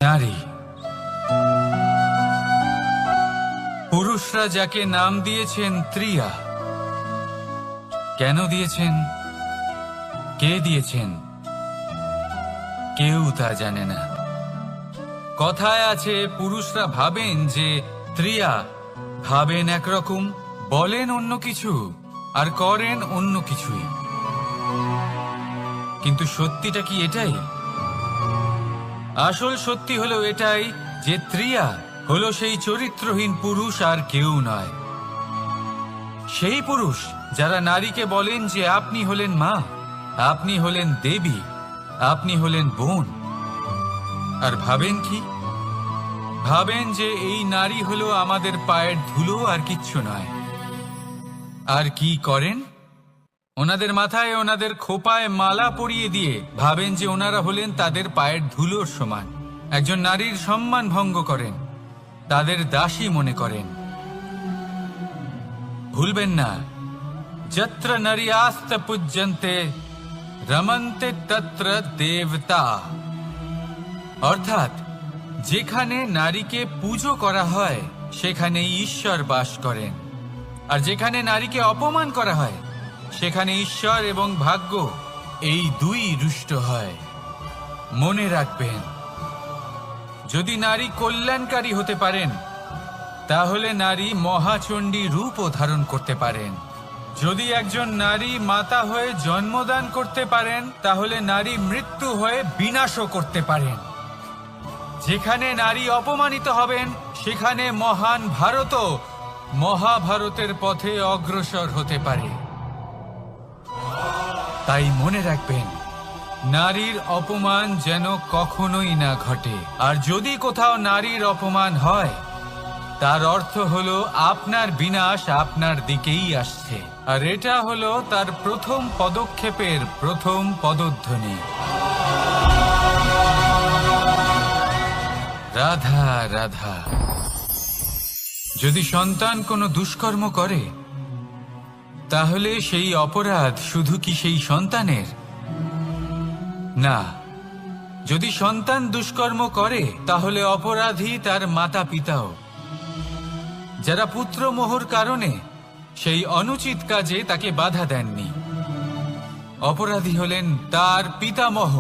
নারী, পুরুষরা যাকে নাম দিয়েছেন ত্রিয়া, কেন দিয়েছেন, কে দিয়েছেন, কেউ তা জানে না। কথায় আছে পুরুষরা ভাবেন যে ত্রিয়া, ভাবেন একরকম, বলেন অন্য কিছু, আর করেন অন্য কিছুই। কিন্তু সত্যিটা কি এটাই? আসল সত্যি হলো এটাই যে ত্রিয়া হলো সেই চরিত্রহীন পুরুষ আর কেউ নয়। সেই পুরুষ যারা নারীকে বলেন যে আপনি হলেন মা, আপনি হলেন দেবী, আপনি হলেন বোন। আর ভাবেন কি? ভাবেন যে এই নারী হলো আমাদের পায়ের ধুলো আর কিচ্ছু নয়। আর কি করেন? ওনাদের মাথায়, ওনাদের খোপায় মালা পরিয়ে দিয়ে ভাবেন যে ওনারা হলেন তাদের পায়ের ধুলোর সমান। একজন নারীর সম্মান ভঙ্গ করেন, তাদের দাসী মনে করেন। ভুলবেন না, যত্র নারী আস্ত পূজ্যন্তে রমন্তে তত্র দেবতা। অর্থাৎ যেখানে নারীকে পুজো করা হয় সেখানে ঈশ্বর বাস করেন, আর যেখানে নারীকে অপমান করা হয় সেখানে ঈশ্বর এবং ভাগ্য এই দুই রুষ্ট হয়। মনে রাখবেন, যদি নারী কল্যাণকারী হতে পারেন তাহলে নারী মহাচণ্ডী রূপও ধারণ করতে পারেন। যদি একজন নারী মাতা হয়ে জন্মদান করতে পারেন তাহলে নারী মৃত্যু হয়ে বিনাশও করতে পারেন। যেখানে নারী অপমানিত হবেন সেখানে মহান ভারতও মহাভারতের পথে অগ্রসর হতে পারে। তাই মনে রাখবেন, নারীর অপমান যেন কখনোই না ঘটে। আর যদি কোথাও নারীর অপমান হয় তার অর্থ হলো আপনার বিনাশ আপনার দিকেই আসছে। আর এটা হলো তার প্রথম পদক্ষেপের প্রথম পদধ্বনি। রাধা রাধা। যদি সন্তান কোনো দুষ্কর্ম করে তাহলে সেই অপরাধ শুধু কি সেই সন্তানের? না, যদি সন্তান দুষ্কর্ম করে তাহলে অপরাধী তার মাতা পিতাও, যারা পুত্রমোহর কারণে সেই অনুচিত কাজে তাকে বাধা দেননি। অপরাধী হলেন তার পিতামহ,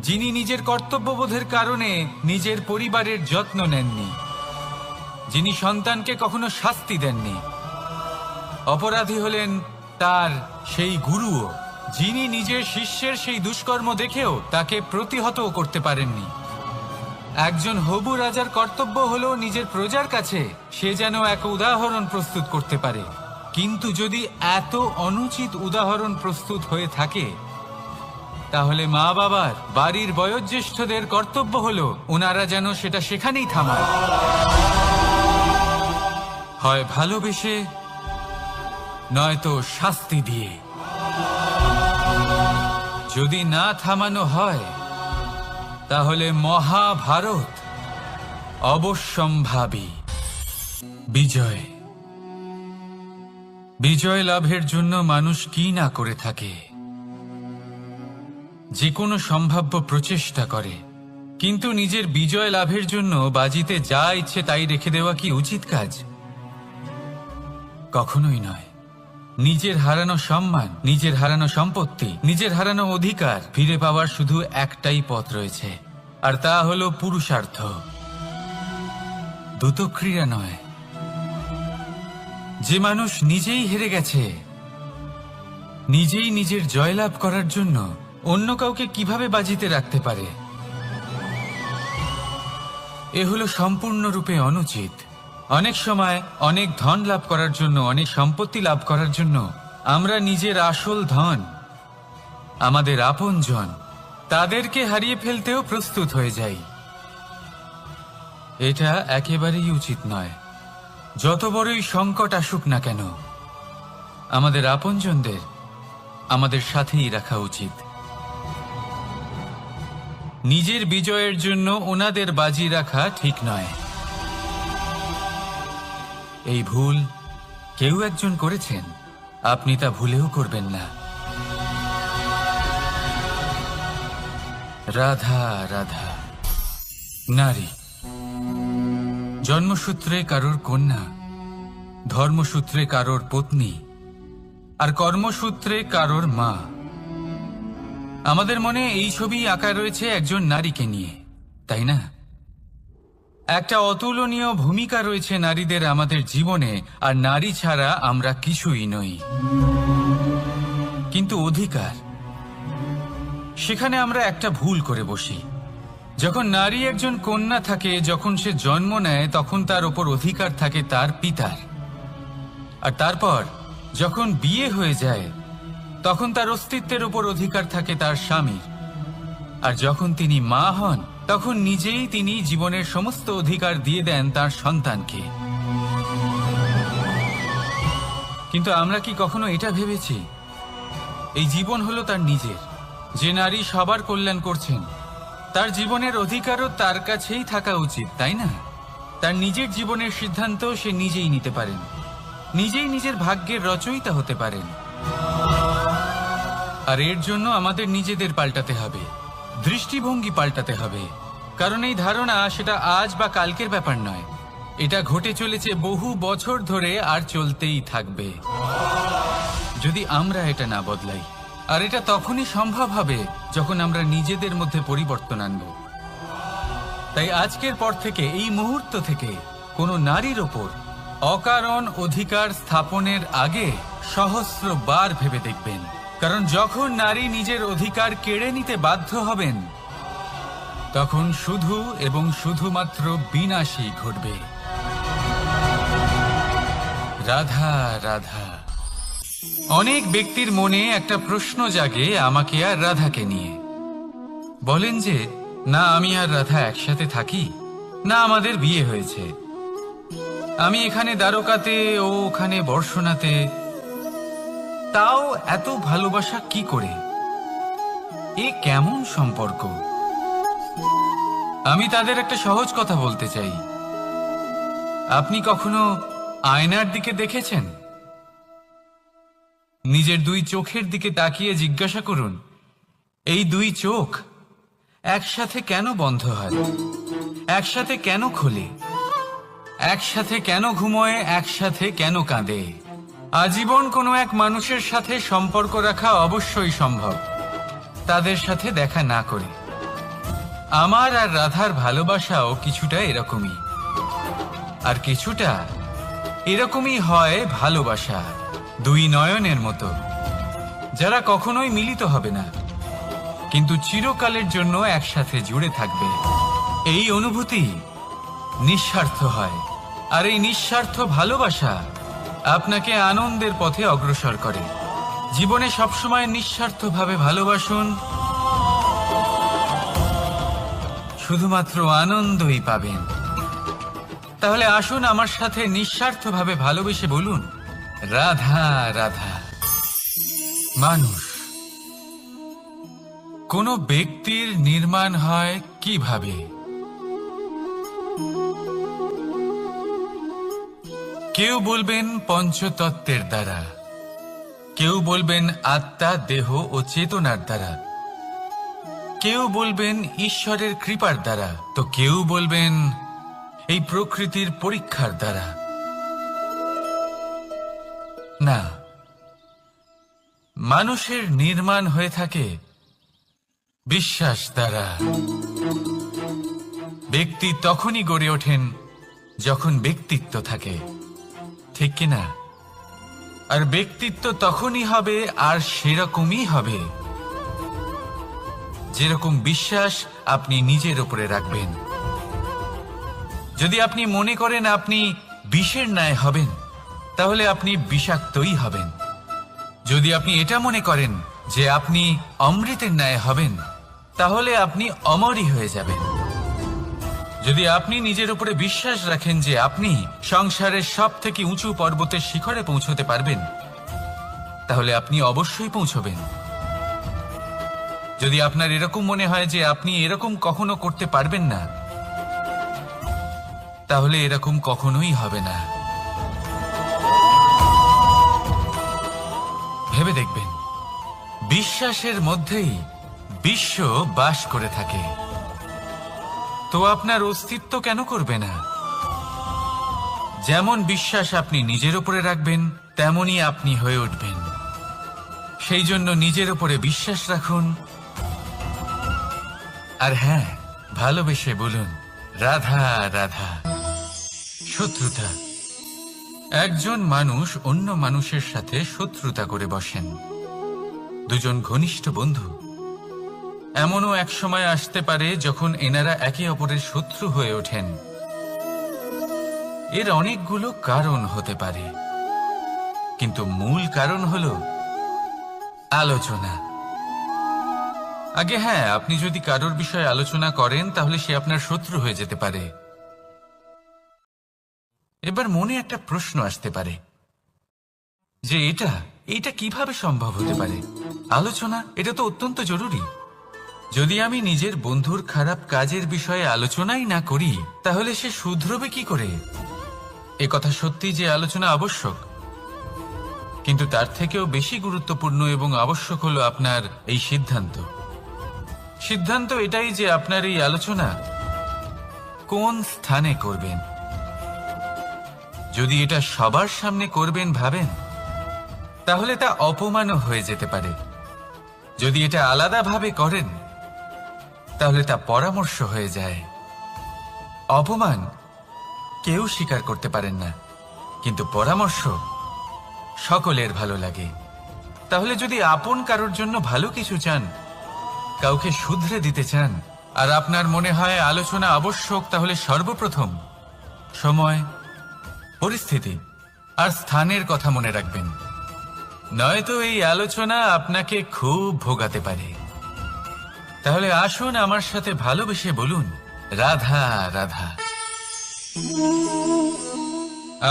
যিনি নিজের কর্তব্যবোধের কারণে নিজের পরিবারের যত্ন নেননি, যিনি সন্তানকে কখনো শাস্তি দেননি। অপরাধী হলেন তার সেই গুরুও, যিনি নিজের শিষ্যের সেই দুষ্কর্ম দেখেও তাকে প্রতিহত করতে পারেননি। একজন হবু রাজার কর্তব্য হলো নিজের প্রজার কাছে সে যেন এক উদাহরণ প্রস্তুত করতে পারে। কিন্তু যদি এত অনুচিত উদাহরণ প্রস্তুত হয়ে থাকে তাহলে মা বাবার, বাড়ির বয়োজ্যেষ্ঠদের কর্তব্য হলো ওনারা যেন সেটা সেখানেই থামায়, হয় ভালোবেসে নয়তো শাস্তি দিয়ে। যদি না থামানো হয় তাহলে মহাভারত অবশ্যম্ভাবী। বিজয়, বিজয় লাভের জন্য মানুষ কি না করে থাকে, যে কোনো সম্ভাব্য প্রচেষ্টা করে। কিন্তু নিজের বিজয় লাভের জন্য বাজিতে যা ইচ্ছে তাই রেখে দেওয়া কি উচিত কাজ? কখনোই নয়। নিজের হারানো সম্মান, নিজের হারানো সম্পত্তি, নিজের হারানো অধিকার ফিরে পাওয়ার শুধু একটাই পথ রয়েছে, আর তা হলো পুরুষার্থ, দ্রুতক্রিয়া নয়। যে মানুষ নিজেই হেরে গেছে, নিজেই নিজের জয়লাভ করার জন্য অন্য কাউকে কিভাবে বাজিতে রাখতে পারে? এ হলো সম্পূর্ণরূপে অনুচিত। অনেক সময় অনেক ধন লাভ করার জন্য, অনেক সম্পত্তি লাভ করার জন্য আমরা নিজের আসল ধন, আমাদের আপনজন, তাদেরকে হারিয়ে ফেলতেও প্রস্তুত হয়ে যাই। এটা একেবারেই উচিত নয়। যত বড়ই সংকট আসুক না কেন, আমাদের আপনজনদের আমাদের সাথেই রাখা উচিত। নিজের বিজয়ের জন্য ওনাদের বাজি রাখা ঠিক নয়। এই ভুল কেউ একজন করেছেন, আপনি তা ভুলেও করবেন না। রাধা রাধা। নারী জন্মসূত্রে কারোর কন্যা, ধর্মসূত্রে কারোর পত্নী, আর কর্মসূত্রে কারোর মা। আমাদের মনে এই ছবি আঁকা রয়েছে একজন নারীকে নিয়ে, তাই না? একটা অতুলনীয় ভূমিকা রয়েছে নারীদের আমাদের জীবনে, আর নারী ছাড়া আমরা কিছুই নই। কিন্তু অধিকার, সেখানে আমরা একটা ভুল করে বসি। যখন নারী একজন কন্যা থাকে, যখন সে জন্ম নেয়, তখন তার ওপর অধিকার থাকে তার পিতার। আর তারপর যখন বিয়ে হয়ে যায়, তখন তার অস্তিত্বের উপর অধিকার থাকে তার স্বামীর। আর যখন তিনি মা হন, তখন নিজেই তিনি জীবনের সমস্ত অধিকার দিয়ে দেন তার সন্তানকে। কিন্তু আমরা কি কখনো এটা ভেবেছি এই জীবন হলো তার নিজের? যে নারী সবার কল্যাণ করছেন, তার জীবনের অধিকারও তার কাছেই থাকা উচিত, তাই না? তার নিজের জীবনের সিদ্ধান্ত সে নিজেই নিতে পারেন, নিজেই নিজের ভাগ্যের রচয়িতা হতে পারেন। আর এর জন্য আমাদের নিজেদের পাল্টাতে হবে, দৃষ্টিভঙ্গি পাল্টাতে হবে। কারণ এই ধারণা সেটা আজ বা কালকের ব্যাপার নয়, এটা ঘটে চলেছে বহু বছর ধরে, আর চলতেই থাকবে যদি আমরা এটা না বদলাই। আর এটা তখনই সম্ভব হবে যখন আমরা নিজেদের মধ্যে পরিবর্তন আনব। তাই আজকের পর থেকে, এই মুহূর্ত থেকে, কোনো নারীর ওপর অকারণ অধিকার স্থাপনের আগে সহস্রবার ভেবে দেখবেন। কারণ যখন নারী নিজের অধিকার কেড়ে নিতে বাধ্য হবেন, তখন শুধু এবং শুধুমাত্র বিনাশই ঘটবে। রাধা রাধা। অনেক ব্যক্তির মনে একটা প্রশ্ন জাগে আমাকে আর রাধাকে নিয়ে। বলেন যে, না আমি আর রাধা একসাথে থাকি, না আমাদের বিয়ে হয়েছে, আমি এখানে দ্বারকাতে, ও ওখানে বর্ষণাতে, তাও এত ভালোবাসা কি করে? এ কেমন সম্পর্ক? আমি তাদের একটা সহজ কথা বলতে চাই। আপনি কখনো আয়নার দিকে দেখেছেন? নিজের দুই চোখের দিকে তাকিয়ে জিজ্ঞাসা করুন, এই দুই চোখ একসাথে কেন বন্ধ হয়, একসাথে কেন খোলে, একসাথে কেন ঘুমোয়, একসাথে কেন কাঁদে? আজীবন কোনো এক মানুষের সাথে সম্পর্ক রাখা অবশ্যই সম্ভব, তাদের সাথে দেখা না করে। আমার আর রাধার ভালোবাসাও কিছুটা এরকমই, আর কিছুটা এরকমই হয় ভালোবাসা দুই নয়নের মতো, যারা কখনোই মিলিত হবে না, কিন্তু চিরকালের জন্য একসাথে জুড়ে থাকবে। এই অনুভূতি নিঃস্বার্থ হয়, আর এই নিঃস্বার্থ ভালোবাসা আপনাকে আনন্দের পথে অগ্রসর করে। জীবনে সবসময় নিঃস্বার্থভাবে ভালোবাসুন, শুধুমাত্র আনন্দই পাবেন। তাহলে আসুন আমার সাথে নিঃস্বার্থভাবে ভালোবেসে বলুন, রাধা রাধা। মানুষ, কোনো ব্যক্তির নির্মাণ হয় কিভাবে? কেউ বলবেন পঞ্চতত্ত্বের দ্বারা, কেউ বলবেন আত্মা, দেহ ও চেতনার দ্বারা, কেউ বলবেন ঈশ্বরের কৃপার দ্বারা, তো কেউ বলবেন এই প্রকৃতির পরীক্ষার দ্বারা। না, মানুষের নির্মাণ হয়ে থাকে বিশ্বাস দ্বারা। ব্যক্তি তখনই গড়ে ওঠেন যখন ব্যক্তিত্ব থাকে, ঠিক কিনা? আর ব্যক্তিত্ব তখনই হবে, আর সেরকমই হবে যেরকম বিশ্বাস আপনি নিজের উপরে রাখবেন। যদি আপনি মনে করেন আপনি বিষের ন্যায় হবেন, তাহলে আপনি বিষাক্তই হবেন। যদি আপনি এটা মনে করেন যে আপনি অমৃতের ন্যায় হবেন, তাহলে আপনি অমরই হয়ে যাবেন। যদি আপনি নিজের উপরে বিশ্বাস রাখেন যে আপনি সংসারের সব থেকে উঁচু পর্বতের শিখরে পৌঁছতে পারবেন, তাহলে আপনি অবশ্যই পৌঁছবেন। যদি আপনার এরকম মনে হয় যে আপনি এরকম কখনো করতে পারবেন না, তাহলে এরকম কখনোই হবে না। ভেবে দেখবেন, বিশ্বাসের মধ্যেই বিশ্ব বাস করে থাকে। তো আপনার অস্তিত্ব কেন করবে না? যেমন বিশ্বাস আপনি নিজের উপরে রাখবেন, তেমনই আপনি হয়ে উঠবেন। সেই জন্য নিজের উপরে বিশ্বাস রাখুন। আর হ্যাঁ, ভালোবেসে বলুন, রাধা রাধা। শত্রুতা। একজন মানুষ অন্য মানুষের সাথে শত্রুতা করে বসেন, দুজন ঘনিষ্ঠ বন্ধু। এমনও এক সময় আসতে পারে যখন এনারা একে অপরের শত্রু হয়ে ওঠেন। এর অনেকগুলো কারণ হতে পারে, কিন্তু মূল কারণ হলো আলোচনা। আগে হ্যাঁ, আপনি যদি কারোর বিষয়ে আলোচনা করেন তাহলে সে আপনার শত্রু হয়ে যেতে পারে। এবার মনে একটা প্রশ্ন আসতে পারে যে এটা কিভাবে সম্ভব হতে পারে? আলোচনা, এটা তো অত্যন্ত জরুরি। যদি আমি নিজের বন্ধুর খারাপ কাজের বিষয়ে আলোচনাই না করি তাহলে সে শুধরবে কি করে? এ কথা সত্যি যে আলোচনা আবশ্যক, কিন্তু তার থেকেও বেশি গুরুত্বপূর্ণ এবং আবশ্যক হলো আপনার এই সিদ্ধান্ত। সিদ্ধান্ত এটাই যে আপনার এই আলোচনা কোন স্থানে করবেন। যদি এটা সবার সামনে করবেন ভাবেন, তাহলে তা অপমানও হয়ে যেতে পারে। যদি এটা আলাদাভাবে করেন তাহলে তা পরামর্শ হয়ে যায়। অপমান কেউ স্বীকার করতে পারেন না, কিন্তু পরামর্শ সকলের ভালো লাগে। তাহলে যদি আপন কারোর জন্য ভালো কিছু চান, কাউকে শুধরে দিতে চান, আর আপনার মনে হয় আলোচনা আবশ্যক, তাহলে সর্বপ্রথম সময়, পরিস্থিতি আর স্থানের কথা মনে রাখবেন। নয়তো এই আলোচনা আপনাকে খুব ভোগাতে পারে। তাহলে আসুন আমার সাথে ভালোবেসে বলুন, রাধা রাধা।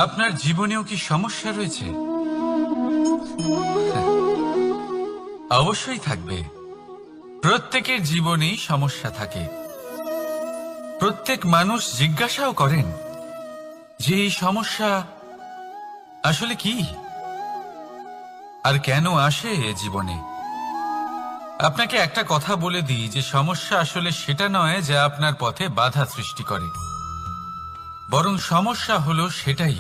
আপনার জীবনেও কি সমস্যা রয়েছে? অবশ্যই থাকবে। প্রত্যেকের জীবনেই সমস্যা থাকে। প্রত্যেক মানুষ জিজ্ঞাসাও করেন যে এই সমস্যা আসলে কি আর কেন আসে এ জীবনে। আপনাকে একটা কথা বলে দিই যে সমস্যা আসলে সেটা নয় যা আপনার পথে বাধা সৃষ্টি করে, বরং সমস্যা হলো সেটাই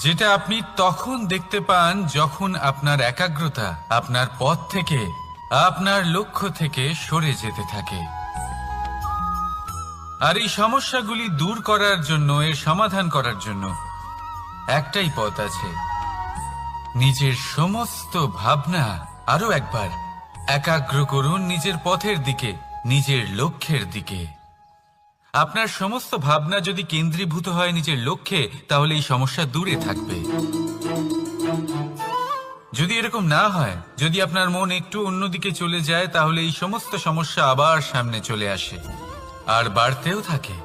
যেটা আপনি তখন দেখতে পান যখন আপনার একাগ্রতা আপনার পথ থেকে, আপনার লক্ষ্য থেকে সরে যেতে থাকে। আর এই সমস্যাগুলি দূর করার জন্য, এর সমাধান করার জন্য একটাই পথ আছে। নিজের সমস্ত ভাবনা আরো একবার একাগ্র করুন নিজের পথের দিকে, নিজের লক্ষ্যের দিকে। আপনার সমস্ত ভাবনা যদি কেন্দ্রীভূত হয় নিজের লক্ষ্যে, তাহলে এই সমস্যা দূরে থাকবে। যদি এরকম না হয়, যদি আপনার মন একটু অন্যদিকে চলে যায়, তাহলে এই সমস্ত সমস্যা আবার সামনে চলে আসে আর বাড়তেও থাকে।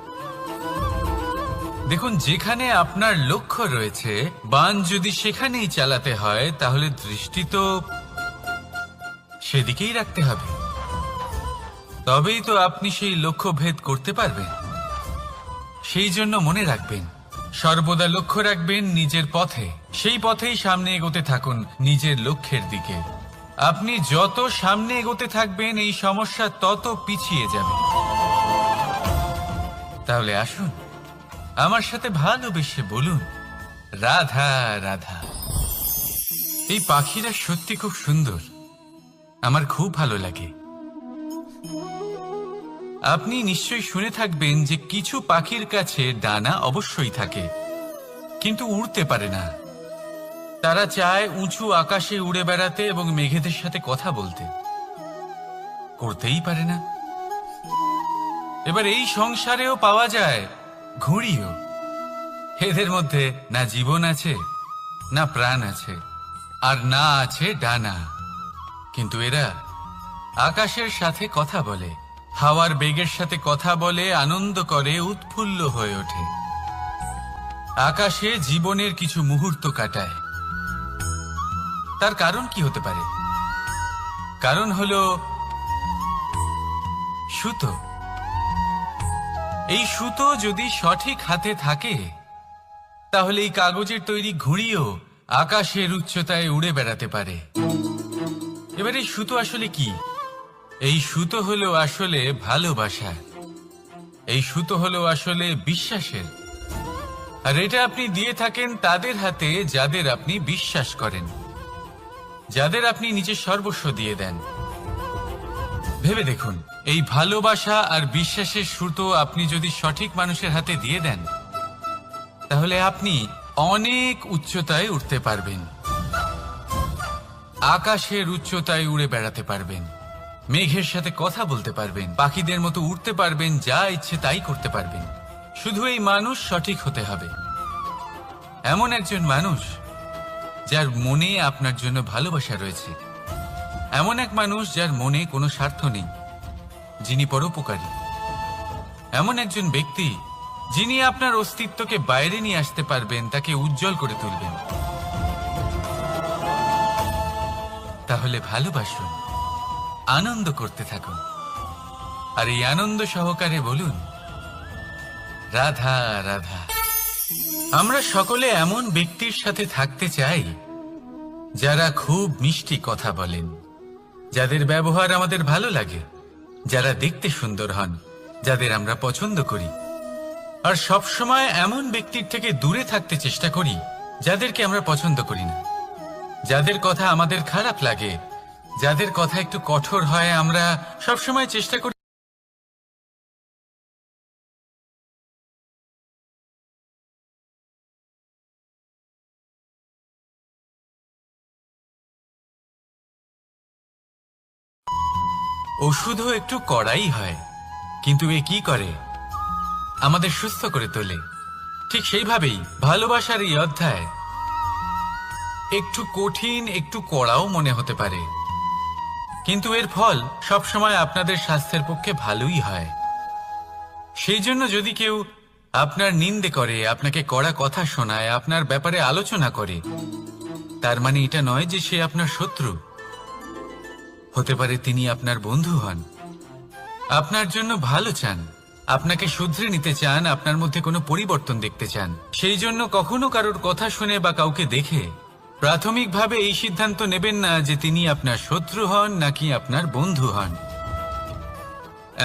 দেখুন, যেখানে আপনার লক্ষ্য রয়েছে, বাণ যদি সেখানেই চালাতে হয়, তাহলে দৃষ্টি তো সেদিকেই রাখতে হবে। তবেই তো আপনি সেই লক্ষ্য ভেদ করতে পারবেন। সেই জন্য মনে রাখবেন, সর্বদা লক্ষ্য রাখবেন নিজের পথে, সেই পথেই সামনে এগোতে থাকুন নিজের লক্ষ্যের দিকে। আপনি যত সামনে এগোতে থাকবেন এই সমস্যা তত পিছিয়ে যাবে। তাহলে আসুন আমার সাথে ভালোবেসে বলুন, রাধা রাধা। এই পাখিরা সত্যি খুব সুন্দর, আমার খুব ভালো লাগে। আপনি নিশ্চয়ই শুনে থাকবেন যে কিছু পাখির কাছে ডানা অবশ্যই থাকে, কিন্তু উড়তে পারে না। তারা চায় উঁচু আকাশে উড়ে বেড়াতে এবং মেঘেদের সাথে কথা বলতে, করতেই পারে না। এবার এই সংসারেও পাওয়া যায় ঘুড়িও। এদের মধ্যে না জীবন আছে, না প্রাণ আছে, আর না আছে ডানা, কিন্তু এরা আকাশের সাথে কথা বলে, হাওয়ার বেগের সাথে কথা বলে, আনন্দ করে, উৎফুল্ল হয়ে ওঠে। আকাশে জীবনের কিছু মুহূর্ত কাটায়। তার কারণ কি হতে পারে? কারণ হলো সুতো। এই সুতো যদি সঠিক হাতে থাকে, তাহলে এই কাগজের তৈরি ঘুড়িও আকাশের উচ্চতায় উড়ে বেড়াতে পারে। এবার এই সুতো আসলে কি? এই সুতো হলো আসলে ভালোবাসা, এই সুতো হলো আসলে বিশ্বাসের। আর এটা আপনি দিয়ে থাকেন তাদের হাতে যাদের আপনি বিশ্বাস করেন, যাদের আপনি নিজের সর্বস্ব দিয়ে দেন। ভেবে দেখুন, এই ভালোবাসা আর বিশ্বাসের সুতো আপনি যদি সঠিক মানুষের হাতে দিয়ে দেন, তাহলে আপনি অনেক উচ্চতায় উঠতে পারবেন, আকাশের উচ্চতায় উড়ে বেড়াতে পারবেন, মেঘের সাথে কথা বলতে পারবেন, পাখিদের মতো উড়তে পারবেন, যা ইচ্ছে তাই করতে পারবেন। শুধু এই মানুষ সঠিক হতে হবে, এমন একজন মানুষ যার মনে আপনার জন্য ভালোবাসা রয়েছে, এমন এক মানুষ যার মনে কোনো স্বার্থ নেই, যিনি পরোপকারী, এমন একজন ব্যক্তি যিনি আপনার অস্তিত্বকে বাইরে নিয়ে আসতে পারবেন, তাকে উজ্জ্বল করে তুলবেন। তাহলে ভালোবাসুন, আনন্দ করতে থাকুন, আর এই আনন্দ সহকারে বলুন, রাধা রাধা। আমরা সকলে এমন ব্যক্তির সাথে থাকতে চাই যারা খুব মিষ্টি কথা বলেন, যাদের ব্যবহার আমাদের ভালো লাগে, যারা দেখতে সুন্দর হন, যাদের আমরা পছন্দ করি। আর সবসময় এমন ব্যক্তির থেকে দূরে থাকতে চেষ্টা করি যাদেরকে আমরা পছন্দ করি না, যাদের কথা আমাদের খারাপ লাগে, যাদের কথা একটু কঠোর হয়। আমরা সবসময় চেষ্টা করি ওষুধও একটু কড়াই হয়, কিন্তু এ কি করে? আমাদের সুস্থ করে তোলে। ঠিক সেইভাবেই ভালোবাসার এই অধ্যায় একটু কঠিন, একটু কড়াও মনে হতে পারে, কিন্তু এর ফল সবসময় আপনাদের স্বাস্থ্যের পক্ষে ভালোই হয়। সেই জন্য যদি কেউ আপনার নিন্দে করে, আপনাকে কড়া কথা শোনায়, আপনার ব্যাপারে আলোচনা করে, তার মানে এটা নয় যে সে আপনার শত্রু। হতে পারে তিনি আপনার বন্ধু হন, আপনার জন্য ভালো চান, আপনাকে শুধরে নিতে চান, আপনার মধ্যে কোনো পরিবর্তন দেখতে চান। সেই জন্য কখনো কারোর কথা শুনে বা কাউকে দেখে প্রাথমিকভাবে এই সিদ্ধান্ত নেবেন না যে তিনি আপনার শত্রু হন নাকি আপনার বন্ধু হন।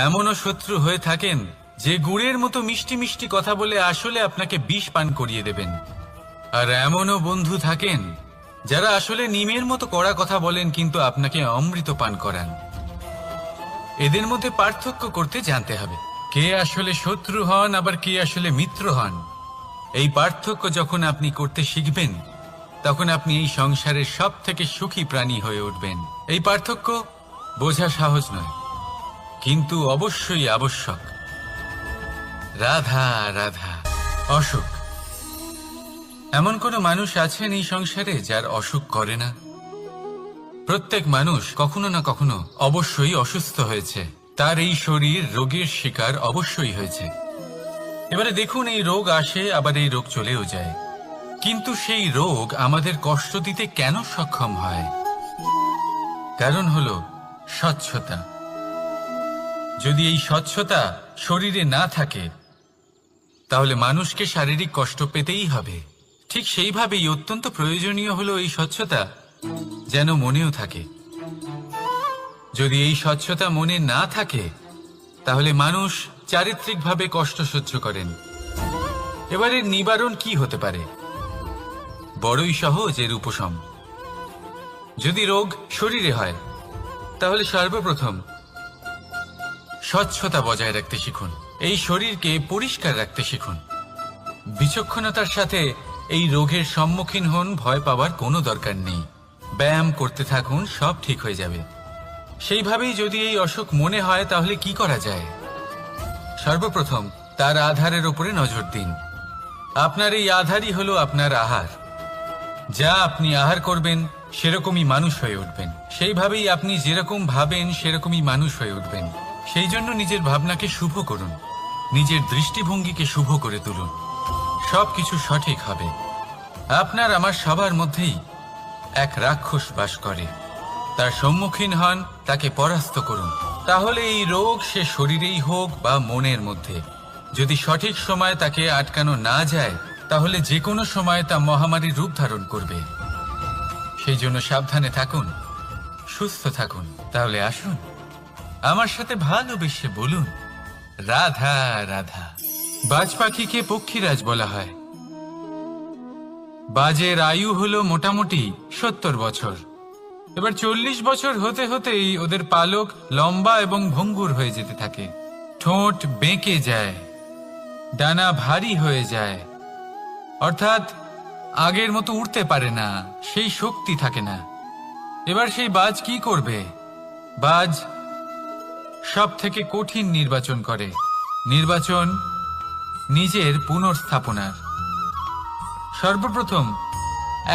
এমনও শত্রু হয়ে থাকেন যে গুড়ের মতো মিষ্টি মিষ্টি কথা বলে আসলে আপনাকে বিষ পান করিয়ে দেবেন। আর এমনও বন্ধু থাকেন যারা আসলে নিমের মতো কড়া কথা বলেন কিন্তু আপনাকে অমৃত পান করান। এদের মধ্যে পার্থক্য করতে জানতে হবে, কে আসলে শত্রু হন আবার কে আসলে মিত্র হন। এই পার্থক্য যখন আপনি করতে শিখবেন, তখন আপনি এই সংসারের সব থেকে সুখী প্রাণী হয়ে উঠবেন। এই পার্থক্য বোঝা সহজ নয়, কিন্তু অবশ্যই আবশ্যক। রাধা রাধা। অসুখ। এমন কোনো মানুষ আছেন এই সংসারে যার অসুখ করে না? প্রত্যেক মানুষ কখনো না কখনো অবশ্যই অসুস্থ হয়েছে, তার এই শরীর রোগের শিকার অবশ্যই হয়েছে। এবারে দেখুন, এই রোগ আসে আবার এই রোগ চলেও যায়, কিন্তু সেই রোগ আমাদের কষ্ট দিতে কেন সক্ষম হয়? কারণ হলো স্বচ্ছতা। যদি এই স্বচ্ছতা শরীরে না থাকে, তাহলে মানুষকে শারীরিক কষ্ট পেতেই হবে। ঠিক সেইভাবেই অত্যন্ত প্রয়োজনীয় হলো এই স্বচ্ছতা যেন মনেও থাকে। যদি এই স্বচ্ছতা মনে না থাকে, তাহলে মানুষ চারিত্রিকভাবে কষ্ট সহ্য করেন। এবারে নিবারণ কি হতে পারে? বড়ই সহজ এর উপশম। যদি রোগ শরীরে হয়, তাহলে সর্বপ্রথম স্বচ্ছতা বজায় রাখতে শিখুন, এই শরীরকে পরিষ্কার রাখতে শিখুন। বিচক্ষণতার সাথে এই রোগের সম্মুখীন হন, ভয় পাওয়ার কোনো দরকার নেই। ব্যায়াম করতে থাকুন, সব ঠিক হয়ে যাবে। সেইভাবেই যদি এই অসুখ মনে হয়, তাহলে কি করা যায়? সর্বপ্রথম তার আধারের উপরে নজর দিন। আপনার এই আধারই হলো আপনার আহার। যা আপনি আহার করবেন সেরকমই মানুষ হয়ে উঠবেন। সেইভাবেই আপনি যেরকম ভাবেন সেরকমই মানুষ হয়ে উঠবেন। সেই জন্য নিজের ভাবনাকে শুভ করুন, নিজের দৃষ্টিভঙ্গিকে শুভ করে তুলুন, সবকিছু সঠিক হবে। আপনার আমার সবার মধ্যেই এক রাক্ষস বাস করে, তার সম্মুখীন হন, তাকে পরাস্ত করুন। তাহলে এই রোগ সে শরীরেই হোক বা মনের মধ্যে, যদি সঠিক সময় তাকে আটকানো না যায়, তাহলে যে কোনো সময় তা মহামারীর রূপ ধারণ করবে। সেই জন্য সাবধানে থাকুন, সুস্থ থাকুন। তাহলে আসুন আমার সাথে ভালোবেসে বলুন রাধা রাধা। বাজ পাখিকে পক্ষীরাজ বলা হয়। বাজের আয়ু হলো মোটামুটি 70 বছর। এবার 40 বছর হতে হতেই ওদের পালক লম্বা এবং ভঙ্গুর হয়ে যেতে থাকে, ঠোঁট বেঁকে যায়, ডানা ভারী হয়ে যায়, অর্থাৎ আগের মতো উড়তে পারে না, সেই শক্তি থাকে না। এবার সেই বাজ কি করবে? বাজ সব থেকে কঠিন নির্বাচন করে, নির্বাচন নিজের পুনর্স্থাপনার। সর্বপ্রথম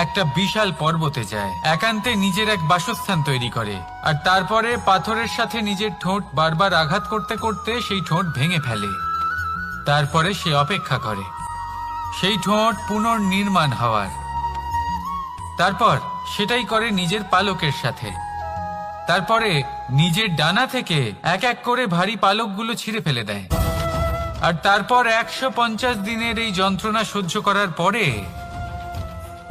একটা বিশাল পর্বতে যায়, একান্তে নিজের এক বাসস্থান তৈরি করে, আর তারপরে পাথরের সাথে নিজের ঠোঁট বারবার আঘাত করতে করতে সেই ঠোঁট ভেঙে ফেলে। তারপরে সে অপেক্ষা করে সেই ঠোঁট পুনর্নির্মাণ হওয়ার। তারপর সেটাই করে নিজের পালকের সাথে। তারপরে নিজের ডানা থেকে এক এক করে ভারী পালকগুলো ছিঁড়ে ফেলে দেয়। আর তারপর 150 দিনের এই যন্ত্রণা সহ্য করার পরে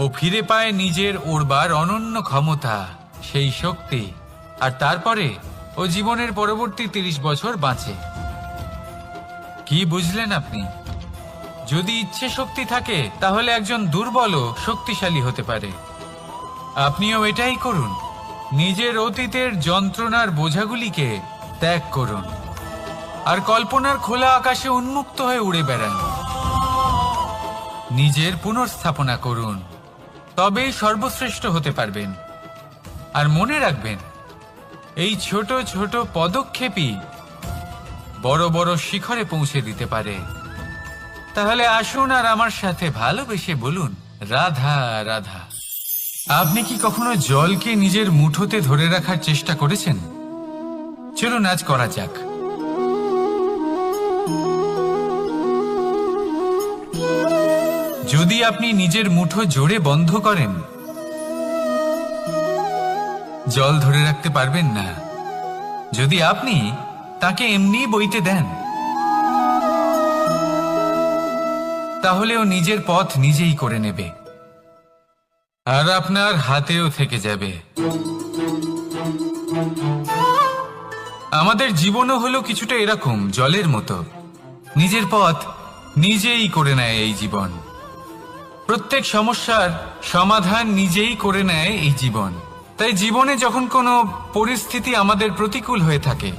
ও ফিরে পায় নিজের ওড়বার অনন্য ক্ষমতা, সেই শক্তি। আর তারপরে ও জীবনের পরবর্তী 30 বছর বাঁচে। কি বুঝলেন আপনি? যদি ইচ্ছে শক্তি থাকে তাহলে একজন দুর্বলও শক্তিশালী হতে পারে। আপনিও এটাই করুন, নিজের অতীতের যন্ত্রণার বোঝাগুলিকে ত্যাগ করুন আর কল্পনার খোলা আকাশে উন্মুক্ত হয়ে উড়ে বেড়ান। নিজের পুনর্স্থাপনা করুন, তবেই সর্বশ্রেষ্ঠ হতে পারবেন। আর মনে রাখবেন, এই ছোট ছোট পদক্ষেপই বড় বড় শিখরে পৌঁছে দিতে পারে। তাহলে আসুন আর আমার সাথে ভালোবেসে বলুন রাধা রাধা। আপনি কি কখনো জলকে নিজের মুঠোতে ধরে রাখার চেষ্টা করেছেন? চলুন আজ করা যাক। যদি আপনি নিজের মুঠো জোরে বন্ধ করেন, জল ধরে রাখতে পারবেন না। যদি আপনি তাকে এমনি বইতে দেন, তাহলে ও নিজের পথ নিজেই করে নেবে আর আপনার হাতেও থেকে যাবে। আমাদের জীবনও হলো কিছুটা এরকম, জলের মতো। নিজের পথ নিজেই করে নেয় এই জীবন। প্রত্যেক সমস্যার সমাধান নিজেই করে নেয় এই জীবন। তাই জীবনে যখন কোনো পরিস্থিতি আমাদের প্রতিকূল হয়ে থাকে,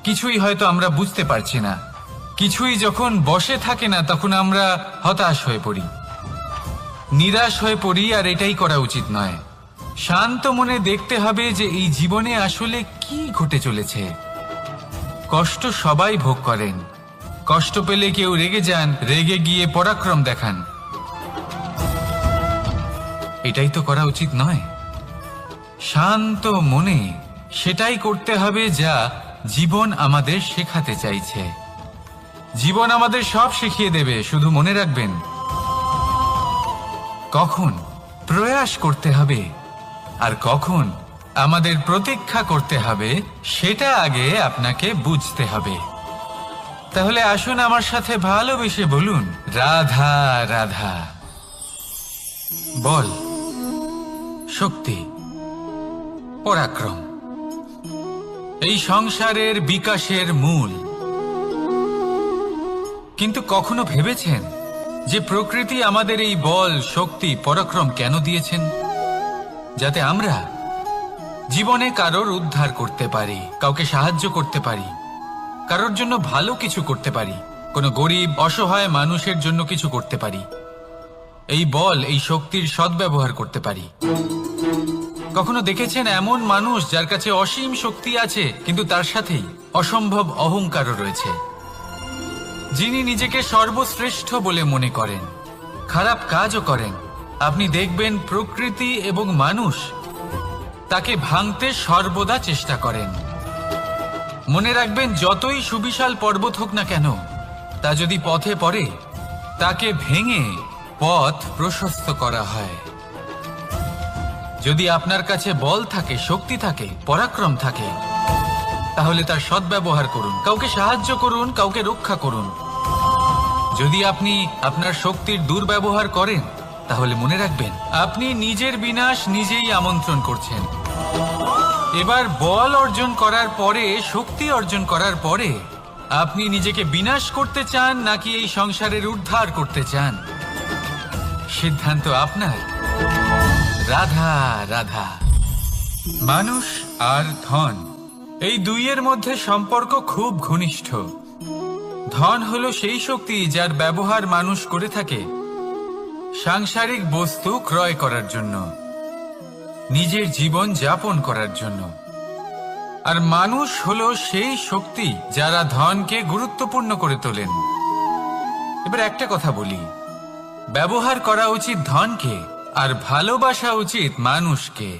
কিছুই হয়তো আমরা বুঝতে পারছি না, কিছুই যখন বসে থাকে না, তখন আমরা হতাশ হয়ে পড়ি, নিরাশ হয়ে পড়ি। আর এটাই করা উচিত নয়। শান্ত মনে দেখতে হবে যে এই জীবনে আসলে কি ঘটে চলেছে। কষ্ট সবাই ভোগ করেন। কষ্ট পেলে কেউ রেগে যান, রেগে গিয়ে পরাক্রম দেখান। এটাই তো করা উচিত নয়। শান্ত মনে সেটাই করতে হবে যা জীবন আমাদের শেখাতে চাইছে। জীবন আমাদের সব শিখিয়ে দেবে, শুধু মনে রাখবেন কখন প্রয়াস করতে হবে আর কখন আমাদের প্রতীক্ষা করতে হবে, সেটা আগে আপনাকে বুঝতে হবে। তাহলে আসুন আমার সাথে ভালোবেসে বলুন রাধা রাধা। বল, শক্তি, পরাক্রম এই সংসারের বিকাশের মূল। কিন্তু কখনো ভেবেছেন যে প্রকৃতি আমাদের এই বল, শক্তি, পরাক্রম কেন দিয়েছেন? যাতে আমরা জীবনে কারোর উদ্ধার করতে পারি, কাউকে সাহায্য করতে পারি, কারোর জন্য ভালো কিছু করতে পারি, কোনো গরিব অসহায় মানুষের জন্য কিছু করতে পারি। এই বল, এই শক্তির সদ্ব্যবহার করতে পারি। কখনো দেখেছেন এমন মানুষ যার কাছে অসীম শক্তি আছে, কিন্তু তার সাথেই অসম্ভব অহংকারও রয়েছে? যিনি নিজেকে সর্বশ্রেষ্ঠ বলে মনে করেন, খারাপ কাজও করেন। আপনি দেখবেন প্রকৃতি এবং মানুষ তাকে ভাঙতে সর্বদা চেষ্টা করেন। মনে রাখবেন, যতই সুবিশাল পর্বত হোক না কেন, তা যদি পথে পড়ে, তাকে ভেঙে পথ প্রশস্ত করা হয়। যদি আপনার কাছে বল থাকে, শক্তি থাকে, পরাক্রম থাকে, তাহলে তার সদ্ব্যবহার করুন, কাউকে সাহায্য করুন, কাউকে রক্ষা করুন। যদি আপনি আপনার শক্তির দুর্ব্যবহার করেন, তাহলে মনে রাখবেন আপনি নিজের বিনাশ নিজেই আমন্ত্রণ করছেন। এবার বল অর্জন করার পরে, শক্তি অর্জন করার পরে আপনি নিজেকে বিনাশ করতে চান নাকি এই সংসারের উদ্ধার করতে চান, সিদ্ধান্ত আপনার। রাধা রাধা। মানুষ আর ধন, এই দুইয়ের মধ্যে সম্পর্ক খুব ঘনিষ্ঠ। ধন হলো সেই শক্তি যার ব্যবহার মানুষ করে থাকে সাংসারিক বস্তু ক্রয় করার জন্য, নিজের জীবন যাপন করার জন্য। আর মানুষ হলো সেই শক্তি যারা ধনকে গুরুত্বপূর্ণ করে তোলেন। এবার একটা কথা বলি, ব্যবহার করা উচিত ধনকে আর ভালোবাসা উচিত মানুষকে।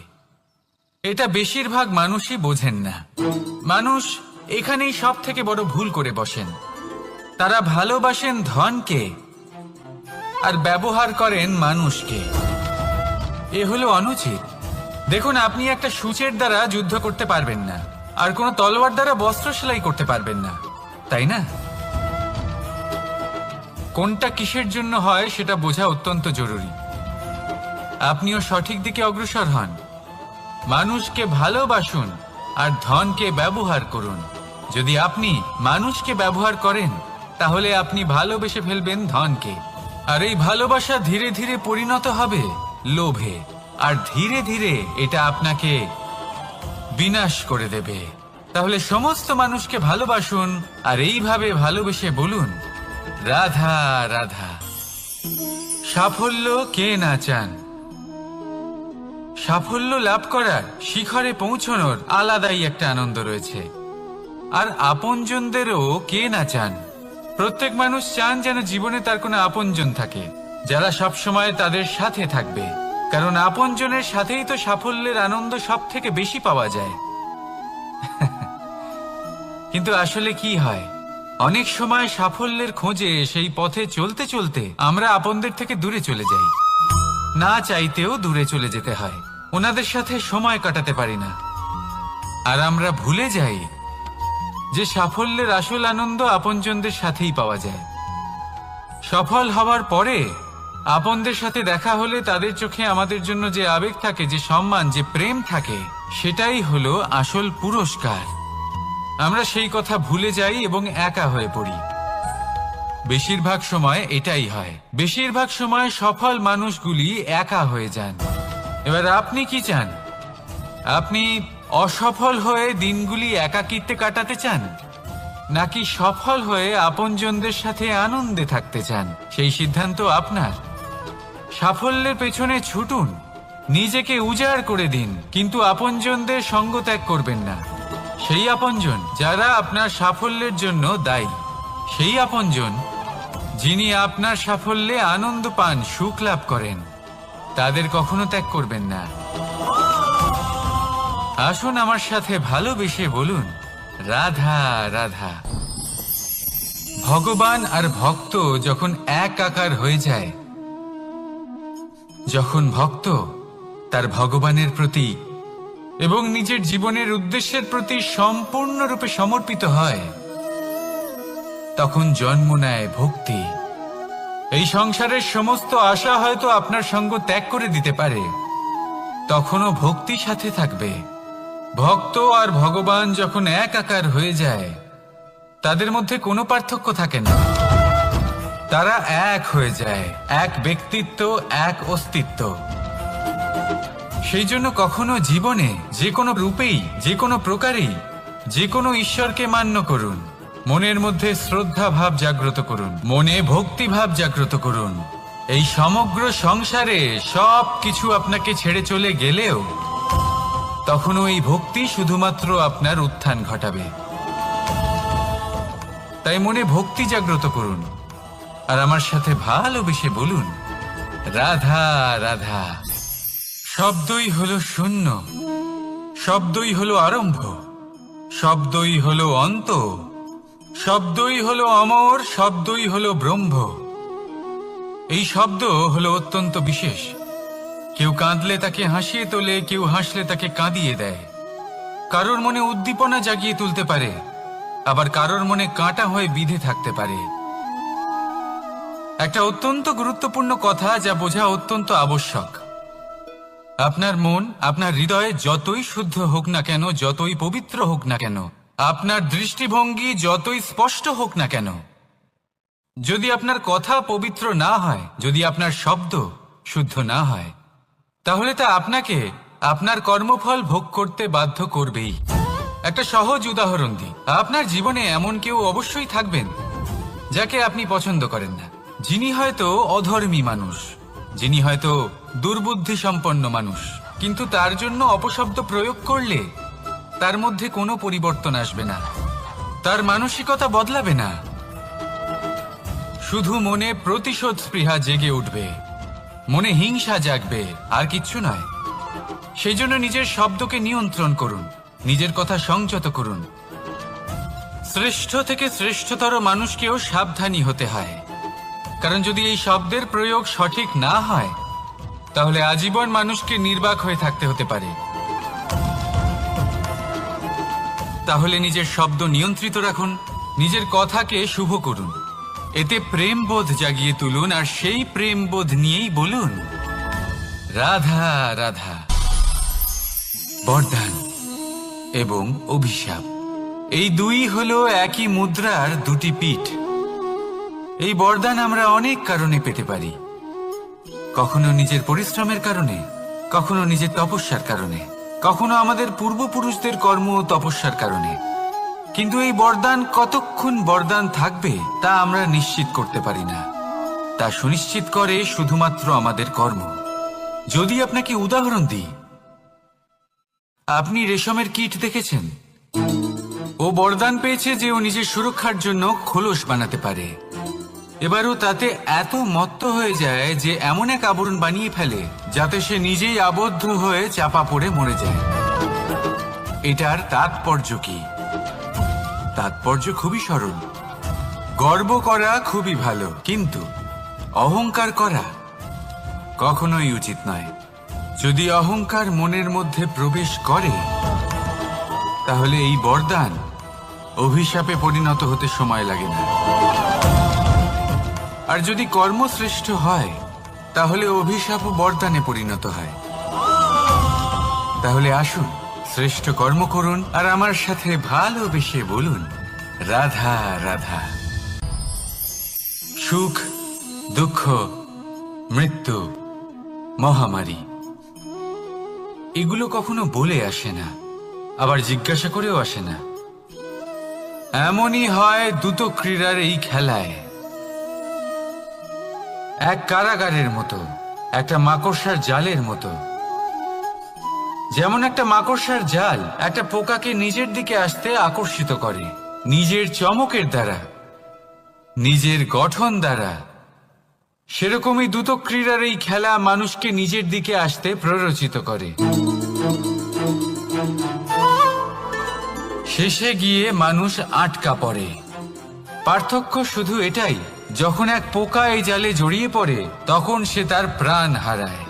এটা বেশিরভাগ মানুষই বোঝেন না। মানুষ এখানেই সব থেকে বড় ভুল করে বসেন। তারা ভালোবাসেন ধনকে আর ব্যবহার করেন মানুষকে। এ হলো অনুচিত। দেখুন, আপনি একটা সূচের দ্বারা যুদ্ধ করতে পারবেন না, আর কোনো তলোয়ার দ্বারা বস্ত্র সেলাই করতে পারবেন না, তাই না? কোনটা কিসের জন্য হয় সেটা বোঝা অত্যন্ত জরুরি। আপনিও সঠিক দিকে অগ্রসর হন। মানুষকে ভালোবাসুন আর ধনকে ব্যবহার করুন। যদি আপনি মানুষকে ব্যবহার করেন তাহলে আপনি ভালোবেসে ফেলবেন ধনকে, আর এই ভালোবাসা ধীরে ধীরে পরিণত হবে লোভে, আর ধীরে ধীরে এটা আপনাকে বিনাশ করে দেবে। তাহলে সমস্ত মানুষকে ভালোবাসুন আর এইভাবে ভালোবেসে বলুন, রাধা রাধা। সাফল্য কে না চান? সাফল্য লাভ করার, শিখরে পৌঁছানোর আলাদাই একটা আনন্দ রয়েছে। আর আপনজনদেরও কে না চান? প্রত্যেক মানুষ চান যেন জীবনে তার কোনো আপনজন থাকে যারা সবসময় তাদের সাথে থাকবে, কারণ আপনজনের সাথেই তো সাফল্যের আনন্দ সব থেকে বেশি পাওয়া যায়। কিন্তু আসলে কি হয়, অনেক সময় সাফল্যের খোঁজে সেই পথে চলতে চলতে আমরা আপনদের থেকে দূরে চলে যাই। না চাইতেও দূরে চলে যেতে হয়, ওনাদের সাথে সময় কাটাতে পারি না। আর আমরা ভুলে যাই যে সাফল্যের আসল আনন্দ আপনজনদের সাথেই পাওয়া যায়। সফল হওয়ার পরে আপনদের সাথে দেখা হলে তাদের চোখে আমাদের জন্য যে আবেগ থাকে, যে সম্মান, যে প্রেম থাকে, সেটাই হলো আসল পুরস্কার। আমরা সেই কথা ভুলে যাই এবং একা হয়ে পড়ি। বেশিরভাগ সময় এটাই হয়। বেশিরভাগ সময় সফল মানুষগুলি একা হয়ে যান। এবার আপনি কি চান? আপনি অসফল হয়ে দিনগুলি একাকিত্বে কাটাতে চান, নাকি সফল হয়ে আপনজনদের সাথে আনন্দে থাকতে চান? সেই সিদ্ধান্ত আপনার। সাফল্যের পেছনে ছুটুন, নিজেকে উজাড় করে দিন, কিন্তু আপনজনদের সঙ্গ ত্যাগ করবেন না। সেই আপনজন যারা আপনার সাফল্যের জন্য দায়ী, সেই আপনজন যিনি আপনার সাফল্যে আনন্দ পান, সুখ লাভ করেন, তাদের কখনো ত্যাগ করবেন না। আসুন আমার সাথে ভালোবেসে বলুন, রাধা রাধা। ভগবান আর ভক্ত যখন এক আকার হয়ে যায়, যখন ভক্ত তার ভগবানের প্রতি এবং নিজের জীবনের উদ্দেশ্যের প্রতি সম্পূর্ণরূপে সমর্পিত হয়, তখন জন্ম নেয় ভক্তি। এই সংসারের সমস্ত আশা হয়তো আপনার সঙ্গ ত্যাগ করে দিতে পারে, তখনও ভক্তি সাথে থাকবে। ভক্ত আর ভগবান যখন এক আকার হয়ে যায়, তাদের মধ্যে কোনো পার্থক্য থাকে না। তারা এক হয়ে যায়, এক ব্যক্তিত্ব, এক অস্তিত্ব। সেই জন্য কখনো জীবনে যে কোনো রূপেই, যে কোনো প্রকারেই, যে কোনো ঈশ্বরকে মান্য করুন। মনের মধ্যে শ্রদ্ধা ভাব জাগ্রত করুন, মনে ভক্তি ভাব জাগ্রত করুন। এই সমগ্র সংসারে সব কিছু আপনাকে ছেড়ে চলে গেলেও তখনও এই ভক্তি শুধুমাত্র আপনার উত্থান ঘটাবে। তাই মনে ভক্তি জাগ্রত করুন আর আমার সাথে ভালোবেসে বলুন, রাধা রাধা। শব্দই হলো শূন্য, শব্দই হলো আরম্ভ, শব্দই হলো অন্ত, শব্দই হলো অমর, শব্দই হলো ব্রহ্ম। এই শব্দ হলো অত্যন্ত বিশেষ। কেউ কাঁদলে তাকে হাসিয়ে তোলে, কেউ হাসলে তাকে কাঁদিয়ে দেয়। কারোর মনে উদ্দীপনা জাগিয়ে তুলতে পারে, আবার কারোর মনে কাঁটা হয়ে বিঁধে থাকতে পারে। একটা অত্যন্ত গুরুত্বপূর্ণ কথা যা বোঝা অত্যন্ত আবশ্যক। আপনার মন, আপনার হৃদয়ে যতই শুদ্ধ হোক না কেন, যতই পবিত্র হোক না কেন, আপনার দৃষ্টিভঙ্গি যতই স্পষ্ট হোক না কেন, যদি আপনার কথা পবিত্র না হয়, যদি আপনার শব্দ শুদ্ধ না হয়, তাহলে তা আপনাকে আপনার কর্মফল ভোগ করতে বাধ্য করবেই। একটা সহজ উদাহরণ দিই। আপনার জীবনে এমন কেউ অবশ্যই থাকবেন যাকে আপনি পছন্দ করেন না, যিনি হয়তো অধর্মী মানুষ, যিনি হয়তো দুর্বুদ্ধি সম্পন্ন মানুষ, কিন্তু তার জন্য অপশব্দ প্রয়োগ করলে তার মধ্যে কোনো পরিবর্তন আসবে না, তার মানসিকতা বদলাবে না, শুধু মনে প্রতিশোধ স্পৃহা জেগে উঠবে, মনে হিংসা জাগবে, আর কিচ্ছু নয়। সেই জন্য নিজের শব্দকে নিয়ন্ত্রণ করুন, নিজের কথা সংযত করুন। শ্রেষ্ঠ থেকে শ্রেষ্ঠতর মানুষকেও সাবধানী হতে হয়, কারণ যদি এই শব্দের প্রয়োগ সঠিক না হয়, তাহলে আজীবন মানুষকে নির্বাক হয়ে থাকতে হতে পারে। তাহলে নিজের শব্দ নিয়ন্ত্রিত রাখুন, নিজের কথাকে শুভ করুন, এতে প্রেমবোধ জাগিয়ে তুলুন, আর সেই প্রেমবোধ নিয়েই বলুন রাধা রাধা। বরদান এবং অভিশাপ, এই দুই হলো একই মুদ্রার দুটি পিঠ। এই বরদান আমরা অনেক কারণে পেতে পারি, কখনো নিজের পরিশ্রমের কারণে, কখনো নিজের তপস্যার কারণে, কখনো আমাদের পূর্বপুরুষদের কর্ম ও তপস্যার কারণে। কিন্তু এই বরদান কতক্ষণ বরদান থাকবে তা আমরা নিশ্চিত করতে পারি না, তা সুনিশ্চিত করে শুধুমাত্র আমাদের কর্ম। যদি আপনাকে উদাহরণ দিই, আপনি রেশমের কীট দেখেছেন? ও বরদান পেয়েছে যে ও নিজের সুরক্ষার জন্য খোলস বানাতে পারে। এবারও তাতে এত মত্ত হয়ে যায় যে এমন এক আবরণ বানিয়ে ফেলে যাতে সে নিজেই আবদ্ধ হয়ে চাপা পড়ে মরে যায়। এটার তাৎপর্য কি? তাৎপর্য খুবই সরল। গর্ব করা খুবই ভালো, কিন্তু অহংকার করা কখনোই উচিত নয়। যদি অহংকার মনের মধ্যে প্রবেশ করে, তাহলে এই বরদান অভিশাপে পরিণত হতে সময় লাগে না। আর যদি কর্মশ্রেষ্ঠ হয়, তাহলে অভিশাপ বরদানে পরিণত হয়। তাহলে আসুন, শ্রেষ্ঠ কর্ম করুন আর আমার সাথে ভালোবেসে বলুন রাধা রাধা। সুখ, দুঃখ, মৃত্যু, মহামারী, এগুলো কখনো বলে আসে না, আবার জিজ্ঞাসা করেও আসে না। এমনই হয় দ্রুত ক্রীড়ার এই খেলায়। এক কারাগারের মতো, একটা মাকড়সার জালের মতো। যেমন একটা মাকড়সার জাল একটা পোকাকে নিজের দিকে আসতে আকর্ষিত করে, নিজের চমকের দ্বারা, নিজের গঠন দ্বারা। সেরকমই দ্রুত ক্রীড়ার এই খেলা মানুষকে নিজের দিকে আসতে প্ররোচিত করে। শেষে গিয়ে মানুষ আটকা পড়ে। পার্থক্য শুধু এটাই, যখন এক পোকা এই জালে জড়িয়ে পড়ে তখন সে তার প্রাণ হারায়।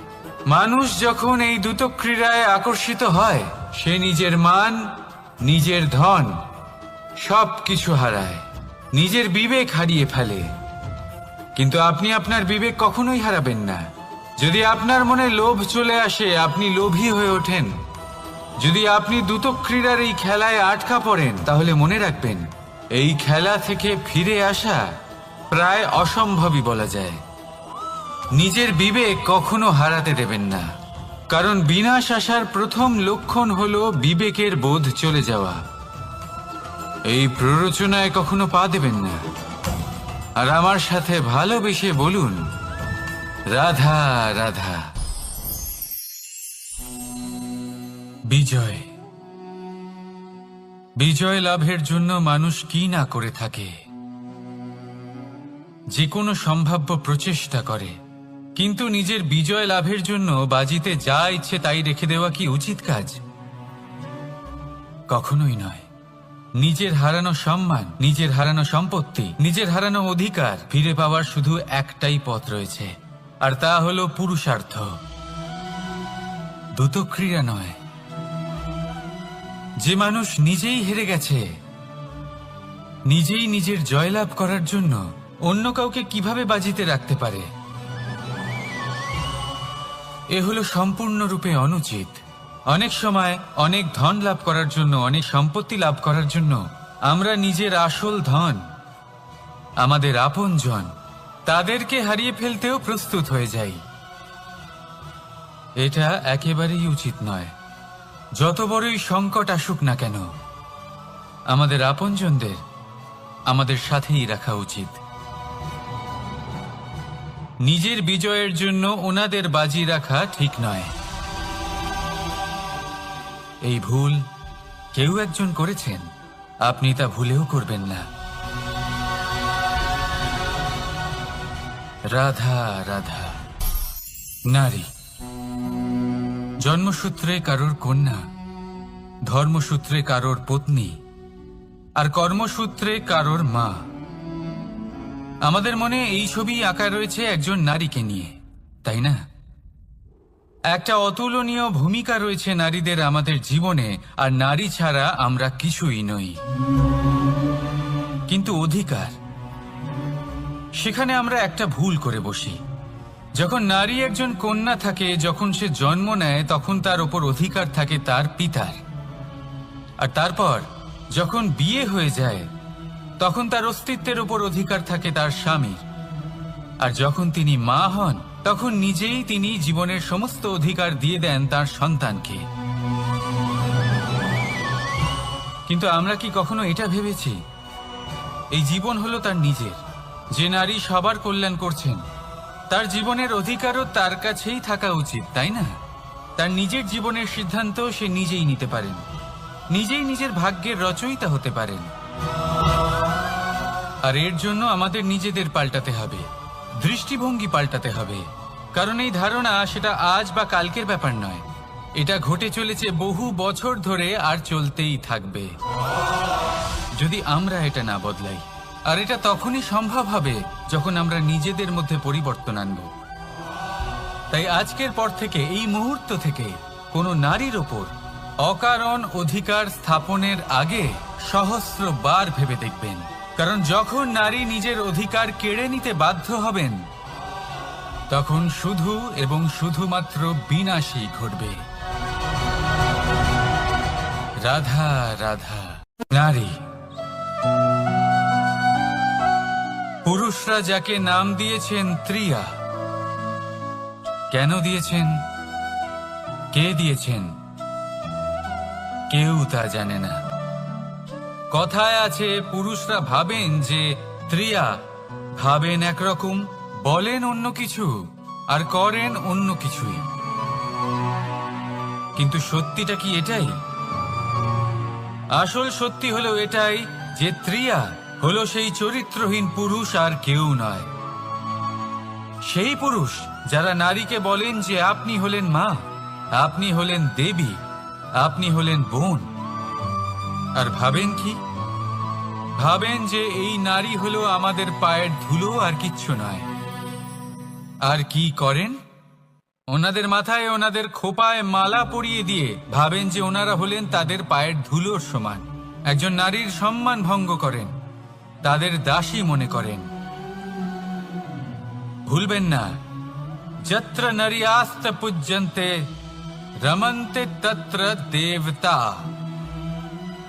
মানুষ যখন এই দ্রুত ক্রীড়ায় আকর্ষিত হয়, সে নিজের মান, নিজের ধন সব কিছু হারায়, নিজের বিবেক হারিয়ে ফেলে। কিন্তু আপনি আপনার বিবেক কখনোই হারাবেন না। যদি আপনার মনে লোভ চলে আসে, আপনি লোভী হয়ে ওঠেন। যদি আপনি দ্রুত ক্রীড়ার এই খেলায় আটকা পড়েন, তাহলে মনে রাখবেন, এই খেলা থেকে ফিরে আসা প্রায় অসম্ভবই বলা যায়। নিজের বিবেক কখনো হারাতে দেবেন না, কারণ বিনাশ আসার প্রথম লক্ষণ হলো বিবেকের বোধ চলে যাওয়া। এই প্ররোচনায় কখনো পা দেবেন না। আর আমার সাথে ভালোবেসে বলুন রাধা রাধা। বিজয়, বিজয় লাভের জন্য মানুষ কি না করে থাকে, যে কোনো সম্ভাব্য প্রচেষ্টা করে। কিন্তু নিজের বিজয় লাভের জন্য বাজিতে যা ইচ্ছে তাই রেখে দেওয়া কি উচিত কাজ? কখনোই নয়। নিজের হারানো সম্মান, নিজের হারানো সম্পত্তি, নিজের হারানো অধিকার ফিরে পাওয়ার শুধু একটাই পথ রয়েছে, আর তা হলো পুরুষার্থ, দ্রুত ক্রীড়া নয়। যে মানুষ নিজেই হেরে গেছে, নিজেই নিজের জয়লাভ করার জন্য অন্য কাউকে কিভাবে বাজিতে রাখতে পারে? এ হলো সম্পূর্ণরূপে অনুচিত। অনেক সময় অনেক ধন লাভ করার জন্য, অনেক সম্পত্তি লাভ করার জন্য আমরা নিজের আসল ধন, আমাদের আপনজন, তাদেরকে হারিয়ে ফেলতেও প্রস্তুত হয়ে যাই। এটা একেবারেই উচিত নয়। যত বড়ই সংকট আসুক না কেন, আমাদের আপনজনদের আমাদের সাথেই রাখা উচিত। নিজের বিজয়ের জন্য ওনাদের বাজি রাখা ঠিক নয়। এই ভুল কেউ একজন করেছেন, আপনি তা ভুলেও করবেন না। রাধা রাধা। নারী জন্মসূত্রে কারোর কন্যা, ধর্মসূত্রে কারোর পত্নী, আর কর্মসূত্রে কারোর মা। আমাদের মনে এই ছবি আঁকা রয়েছে একজন নারীকে নিয়ে, তাই না? একটা অতুলনীয় ভূমিকা রয়েছে নারীদের আমাদের জীবনে, আর নারী ছাড়া আমরা কিছুই নই। কিন্তু অধিকার, সেখানে আমরা একটা ভুল করে বসি। যখন নারী একজন কন্যা থাকে, যখন সে জন্ম নেয়, তখন তার ওপর অধিকার থাকে তার পিতার। আর তারপর যখন বিয়ে হয়ে যায়, তখন তার অস্তিত্বের উপর অধিকার থাকে তার স্বামীর। আর যখন তিনি মা হন, তখন নিজেই তিনি জীবনের সমস্ত অধিকার দিয়ে দেন তার সন্তানকে। কিন্তু আমরা কি কখনো এটা ভেবেছি এই জীবন হলো তার নিজের? যে নারী সবার কল্যাণ করছেন, তার জীবনের অধিকারও তার কাছেই থাকা উচিত, তাই না? তার নিজের জীবনের সিদ্ধান্ত সে নিজেই নিতে পারেন, নিজেই নিজের ভাগ্যের রচয়িতা হতে পারেন। আর এর জন্য আমাদের নিজেদের পাল্টাতে হবে, দৃষ্টিভঙ্গি পাল্টাতে হবে। কারণ এই ধারণা সেটা আজ বা কালকের ব্যাপার নয়, এটা ঘটে চলেছে বহু বছর ধরে আর চলতেই থাকবে যদি আমরা এটা না বদলাই। আর এটা তখনই সম্ভব হবে যখন আমরা নিজেদের মধ্যে পরিবর্তন আনব। তাই আজকের পর থেকে, এই মুহূর্ত থেকে, কোনো নারীর ওপর অকারণ অধিকার স্থাপনের আগে সহস্রবার ভেবে দেখবেন। কারণ যখন নারী নিজের অধিকার কেড়ে নিতে বাধ্য হবেন, তখন শুধু এবং শুধুমাত্র বিনাশই ঘটবে। রাধা রাধা। নারী, পুরুষরা যাকে নাম দিয়েছেন ত্রিয়া, কেন দিয়েছেন, কে দিয়েছেন, কেউ তা জানে না। কথায় আছে, পুরুষরা ভাবেন যে ত্রিয়া, ভাবেন একরকম, বলেন অন্য কিছু, আর করেন অন্য কিছুই। কিন্তু সত্যিটা কি এটাই? আসল সত্যি হলো এটাই যে ত্রিয়া হলো সেই চরিত্রহীন পুরুষ, আর কেউ নয়। সেই পুরুষ যারা নারীকে বলেন যে আপনি হলেন মা, আপনি হলেন দেবী, আপনি হলেন বোন। আর ভাবেন কি? ভাবেন যে এই নারী হলো আমাদের পায়ের ধুলো, আর কিচ্ছু নয়। আর কি করেন? ওনাদের মাথায়, ওনাদের খোপায় মালা পরিয়ে দিয়ে ভাবেন যে ওনারা হলেন তাদের পায়ের ধুলোর সমান। একজন নারীর সম্মান ভঙ্গ করেন, তাদের দাসী মনে করেন। ভুলবেন না, যত্র নারীয়াস্ত পূজ্যন্তে রমন্তে তত্র দেবতা।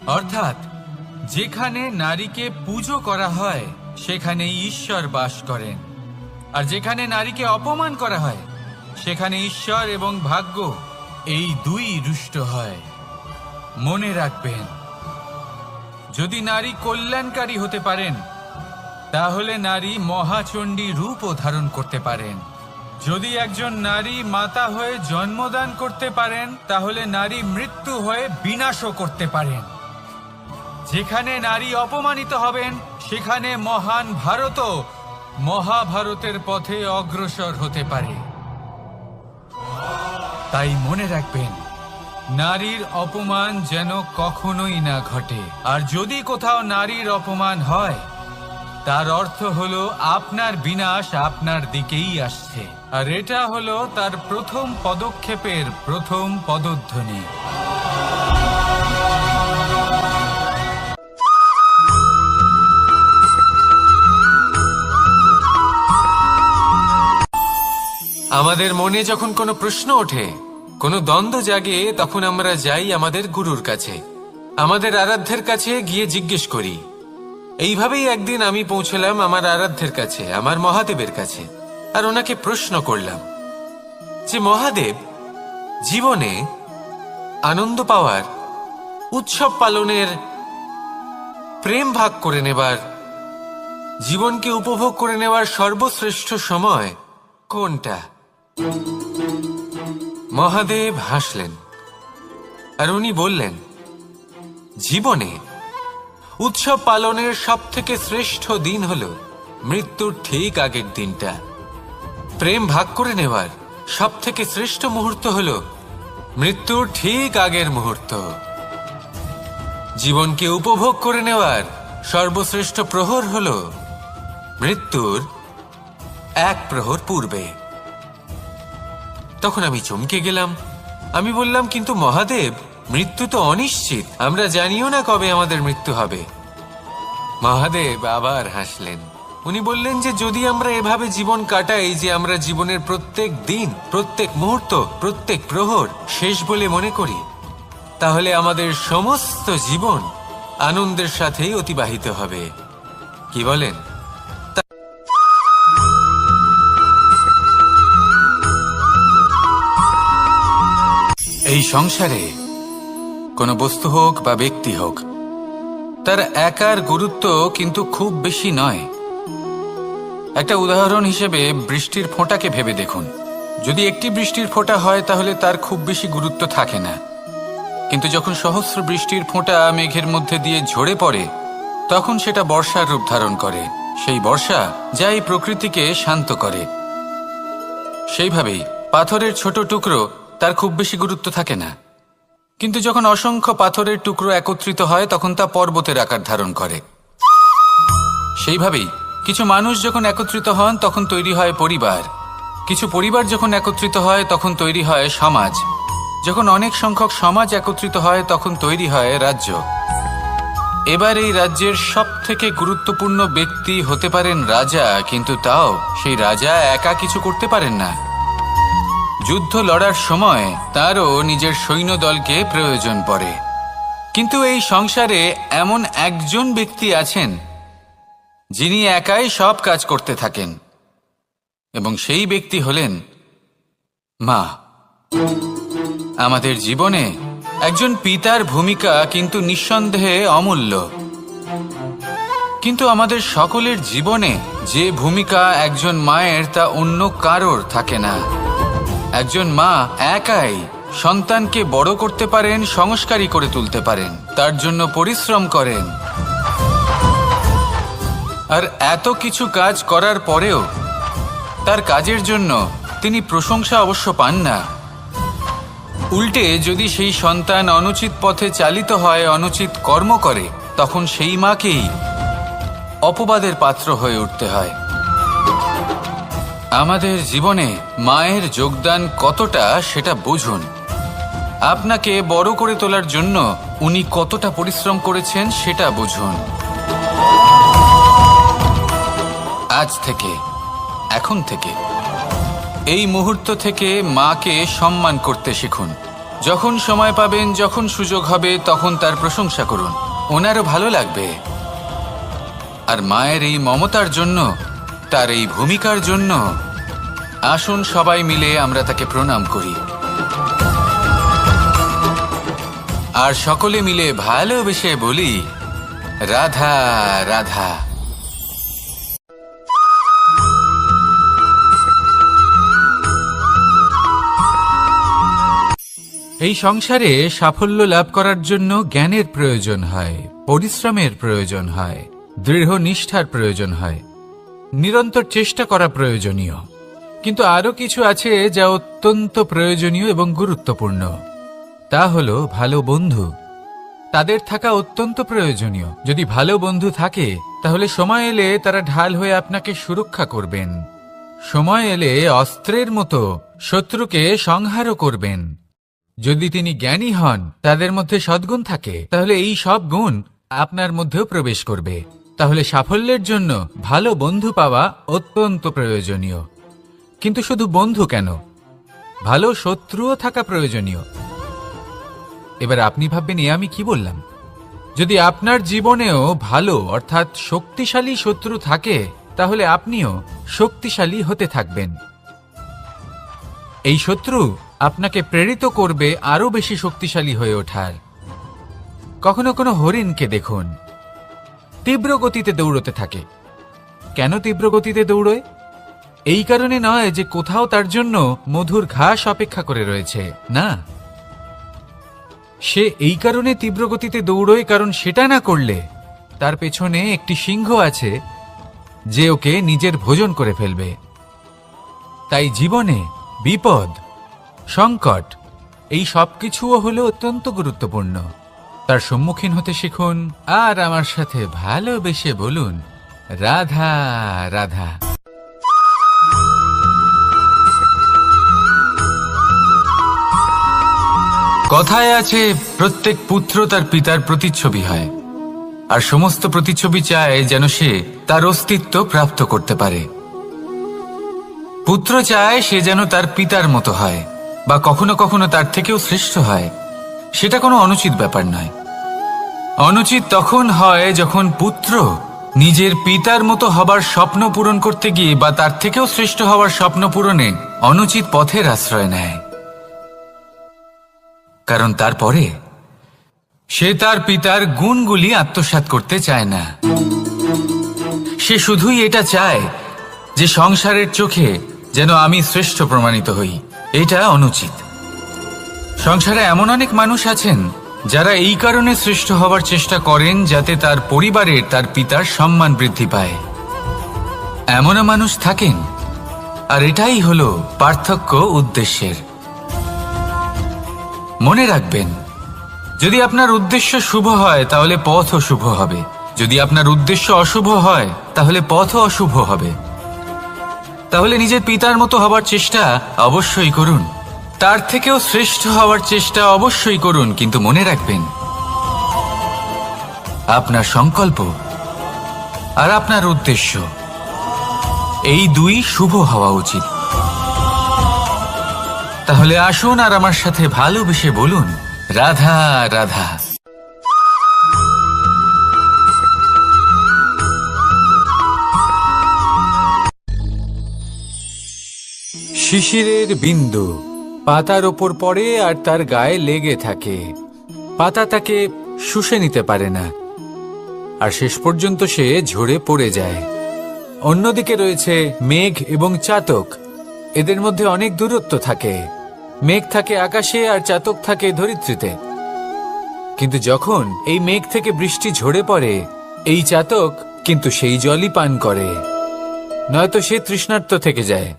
অর্থাৎ যেখানে নারীকে পুজো করা হয়, সেখানে ঈশ্বর বাস করেন। আর যেখানে নারীকে অপমান করা হয়, সেখানে ঈশ্বর এবং ভাগ্য এই দুই রুষ্ট হয়। মনে রাখবেন, যদি নারী কল্যাণকারী হতে পারেন, তাহলে নারী মহাচণ্ডী রূপও ধারণ করতে পারেন। যদি একজন নারী মাতা হয়ে জন্মদান করতে পারেন, তাহলে নারী মৃত্যু হয়ে বিনাশও করতে পারেন। যেখানে নারী অপমানিত হবেন, সেখানে মহান ভারতও মহাভারতের পথে অগ্রসর হতে পারে। তাই মনে রাখবেন, নারীর অপমান যেন কখনোই না ঘটে। আর যদি কোথাও নারীর অপমান হয়, তার অর্থ হলো আপনার বিনাশ আপনার দিকেই আসছে। আর এটা হলো তার প্রথম পদক্ষেপের প্রথম পদধ্বনি। আমাদের মনে যখন কোনো প্রশ্ন ওঠে, কোনো দ্বন্দ্ব জাগে, তখন আমরা যাই আমাদের গুরুর কাছে, আমাদের আরাধ্যের কাছে গিয়ে জিজ্ঞেস করি। এইভাবেই একদিন আমি পৌঁছলাম আমার আরাধ্যের কাছে, আমার মহাদেবের কাছে, আর ওনাকে প্রশ্ন করলাম যে মহাদেব, জীবনে আনন্দ পাওয়ার, উৎসব পালনের, প্রেম ভাগ করে নেবার, জীবনকে উপভোগ করে নেওয়ার সর্বশ্রেষ্ঠ সময় কোনটা? মহাদেব হাসলেন আর উনি বললেন, জীবনে উৎসব পালনের সব থেকে শ্রেষ্ঠ দিন হল মৃত্যুর ঠিক আগের দিনটা। প্রেম ভাগ করে নেওয়ার সব থেকে শ্রেষ্ঠ মুহূর্ত হল মৃত্যুর ঠিক আগের মুহূর্ত। জীবনকে উপভোগ করে নেওয়ার সর্বশ্রেষ্ঠ প্রহর হল মৃত্যুর এক প্রহর পূর্বে। তখন আমি চমকে গেলাম। আমি বললাম, কিন্তু মহাদেব, মৃত্যু তো অনিশ্চিত, আমরা জানিও না কবে আমাদের মৃত্যু হবে। মহাদেব আবার হাসলেন। উনি বললেন যে যদি আমরা এভাবে জীবন কাটাই যে আমরা জীবনের প্রত্যেক দিন, প্রত্যেক মুহূর্ত, প্রত্যেক প্রহর শেষ বলে মনে করি, তাহলে আমাদের সমস্ত জীবন আনন্দের সাথেই অতিবাহিত হবে। কি বলেন? এই সংসারে কোনো বস্তু হোক বা ব্যক্তি হোক, তার একার গুরুত্ব কিন্তু খুব বেশি নয়। একটা উদাহরণ হিসেবে বৃষ্টির ফোঁটাকে ভেবে দেখুন। যদি একটি বৃষ্টির ফোঁটা হয় তাহলে তার খুব বেশি গুরুত্ব থাকে না, কিন্তু যখন সহস্র বৃষ্টির ফোঁটা মেঘের মধ্যে দিয়ে ঝরে পড়ে, তখন সেটা বর্ষার রূপ ধারণ করে। সেই বর্ষা যা এই প্রকৃতিকে শান্ত করে। সেইভাবেই পাথরের ছোট টুকরো, তার খুব বেশি গুরুত্ব থাকে না, কিন্তু যখন অসংখ্য পাথরের টুকরো একত্রিত হয় তখন তা পর্বতের আকার ধারণ করে। সেইভাবেই কিছু মানুষ যখন একত্রিত হন তখন তৈরি হয় পরিবার, কিছু পরিবার যখন একত্রিত হয় তখন তৈরি হয় সমাজ, যখন অনেক সংখ্যক সমাজ একত্রিত হয় তখন তৈরি হয় রাজ্য। এবার এই রাজ্যের সব থেকে গুরুত্বপূর্ণ ব্যক্তি হতে পারেন রাজা, কিন্তু তাও সেই রাজা একা কিছু করতে পারেন না। যুদ্ধ লড়ার সময় তারও নিজের সৈন্যদলকে প্রয়োজন পড়ে। কিন্তু এই সংসারে এমন একজন ব্যক্তি আছেন যিনি একাই সব কাজ করতে থাকেন, এবং সেই ব্যক্তি হলেন মা। আমাদের জীবনে একজন পিতার ভূমিকা কিন্তু নিঃসন্দেহে অমূল্য, কিন্তু আমাদের সকলের জীবনে যে ভূমিকা একজন মায়ের তা অন্য কারোর থাকে না। একজন মা একাই সন্তানকে বড় করতে পারেন, সংস্কারী করে তুলতে পারেন, তার জন্য পরিশ্রম করেন। আর এত কিছু কাজ করার পরেও তার কাজের জন্য তিনি প্রশংসা অবশ্য পান না। উল্টে যদি সেই সন্তান অনুচিত পথে চালিত হয়, অনুচিত কর্ম করে, তখন সেই মাকেই অপবাদের পাত্র হয়ে উঠতে হয়। আমাদের জীবনে মায়ের যোগদান কতটা সেটা বুঝুন। আপনাকে বড় করে তোলার জন্য উনি কতটা পরিশ্রম করেছেন সেটা বুঝুন। আজ থেকে, এখন থেকে, এই মুহূর্ত থেকে মাকে সম্মান করতে শিখুন। যখন সময় পাবেন, যখন সুযোগ হবে, তখন তার প্রশংসা করুন, ওনারও ভালো লাগবে। আর মায়ের এই মমতার জন্য, তার এই ভূমিকার জন্য আসুন সবাই মিলে আমরা তাকে প্রণাম করি, আর সকলে মিলে ভালোবেসে বলি, রাধা রাধা। এই সংসারে সাফল্য লাভ করার জন্য জ্ঞানের প্রয়োজন হয়, পরিশ্রমের প্রয়োজন হয়, দৃঢ় নিষ্ঠার প্রয়োজন হয়, নিরন্তর চেষ্টা করা প্রয়োজনীয়। কিন্তু আরো কিছু আছে যা অত্যন্ত প্রয়োজনীয় এবং গুরুত্বপূর্ণ। তা হলো ভালো বন্ধু। তাদের থাকা অত্যন্ত প্রয়োজনীয়। যদি ভালো বন্ধু থাকে তাহলে সময় এলে তারা ঢাল হয়ে আপনাকে সুরক্ষা করবেন। সময় এলে অস্ত্রের মতো শত্রুকে সংহারও করবেন। যদি তিনি জ্ঞানী হন, তাদের মধ্যে সদ্গুণ থাকে, তাহলে এই সব গুণ আপনার মধ্যেও প্রবেশ করবে। তাহলে সাফল্যের জন্য ভালো বন্ধু পাওয়া অত্যন্ত প্রয়োজনীয়। কিন্তু শুধু বন্ধু কেন, ভালো শত্রুও থাকা প্রয়োজনীয়। এবার আপনি ভাববেন এ আমি কি বললাম। যদি আপনার জীবনেও ভালো অর্থাৎ শক্তিশালী শত্রু থাকে, তাহলে আপনিও শক্তিশালী হতে থাকবেন। এই শত্রু আপনাকে প্রেরিত করবে আরো বেশি শক্তিশালী হয়ে ওঠার। কখনো কোনো হরিণকে দেখুন, তীব্র গতিতে দৌড়তে থাকে। কেন তীব্র গতিতে দৌড়য়? এই কারণে নয় যে কোথাও তার জন্য মধুর ঘাস অপেক্ষা করে রয়েছে, না। সে এই কারণে তীব্র গতিতে দৌড়য় কারণ সেটা না করলে তার পেছনে একটি সিংহ আছে যে ওকে নিজের ভোজন করে ফেলবে। তাই জীবনে বিপদ, সংকট এই সবকিছুও হলো অত্যন্ত গুরুত্বপূর্ণ। তার সম্মুখীন হতে শিখুন আর আমার সাথে ভালোবেসে বলুন, রাধা রাধা। কথায় আছে, প্রত্যেক পুত্র তার পিতার প্রতিচ্ছবি হয়, আর সমস্ত প্রতিচ্ছবি চায় যেন সে তার অস্তিত্ব প্রাপ্ত করতে পারে। পুত্র চায় সে যেন তার পিতার মতো হয়, বা কখনো কখনো তার থেকেও শ্রেষ্ঠ হয়। সেটা কোনো অনুচিত ব্যাপার নয়। অনুচিত তখন হয় যখন পুত্র নিজের পিতার মতো হবার স্বপ্ন পূরণ করতে গিয়ে বা তার থেকেও শ্রেষ্ঠ হওয়ার স্বপ্ন পূরণে অনুচিত পথের আশ্রয় নেয়। কারণ তারপরে সে তার পিতার গুণগুলি আত্মসাৎ করতে চায় না। সে শুধুই এটা চায় যে সংসারের চোখে যেন আমি শ্রেষ্ঠ প্রমাণিত হই। এটা অনুচিত। সংসারে এমন অনেক মানুষ আছেন যারা এই কারণে শ্রেষ্ঠ হবার চেষ্টা করেন যাতে তার পরিবারের তার পিতার সম্মান বৃদ্ধি পায়। এমনও মানুষ থাকেন, আর এটাই হলো পার্থক্য উদ্দেশ্যের। মনে রাখবেন, যদি আপনার উদ্দেশ্য শুভ হয় তাহলে পথও শুভ হবে, যদি আপনার উদ্দেশ্য অশুভ হয় তাহলে পথও অশুভ হবে। তাহলে নিজের পিতার মতো হবার চেষ্টা অবশ্যই করুন, তার থেকেও শ্রেষ্ঠ হওয়ার চেষ্টা অবশ্যই করুন, কিন্তু মনে রাখবেন আপনার সংকল্প আর আপনার উদ্দেশ্য এই দুই শুভ হওয়া উচিত। তাহলে আসুন আর আমার সাথে ভালোবেসে বলুন, রাধা রাধা। শিশিরের বিন্দু পাতার ওপর পড়ে আর তার গায়ে লেগে থাকে। পাতা তাকে শুষে নিতে পারে না, আর শেষ পর্যন্ত সে ঝরে পড়ে যায়। অন্যদিকে রয়েছে মেঘ এবং চাতক। এদের মধ্যে অনেক দূরত্ব থাকে। মেঘ থাকে আকাশে আর চাতক থাকে ধরিত্রীতে। কিন্তু যখন এই মেঘ থেকে বৃষ্টি ঝরে পড়ে, এই চাতক কিন্তু সেই জলই পান করে, নয়তো সে তৃষ্ণার্ত থেকে যায়।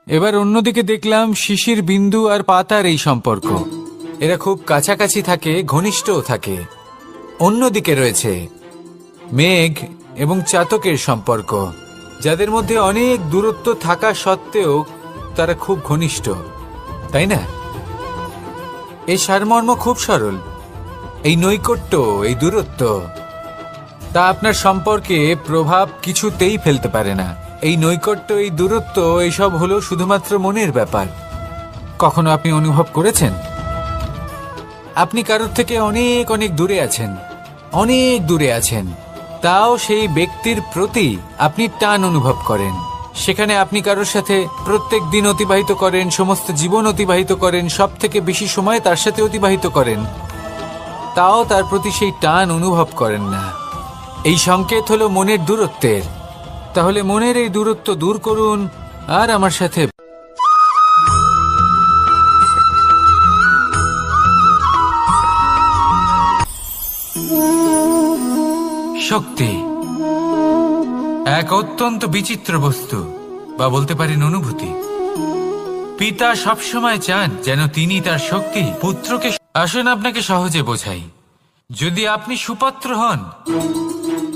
এবার অন্যদিকে দেখলাম শিশির বিন্দু আর পাতার এই সম্পর্ক। এরা খুব কাছাকাছি থাকে, ঘনিষ্ঠও থাকে। অন্যদিকে রয়েছে মেঘ এবং চাতকের সম্পর্ক, যাদের মধ্যে অনেক দূরত্ব থাকা সত্ত্বেও তারা খুব ঘনিষ্ঠ, তাই না? এই সারমর্ম খুব সরল। এই নৈকট্য, এই দূরত্ব, তা আপনার সম্পর্কে প্রভাব কিছুতেই ফেলতে পারে না। এই নৈকট্য, এই দূরত্ব, এইসব হলো শুধুমাত্র মনের ব্যাপার। কখনো আপনি অনুভব করেছেন আপনি কারোর থেকে অনেক অনেক দূরে আছেন, অনেক দূরে আছেন, তাও সেই ব্যক্তির প্রতি আপনি টান অনুভব করেন। সেখানে আপনি কারোর সাথে প্রত্যেক দিন অতিবাহিত করেন, সমস্ত জীবন অতিবাহিত করেন, সব থেকে বেশি সময় তার সাথে অতিবাহিত করেন, তাও তার প্রতি সেই টান অনুভব করেন না। এই সংকেত হলো মনের দূরত্বের। তাহলে মনের এই দূরত্ব দূর করুন আর আমার সাথে শক্তি এক অত্যন্ত বিচিত্র বস্তু, বা বলতে পারেন অনুভূতি। পিতা সবসময় চান যেন তিনি তার শক্তি পুত্রকে। আসুন আপনাকে সহজে বোঝাই। যদি আপনি সুপাত্র হন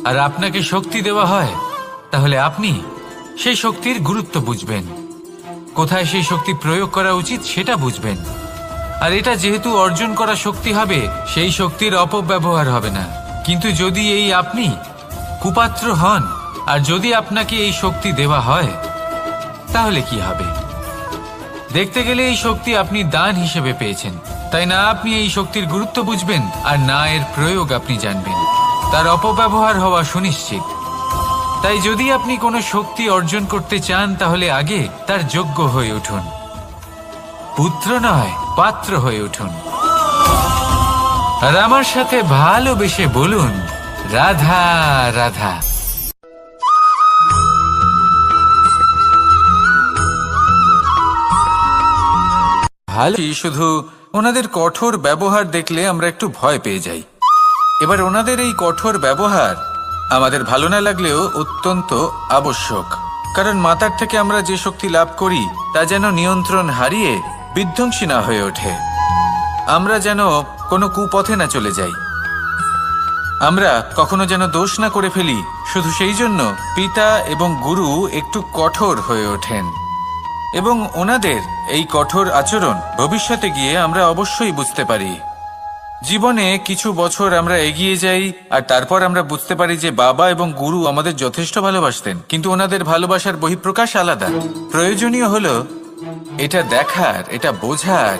আর আপনাকে শক্তি দেওয়া হয়, তাহলে আপনি সেই শক্তির গুরুত্ব বুঝবেন, কোথায় সেই শক্তি প্রয়োগ করা উচিত সেটা বুঝবেন। আর এটা যেহেতু অর্জন করা শক্তি হবে, সেই শক্তির অপব্যবহার হবে না। কিন্তু যদি এই আপনি কুপাত্র হন আর যদি আপনাকে এই শক্তি দেওয়া হয়, তাহলে কি হবে? দেখতে গেলে এই শক্তি আপনি দান হিসেবে পেয়েছেন, তাই না আপনি এই শক্তির গুরুত্ব বুঝবেন আর না এর প্রয়োগ আপনি জানবেন। তার অপব্যবহার হওয়া সুনিশ্চিত। তাই যদি আপনি কোনো শক্তি অর্জন করতে চান তাহলে আগে তার যোগ্য হয়ে উঠুন, পুত্র নয় পাত্র হয়ে উঠুন। আর আমার সাথে ভালোবেসে বলুন, রাধা রাধা। ভালো, শুধু ওনাদের কঠোর ব্যবহার দেখলে আমরা একটু ভয় পেয়ে যাই। এবার ওনাদের এই কঠোর ব্যবহার আমাদের ভালো না লাগলেও অত্যন্ত আবশ্যক, কারণ মাতার থেকে আমরা যে শক্তি লাভ করি তা যেন নিয়ন্ত্রণ হারিয়ে বিধ্বংসী না হয়ে ওঠে। আমরা যেন কোনো কুপথে না চলে যাই, আমরা কখনো যেন দোষ না করে ফেলি। শুধু সেই জন্য পিতা এবং গুরু একটু কঠোর হয়ে ওঠেন, এবং ওনাদের এই কঠোর আচরণ ভবিষ্যতে গিয়ে আমরা অবশ্যই বুঝতে পারি। জীবনে কিছু বছর আমরা এগিয়ে যাই আর তারপর আমরা বুঝতে পারি যে বাবা এবং গুরু আমাদের যথেষ্ট ভালোবাসতেন, কিন্তু ওনাদের ভালোবাসার বহিঃপ্রকাশ আলাদা। প্রয়োজনীয় হলো এটা দেখার, এটা বোঝার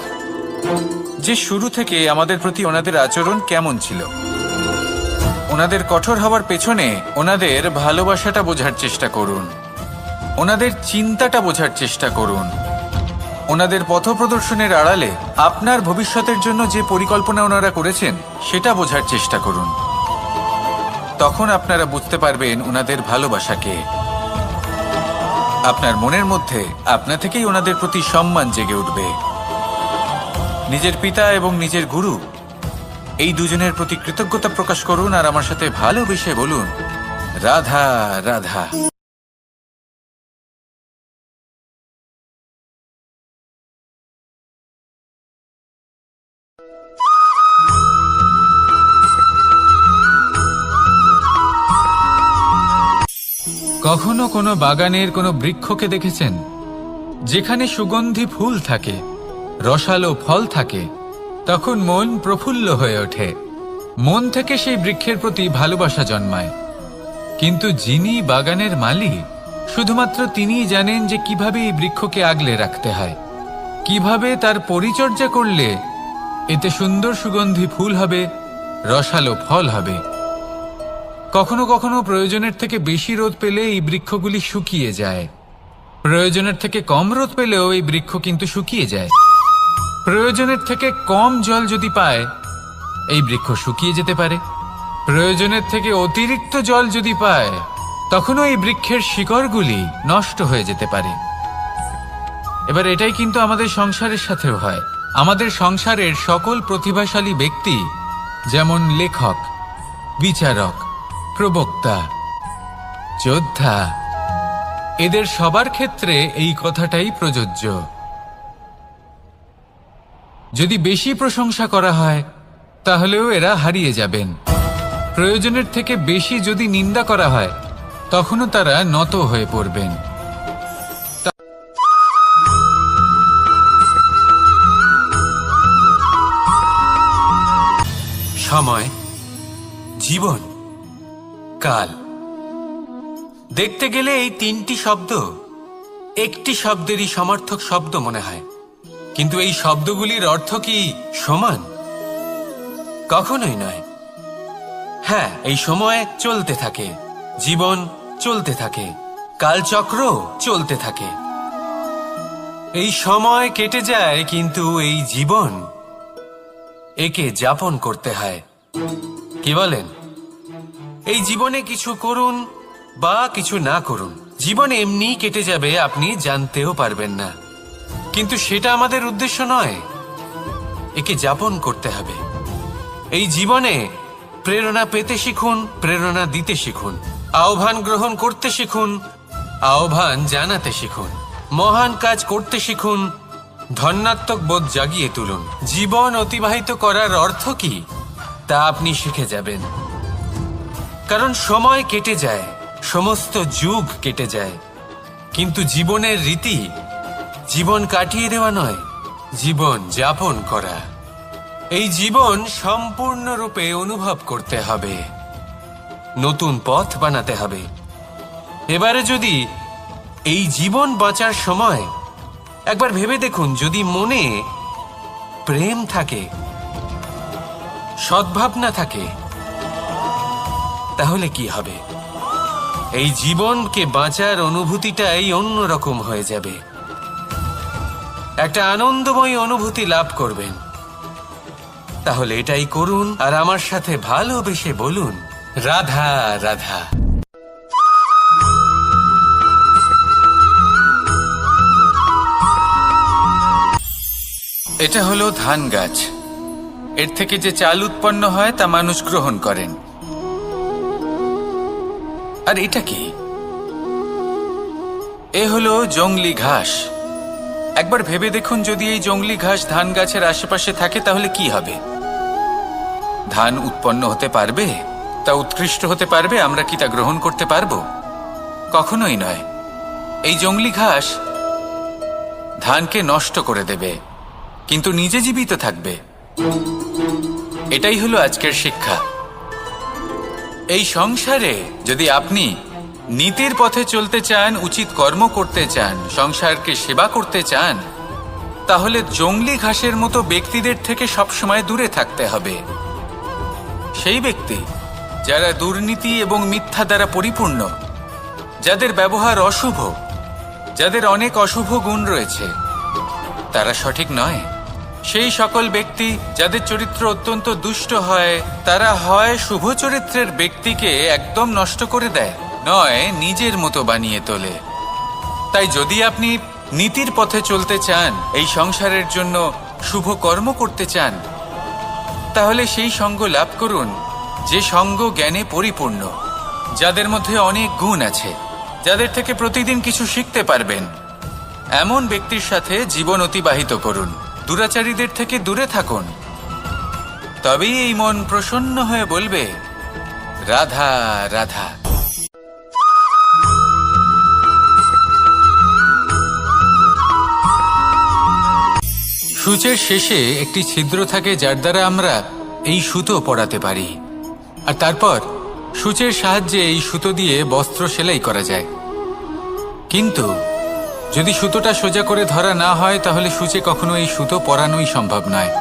যে শুরু থেকে আমাদের প্রতি ওনাদের আচরণ কেমন ছিল। ওনাদের কঠোর হওয়ার পেছনে ওনাদের ভালোবাসাটা বোঝার চেষ্টা করুন, ওনাদের চিন্তাটা বোঝার চেষ্টা করুন, ওনাদের পথপ্রদর্শনের আড়ালে আপনার ভবিষ্যতের জন্য যে পরিকল্পনা ওনারা করেছেন সেটা বোঝার চেষ্টা করুন। তখন আপনারা বুঝতে পারবেন ওনাদের ভালোবাসাকে। আপনার মনের মধ্যে আপনা থেকেই ওনাদের প্রতি সম্মান জেগে উঠবে। নিজের পিতা এবং নিজের গুরু এই দুজনের প্রতি কৃতজ্ঞতা প্রকাশ করুন আর আমার সাথে ভালোবেসে বলুন, রাধা রাধা। কখনো কোনো বাগানের কোনো বৃক্ষকে দেখেছেন যেখানে সুগন্ধি ফুল থাকে, রসালো ফল থাকে? তখন মন প্রফুল্ল হয়ে ওঠে, মন থেকে সেই বৃক্ষের প্রতি ভালোবাসা জন্মায়। কিন্তু যিনি বাগানের মালিক, শুধুমাত্র তিনিই জানেন যে কিভাবে এই বৃক্ষকে আগলে রাখতে হয়, কিভাবে তার পরিচর্যা করলে এতে সুন্দর সুগন্ধি ফুল হবে, রসালো ফল হবে। কখনো কখনো প্রয়োজনের থেকে বেশি রোদ পেলে এই বৃক্ষগুলি শুকিয়ে যায়, প্রয়োজনের থেকে কম রোদ পেলেও এই বৃক্ষ কিন্তু শুকিয়ে যায়। প্রয়োজনের থেকে কম জল যদি পায় এই বৃক্ষ শুকিয়ে যেতে পারে, প্রয়োজনের থেকে অতিরিক্ত জল যদি পায় তখনও এই বৃক্ষের শিকড়গুলি নষ্ট হয়ে যেতে পারে। এবার এটাই কিন্তু আমাদের সংসারের সাথেও হয়। আমাদের সংসারের সকল প্রতিভাশালী ব্যক্তি, যেমন লেখক, বিচারক, প্রবক্তা, যোদ্ধা, এদের সবার ক্ষেত্রে এই কথাটাই প্রযোজ্য। যদি বেশি প্রশংসা করা হয় তাহলেও এরা হারিয়ে যাবেন। প্রয়োজনের থেকে বেশি যদি নিন্দা করা হয় তখনও তারা নত হয়ে পড়বেন। সময়, জীবন, কাল। দেখতে গেলে এই তিনটি শব্দ একটি শব্দেরই সমার্থক শব্দ মনে হয়, কিন্তু এই শব্দগুলির অর্থ কি সমান? কখনোই নয়। হ্যাঁ, এই সময় চলতে থাকে, জীবন চলতে থাকে, কালচক্র চলতে থাকে। এই সময় কেটে যায়, কিন্তু এই জীবন একে যাপন করতে হয়। কি বলেন? এই জীবনে কিছু করুন বা কিছু না করুন, জীবন এমনি কেটে যাবে, আপনি জানতেও পারবেন না। কিন্তু সেটা আমাদের উদ্দেশ্য নয়, একে যাপন করতে হবে। এই জীবনে প্রেরণা পেতে শিখুন, প্রেরণা দিতে শিখুন, আহ্বান গ্রহণ করতে শিখুন, আহ্বান জানাতে শিখুন, মহান কাজ করতে শিখুন, ধন্যাত্মক বোধ জাগিয়ে তুলুন। জীবন অতিবাহিত করার অর্থ কি তা আপনি শিখে যাবেন। কারণ সময় কেটে যায়, সমস্ত যুগ কেটে যায়, কিন্তু জীবনের রীতি জীবন কাটিয়ে দেওয়া নয়, জীবন যাপন করা। এই জীবন সম্পূর্ণরূপে অনুভব করতে হবে, নতুন পথ বানাতে হবে। এবারে যদি এই জীবন বাঁচার সময় একবার ভেবে দেখুন, যদি মনে প্রেম থাকে, সদ্ভাবনা থাকে, তাহলে কি হবে? এই জীবনকে বাঁচার অনুভূতিটাই অন্যরকম হয়ে যাবে। একটা আনন্দময় অনুভূতি লাভ করবেন। তাহলে এটাই করুন আর আমার সাথে ভালোবেসে বলুন, রাধা রাধা। এটা হলো ধান গাছ। এর থেকে যে চাল উৎপন্ন হয় তা মানুষ গ্রহণ করেন। আর এটা কি? এ হলো জংলি ঘাস। একবার ভেবে দেখুন, যদি এই জংলি ঘাস ধান গাছের আশেপাশে থাকে তাহলে কি হবে? ধান উৎপন্ন হতে পারবে? তা উৎকৃষ্ট হতে পারবে? আমরা কি তা গ্রহণ করতে পারবো? কখনোই নয়। এই জংলি ঘাস ধানকে নষ্ট করে দেবে, কিন্তু নিজে জীবিত থাকবে। এটাই হলো আজকের শিক্ষা। এই সংসারে যদি আপনি নীতির পথে চলতে চান, উচিত কর্ম করতে চান, সংসারকে সেবা করতে চান, তাহলে জংলি ঘাসের মতো ব্যক্তিদের থেকে সবসময় দূরে থাকতে হবে। সেই ব্যক্তি যারা দুর্নীতি এবং মিথ্যা দ্বারা পরিপূর্ণ, যাদের ব্যবহার অশুভ, যাদের অনেক অশুভ গুণ রয়েছে, তারা সঠিক নয়। সেই সকল ব্যক্তি যাদের চরিত্র অত্যন্ত দুষ্ট হয়, তারা হয় শুভ চরিত্রের ব্যক্তিকে একদম নষ্ট করে দেয়, নয় নিজের মতো বানিয়ে তোলে। তাই যদি আপনি নীতির পথে চলতে চান, এই সংসারের জন্য শুভ কর্ম করতে চান, তাহলে সেই সঙ্গ লাভ করুন যে সঙ্গ জ্ঞানে পরিপূর্ণ, যাদের মধ্যে অনেক গুণ আছে, যাদের থেকে প্রতিদিন কিছু শিখতে পারবেন। এমন ব্যক্তির সাথে জীবন অতিবাহিত করুন। দুরাচারীদের থেকে দূরে থাকুন। তবেই এই মন প্রসন্ন হয়ে বলবে, রাধা রাধা। সূচের শেষে একটি ছিদ্র থাকে, যার দ্বারা আমরা এই সুতো পরাতে পারি। আর তারপর সূচের সাহায্যে এই সুতো দিয়ে বস্ত্র সেলাই করা যায়। কিন্তু যদি সুতোটা সোজা করে ধরা না হয়, তাহলে সূচে কখনো এই সুতো পরানোই সম্ভব নয়।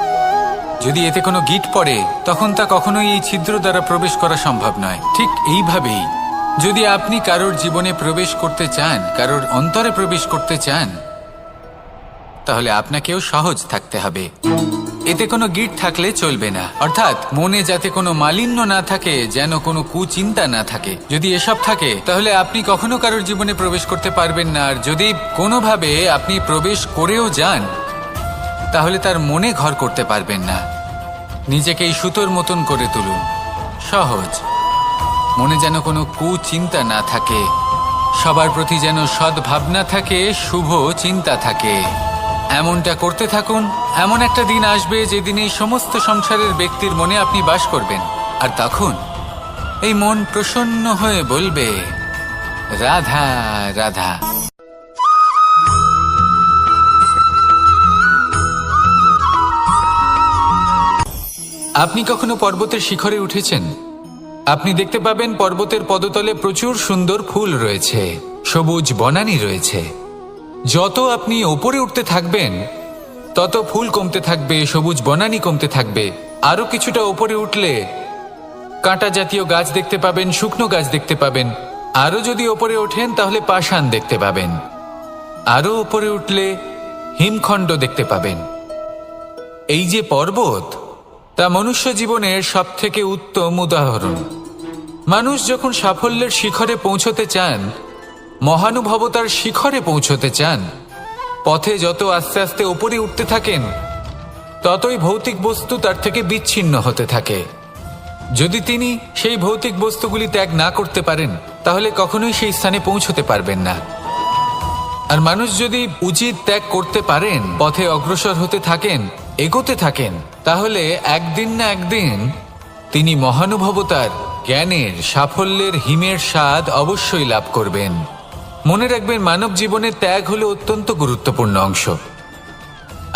যদি এতে কোনো গিঁট পড়ে, তখন তা কখনোই এই ছিদ্র দ্বারা প্রবেশ করা সম্ভব নয়। ঠিক এইভাবেই যদি আপনি কারোর জীবনে প্রবেশ করতে চান, কারোর অন্তরে প্রবেশ করতে চান, তাহলে আপনাকেও সহজ থাকতে হবে। এতে কোনো গিঁট থাকলে চলবে না। অর্থাৎ মনে যাতে কোনো মালিন্য না থাকে, যেন কোনো কুচিন্তা না থাকে। যদি এসব থাকে, তাহলে আপনি কখনো কারোর জীবনে প্রবেশ করতে পারবেন না। আর যদি কোনোভাবে আপনি প্রবেশ করেও যান, তাহলে তার মনে ঘর করতে পারবেন না। নিজেকে এই সুতোর মতন করে তুলুন, সহজ। মনে যেন কোনো কুচিন্তা না থাকে, সবার প্রতি যেন সদ্ভাবনা থাকে, শুভ চিন্তা থাকে। এমনটা করতে থাকুন। এমন একটা দিন আসবে যেদিন এই সমস্ত সংসারের ব্যক্তির মনে আপনি বাস করবেন। আর তখন এই মন প্রসন্ন হয়ে বলবে, রাধা রাধা। আপনি কখনো পর্বতের শিখরে উঠেছেন? আপনি দেখতে পাবেন পর্বতের পদতলে প্রচুর সুন্দর ফুল রয়েছে, সবুজ বনানী রয়েছে। যত আপনি ওপরে উঠতে থাকবেন, তত ফুল কমতে থাকবে, সবুজ বনানী কমতে থাকবে। আরো কিছুটা ওপরে উঠলে কাঁটা জাতীয় গাছ দেখতে পাবেন, শুকনো গাছ দেখতে পাবেন। আরো যদি ওপরে ওঠেন, তাহলে পাষাণ দেখতে পাবেন। আরো ওপরে উঠলে হিমখণ্ড দেখতে পাবেন। এই যে পর্বত, তা মনুষ্য জীবনের সবথেকে উত্তম উদাহরণ। মানুষ যখন সাফল্যের শিখরে পৌঁছতে চান, মহানুভবতার শিখরে পৌঁছতে চান, পথে যত আস্তে আস্তে উপরে উঠতে থাকেন, ততই ভৌতিক বস্তু তার থেকে বিচ্ছিন্ন হতে থাকে। যদি তিনি সেই ভৌতিক বস্তুগুলি ত্যাগ না করতে পারেন, তাহলে কখনোই সেই স্থানে পৌঁছতে পারবেন না। আর মানুষ যদি উচিত ত্যাগ করতে পারেন, পথে অগ্রসর হতে থাকেন, এগোতে থাকেন, তাহলে একদিন না একদিন তিনি মহানুভবতার, জ্ঞানের, সাফল্যের হিমের স্বাদ অবশ্যই লাভ করবেন। মনে রাখবেন, মানব জীবনে ত্যাগ হলো অত্যন্ত গুরুত্বপূর্ণ অংশ।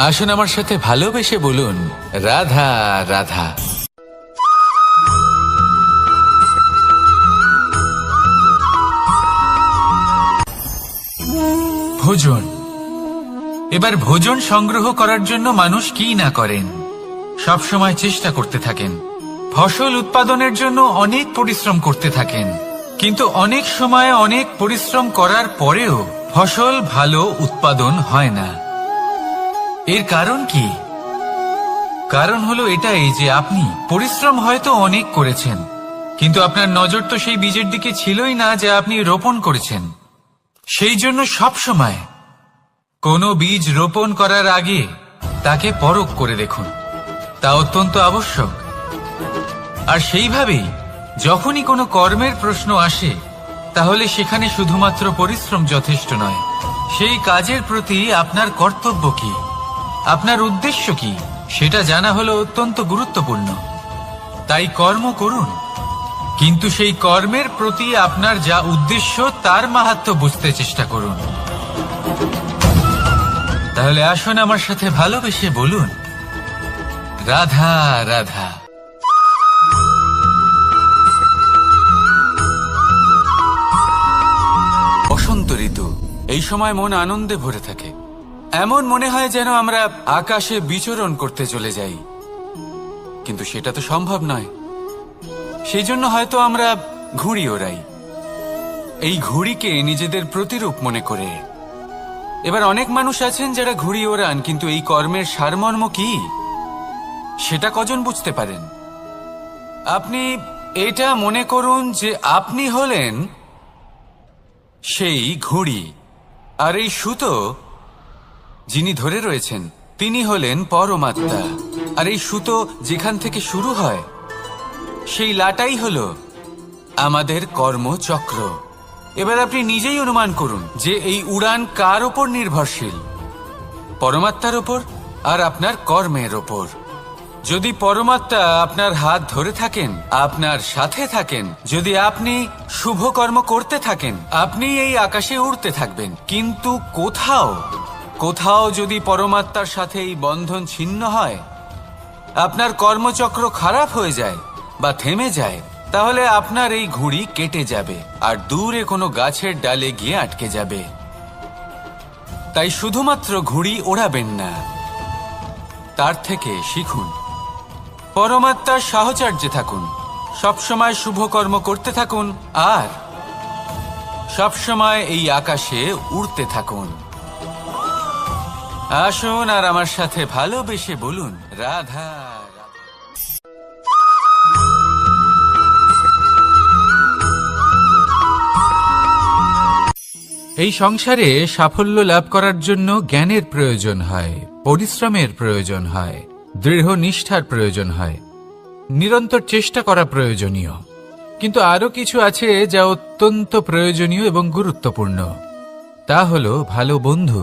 আসুন আমার সাথে ভালোবেসে বলুন, রাধা রাধা। ভোজন। এবার ভোজন সংগ্রহ করার জন্য মানুষ কি না করেন, সব সময় চেষ্টা করতে থাকেন। ফসল উৎপাদনের জন্য অনেক পরিশ্রম করতে থাকেন, কিন্তু অনেক সময় অনেক পরিশ্রম করার পরেও ফসল ভালো উৎপাদন হয় না। এর কারণ কি? কারণ হলো এটাই যে আপনি পরিশ্রম হয়তো অনেক করেছেন, কিন্তু আপনার নজর তো সেই বীজের দিকে ছিলই না যা আপনি রোপণ করেছেন। সেই জন্য সব সময় কোনো বীজ রোপণ করার আগে তাকে পরখ করে দেখুন, তা অত্যন্ত আবশ্যক। আর সেইভাবেই যখনই কোনো কর্মের প্রশ্ন আসে, তাহলে সেখানে শুধুমাত্র পরিশ্রম যথেষ্ট নয়, সেই কাজের প্রতি আপনার কর্তব্য কি, আপনার উদ্দেশ্য কি, সেটা জানা হলো অত্যন্ত গুরুত্বপূর্ণ। তাই কর্ম করুন, কিন্তু সেই কর্মের প্রতি আপনার যা উদ্দেশ্য তার মাহাত্ম্য বুঝতে চেষ্টা করুন। তাহলে আসুন আমার সাথে ভালোবেসে বলুন, রাধা রাধা। বসন্ত ঋতু, এই সময় মন আনন্দে ভরে থাকে। এমন মনে হয় যেন আমরা আকাশে বিচরণ করতে চলে যাই, কিন্তু সেটা তো সম্ভব নয়। সেই জন্য হয়তো আমরা ঘুড়ি ওড়াই, এই ঘুড়িকে নিজেদের প্রতিরূপ মনে করে। এবার অনেক মানুষ আছেন যারা ঘুড়ি ওড়ান, কিন্তু এই কর্মের সারমর্ম কি সেটা কজন বুঝতে পারেন? আপনি এটা মনে করুন যে আপনি হলেন সেই ঘুড়ি, আর এই সুতো যিনি ধরে রয়েছেন তিনি হলেন পরমাত্মা। আর এই সুতো যেখান থেকে শুরু হয় সেই লাটাই হলো আমাদের কর্মচক্র। এবার আপনি নিজেই অনুমান করুন যে এই উড়ান কার ওপর নির্ভরশীল, পরমাত্মার ওপর আর আপনার কর্মের ওপর। যদি পরমাত্মা আপনার হাত ধরে থাকেন, আপনার সাথে থাকেন, যদি আপনি শুভ কর্ম করতে থাকেন, আপনি এই আকাশে উড়তে থাকবেন। কিন্তু কোথাও কোথাও যদি পরমাত্মার সাথে এই বন্ধন ছিন্ন হয়, আপনার কর্মচক্র খারাপ হয়ে যায় বা থেমে যায়, তাহলে আপনার এই ঘুড়ি কেটে যাবে আর দূরে কোনো গাছের ডালে গিয়ে আটকে যাবে। তাই শুধুমাত্র ঘুড়ি ওড়াবেন না, তার থেকে শিখুন, পরমাত্মার সাহচর্যে থাকুন, সবসময় শুভ কর্ম করতে থাকুন আর সবসময় এই আকাশে উড়তে থাকুন। আসুন আর আমার সাথে ভালোবেসে বলুন, রাধা। এই সংসারে সাফল্য লাভ করার জন্য জ্ঞানের প্রয়োজন হয়, পরিশ্রমের প্রয়োজন হয়, দৃঢ় নিষ্ঠার প্রয়োজন হয়, নিরন্তর চেষ্টা করা প্রয়োজনীয়। কিন্তু আরো কিছু আছে যা অত্যন্ত প্রয়োজনীয় এবং গুরুত্বপূর্ণ। তা হলো ভালো বন্ধু।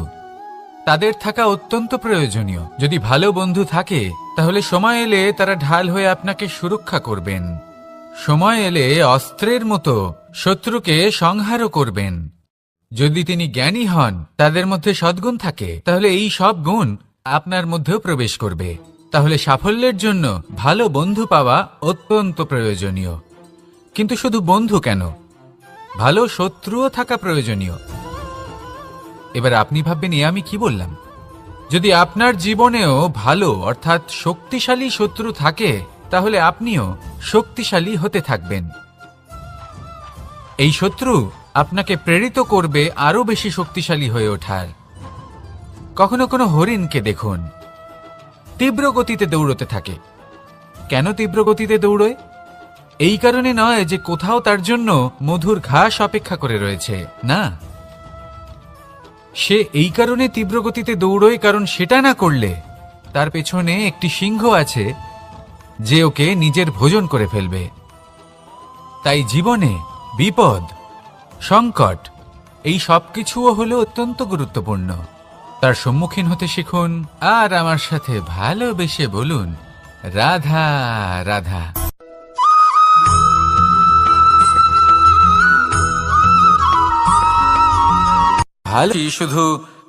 তাদের থাকা অত্যন্ত প্রয়োজনীয়। যদি ভালো বন্ধু থাকে, তাহলে সময় এলে তারা ঢাল হয়ে আপনাকে সুরক্ষা করবেন। সময় এলে অস্ত্রের মতো শত্রুকে সংহারও করবেন। যদি তিনি জ্ঞানী হন, তাদের মধ্যে সদ্গুণ থাকে, তাহলে এই সব গুণ আপনার মধ্যেও প্রবেশ করবে। তাহলে সাফল্যের জন্য ভালো বন্ধু পাওয়া অত্যন্ত প্রয়োজনীয়। কিন্তু শুধু বন্ধু কেন, ভালো শত্রুও থাকা প্রয়োজনীয়। এবার আপনি ভাববেন, আমি কি বললাম? যদি আপনার জীবনেও ভালো অর্থাৎ শক্তিশালী শত্রু থাকে, তাহলে আপনিও শক্তিশালী হতে থাকবেন। এই শত্রু আপনাকে প্রেরিত করবে আরো বেশি শক্তিশালী হয়ে ওঠার। কখনো কোনো হরিণকে দেখুন, তীব্র গতিতে দৌড়তে থাকে। কেন তীব্র গতিতে দৌড়য়? এই কারণে নয় যে কোথাও তার জন্য মধুর ঘাস অপেক্ষা করে রয়েছে, না। সে এই কারণে তীব্র গতিতে দৌড়য় কারণ সেটা না করলে তার পেছনে একটি সিংহ আছে যে ওকে নিজের ভোজন করে ফেলবে। তাই জীবনে বিপদ, সংকট, এই সবকিছুও হলো অত্যন্ত গুরুত্বপূর্ণ। তার সম্মুখীন হতে শিখুন আর আমার সাথে ভালোবেসে বলুন, রাধা রাধা। ভালো, শুধু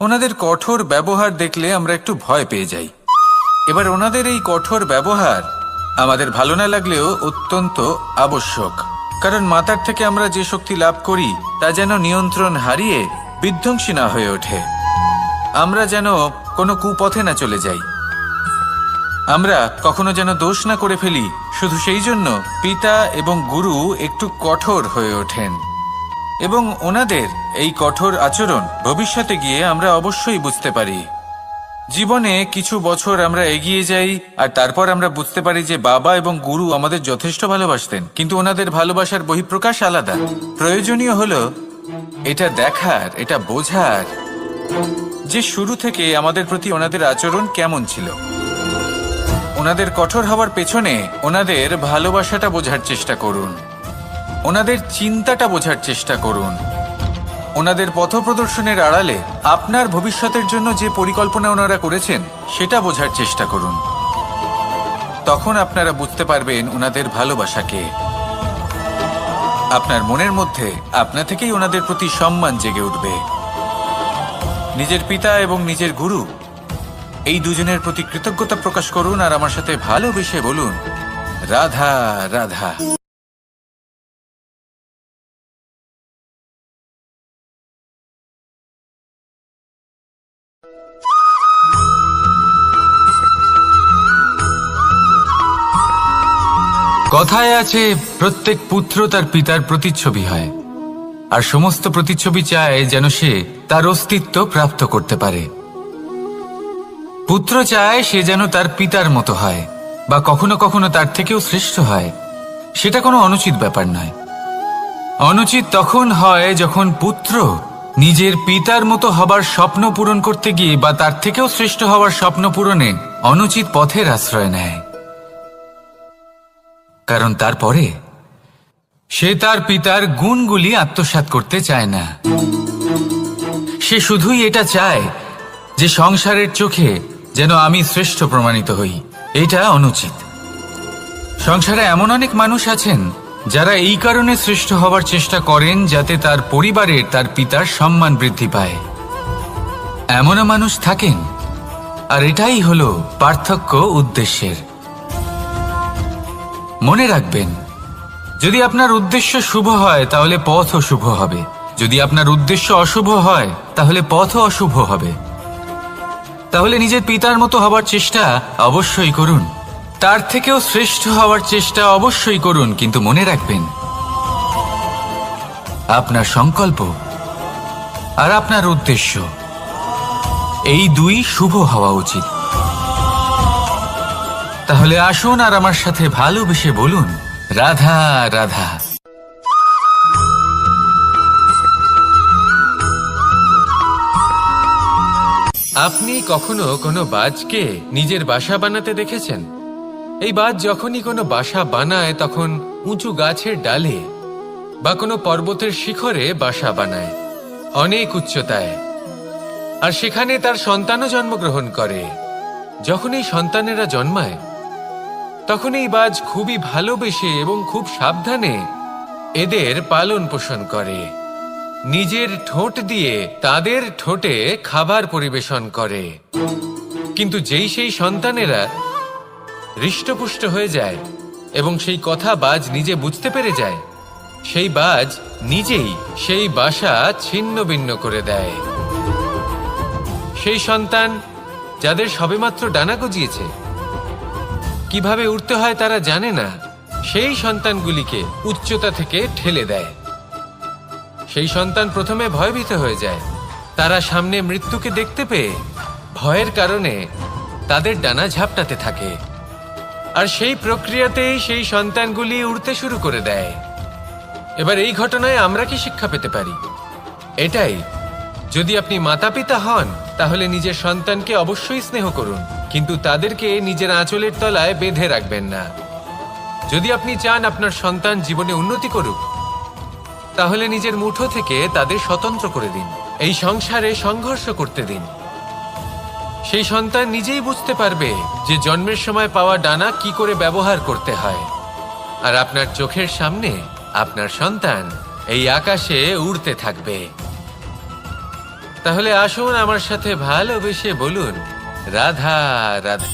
ওনাদের কঠোর ব্যবহার দেখলে আমরা একটু ভয় পেয়ে যাই। এবার ওনাদের এই কঠোর ব্যবহার আমাদের ভালো না লাগলেও অত্যন্ত আবশ্যক, কারণ মাতার থেকে আমরা যে শক্তি লাভ করি তা যেন নিয়ন্ত্রণ হারিয়ে বিধ্বংসী না হয়ে ওঠে, আমরা যেন কোনো কুপথে না চলে যাই, আমরা কখনো যেন দোষ না করে ফেলি। শুধু সেই জন্য পিতা এবং গুরু একটু কঠোর হয়ে ওঠেন, এবং ওনাদের এই কঠোর আচরণ ভবিষ্যতে গিয়ে আমরা অবশ্যই বুঝতে পারি। জীবনে কিছু বছর আমরা এগিয়ে যাই আর তারপর আমরা বুঝতে পারি যে বাবা এবং গুরু আমাদের যথেষ্ট ভালোবাসতেন, কিন্তু ওনাদের ভালোবাসার বহিঃপ্রকাশ আলাদা। প্রয়োজনীয় হলো এটা দেখার, এটা বোঝার যে শুরু থেকে আমাদের প্রতি ওনাদের আচরণ কেমন ছিল। ওনাদের কঠোর হওয়ার পেছনে ওনাদের ভালোবাসাটা বোঝার চেষ্টা করুন, ওনাদের চিন্তাটা বোঝার চেষ্টা করুন, ওনাদের পথপ্রদর্শনের আড়ালে আপনার ভবিষ্যতের জন্য যে পরিকল্পনা ওনারা করেছেন সেটা বোঝার চেষ্টা করুন। তখন আপনারা বুঝতে পারবেন ওনাদের ভালোবাসাকে। আপনার মনের মধ্যে আপনা থেকেই ওনাদের প্রতি সম্মান জেগে উঠবে। নিজের পিতা এবং নিজের গুরু এই দুজনের প্রতি কৃতজ্ঞতা প্রকাশ করুন আর আমার সাথে ভালোবেসে বলুন, রাধা রাধা। কথায় আছে, প্রত্যেক পুত্র তার পিতার প্রতিচ্ছবি হয়, আর সমস্ত প্রতিচ্ছবি চায় যেন সে তার অস্তিত্ব প্রাপ্ত করতে পারে। পুত্র চায় সে যেন তার পিতার মতো হয়, বা কখনো কখনো তার থেকেও শ্রেষ্ঠ হয়। সেটা কোনো অনুচিত ব্যাপার নয়। অনুচিত তখন হয় যখন পুত্র নিজের পিতার মতো হবার স্বপ্ন পূরণ করতে গিয়ে বা তার থেকেও শ্রেষ্ঠ হওয়ার স্বপ্ন পূরণে অনুচিত পথের আশ্রয় নেয়। কারণ তারপরে সে তার পিতার গুণগুলি আত্মসাৎ করতে চায় না। সে শুধুই এটা চায় যে সংসারের চোখে যেন আমি শ্রেষ্ঠ প্রমাণিত হই। এটা অনুচিত। সংসারে এমন অনেক মানুষ আছেন যারা এই কারণে শ্রেষ্ঠ হওয়ার চেষ্টা করেন যাতে তার পরিবারের তার পিতার সম্মান বৃদ্ধি পায়। এমনও মানুষ থাকেন, আর এটাই হলো পার্থক্য উদ্দেশ্যের। মনে রাখবেন, যদি আপনার উদ্দেশ্য শুভ হয় তাহলে পথও শুভ হবে, যদি আপনার উদ্দেশ্য অশুভ হয় তাহলে পথও অশুভ হবে। তাহলে নিজের পিতার মতো হবার চেষ্টা অবশ্যই করুন, তার থেকেও শ্রেষ্ঠ হওয়ার চেষ্টা অবশ্যই করুন, কিন্তু মনে রাখবেন আপনার সংকল্প আর আপনার উদ্দেশ্য এই দুই শুভ হওয়া উচিত। তাহলে আসুন আর আমার সাথে ভালোবেসে বলুন, রাধা রাধা। আপনি কখনো কোনো বাজকে নিজের বাসা বানাতে দেখেছেন? এই বাজ যখনই কোনো বাসা বানায় তখন উঁচু গাছের ডালে বা কোনো পর্বতের শিখরে বাসা বানায়, অনেক উচ্চতায়, আর সেখানে তার সন্তানও জন্মগ্রহণ করে। যখন এই সন্তানেরা জন্মায় তখন এই বাজ খুবই ভালোবেসে এবং খুব সাবধানে এদের পালন পোষণ করে। নিজের ঠোঁট দিয়ে তাদের ঠোঁটে খাবার পরিবেশন করে। কিন্তু যেই সেই সন্তানেরা হৃষ্টপুষ্ট হয়ে যায় এবং সেই কথা বাজ নিজে বুঝতে পেরে যায়, সেই বাজ নিজেই সেই বাসা ছিন্ন ভিন্ন করে দেয়। সেই সন্তান যাদের সবেমাত্র ডানা গজিয়েছে, কিভাবে উঠতে হয় তারা জানে না, সেই সন্তানগুলিকে উচ্চতা থেকে ঠেলে দেয়। সেই সন্তান প্রথমে ভয়ভীত হয়ে যায়। তারা সামনে মৃত্যুকে দেখতে পেয়ে ভয়ের কারণে তাদের ডানা ঝাপটাতে থাকে, আর সেই প্রক্রিয়াতেই সেই সন্তানগুলি উড়তে শুরু করে দেয়। এবার এই ঘটনায় আমরা কি শিক্ষা পেতে পারি? এটাই, যদি আপনি মাতা পিতা হন তাহলে নিজের সন্তানকে অবশ্যই স্নেহ করুন, কিন্তু তাদেরকে নিজের আঁচলের তলায় বেঁধে রাখবেন না। যদি আপনি চান আপনার সন্তান জীবনে উন্নতি করুক, তাহলে নিজের মুঠো থেকে তাদের স্বতন্ত্র করে দিন, এই সংসারে সংঘর্ষ করতে দিন। সেই সন্তান নিজেই বুঝতে পারবে যে জন্মের সময় পাওয়া ডানা কি করে ব্যবহার করতে হয়। আর আপনার চোখের সামনে আপনার সন্তান এই আকাশে উড়তে থাকবে। তাহলে আসুন আমার সাথে ভালোবেসে বলুন, রাধা রাধা।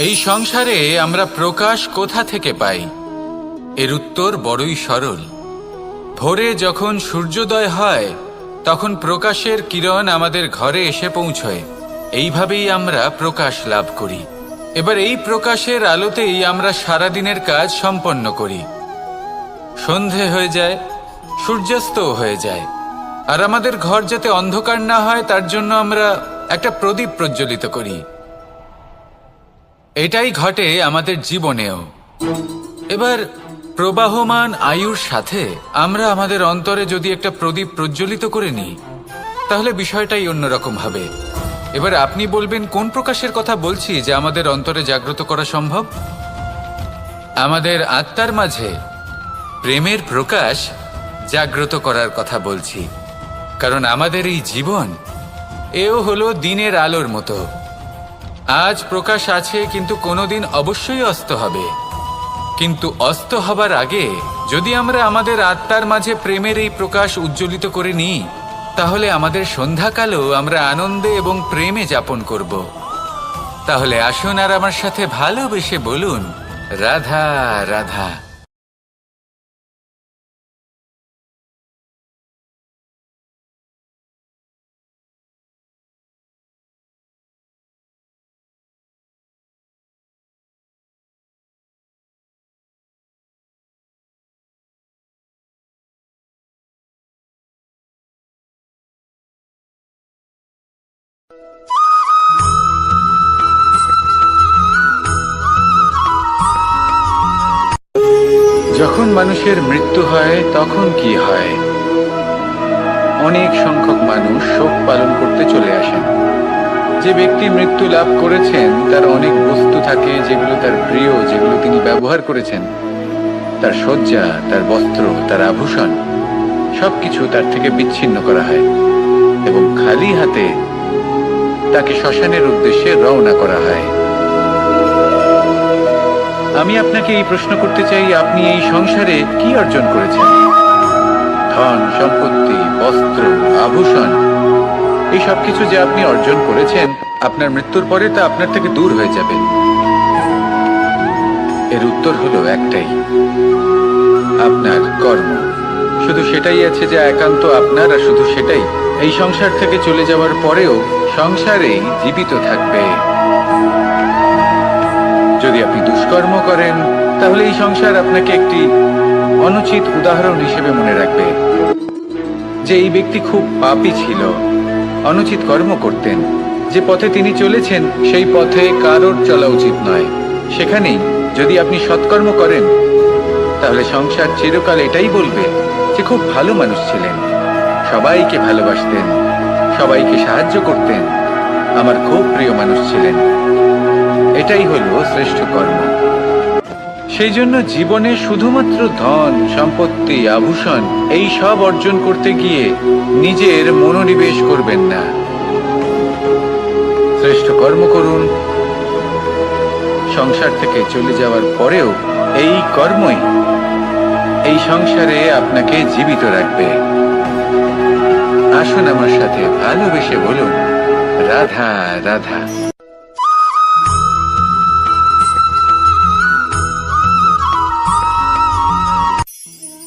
এই সংসারে আমরা প্রকাশ কোথা থেকে পাই? এর উত্তর বড়ই সরল। ভোরে যখন সূর্যোদয় হয় তখন প্রকাশের কিরণ আমাদের ঘরে এসে পৌঁছয়। এইভাবেই আমরা প্রকাশ লাভ করি। এবার এই প্রকাশের আলোতেই আমরা সারাদিনের কাজ সম্পন্ন করি। সন্ধে হয়ে যায়, সূর্যাস্তও হয়ে যায়, আর আমাদের ঘর যাতে অন্ধকার না হয় তার জন্য আমরা একটা প্রদীপ প্রজ্বলিত করি। এটাই ঘটে আমাদের জীবনেও। এবার প্রবাহমান আয়ুর সাথে আমরা আমাদের অন্তরে যদি একটা প্রদীপ প্রজ্বলিত করে নিই তাহলে বিষয়টাই অন্যরকম হবে। এবার আপনি বলবেন কোন প্রকাশের কথা বলছি যে আমাদের অন্তরে জাগ্রত করা সম্ভব? আমাদের আত্মার মাঝে প্রেমের প্রকাশ জাগ্রত করার কথা বলছি। কারণ আমাদের এই জীবন এও হলো দিনের আলোর মতো। আজ প্রকাশ আছে, কিন্তু কোনোদিন অবশ্যই অস্ত হবে। কিন্তু অস্ত হবার আগে যদি আমরা আমাদের আত্মার মাঝে প্রেমের এই প্রকাশ উজ্জ্বলিত করে নিই তাহলে আমাদের সন্ধ্যাকালও আমরা আনন্দে এবং প্রেমে যাপন করব। তাহলে আসুন আর আমার সাথে ভালোবেসে বলুন, রাধা রাধা। যখন মানুষের মৃত্যু হয় তখন কি হয়? অনেক সংখ্যক মানুষ শোক পালন করতে চলে আসেন। যে ব্যক্তি মৃত্যু লাভ করেছেন তার অনেক বস্তু থাকে যেগুলো তার প্রিয়, যেগুলো তিনি ব্যবহার করেছেন। তার শয্যা, তার বস্ত্র, তার আভূষণ সবকিছু তার থেকে বিচ্ছিন্ন করা হয় এবং খালি হাতে তাকে শ্মশানের উদ্দেশ্যে রওনা করা হয়। আমি আপনাকে এই প্রশ্ন করতে চাই, আপনি এই সংসারে কি অর্জন করেছেন? ধন সম্পত্তি, বস্ত্র, আভূষণ, এই সবকিছু যে আপনি অর্জন করেছেন আপনার মৃত্যুর পরে তা আপনার থেকে দূর হয়ে যাবে। এর উত্তর হলো একটাই, আপনার কর্ম। শুধু সেটাই আছে যা একান্ত আপনার, আর শুধু সেটাই এই সংসার থেকে চলে যাওয়ার পরেও সংসারেই জীবিত থাকবে। যদি আপনি দুষ্কর্ম করেন তাহলে এই সংসার আপনাকে একটি অনুচিত উদাহরণ হিসেবে মনে রাখবে যে এই ব্যক্তি খুব পাপী ছিল, অনুচিত কর্ম করতেন। যে পথে তিনি চলেছেন সেই পথে কারোর চলা উচিত নয়। সেখানেই যদি আপনি সৎকর্ম করেন তাহলে সংসার চিরকাল এটাই বলবে যে খুব ভালো মানুষ ছিলেন, সবাইকে ভালোবাসতেন, সবাইকে সাহায্য করতেন, আমার খুব প্রিয় মানুষ ছিলেন। এটাই হলো শ্রেষ্ঠ কর্ম। সেই জন্য জীবনে শুধুমাত্র ধন সম্পত্তি, আভূষণ এই সব অর্জন করতে গিয়ে নিজের মনোনিবেশ করবেন না। শ্রেষ্ঠ কর্ম করুন। সংসার থেকে চলে যাওয়ার পরেও এই কর্মই এই সংসারে আপনাকে জীবিত রাখবে। আসুন আমার সাথে ভালোবেসে বলুন, রাধা রাধা।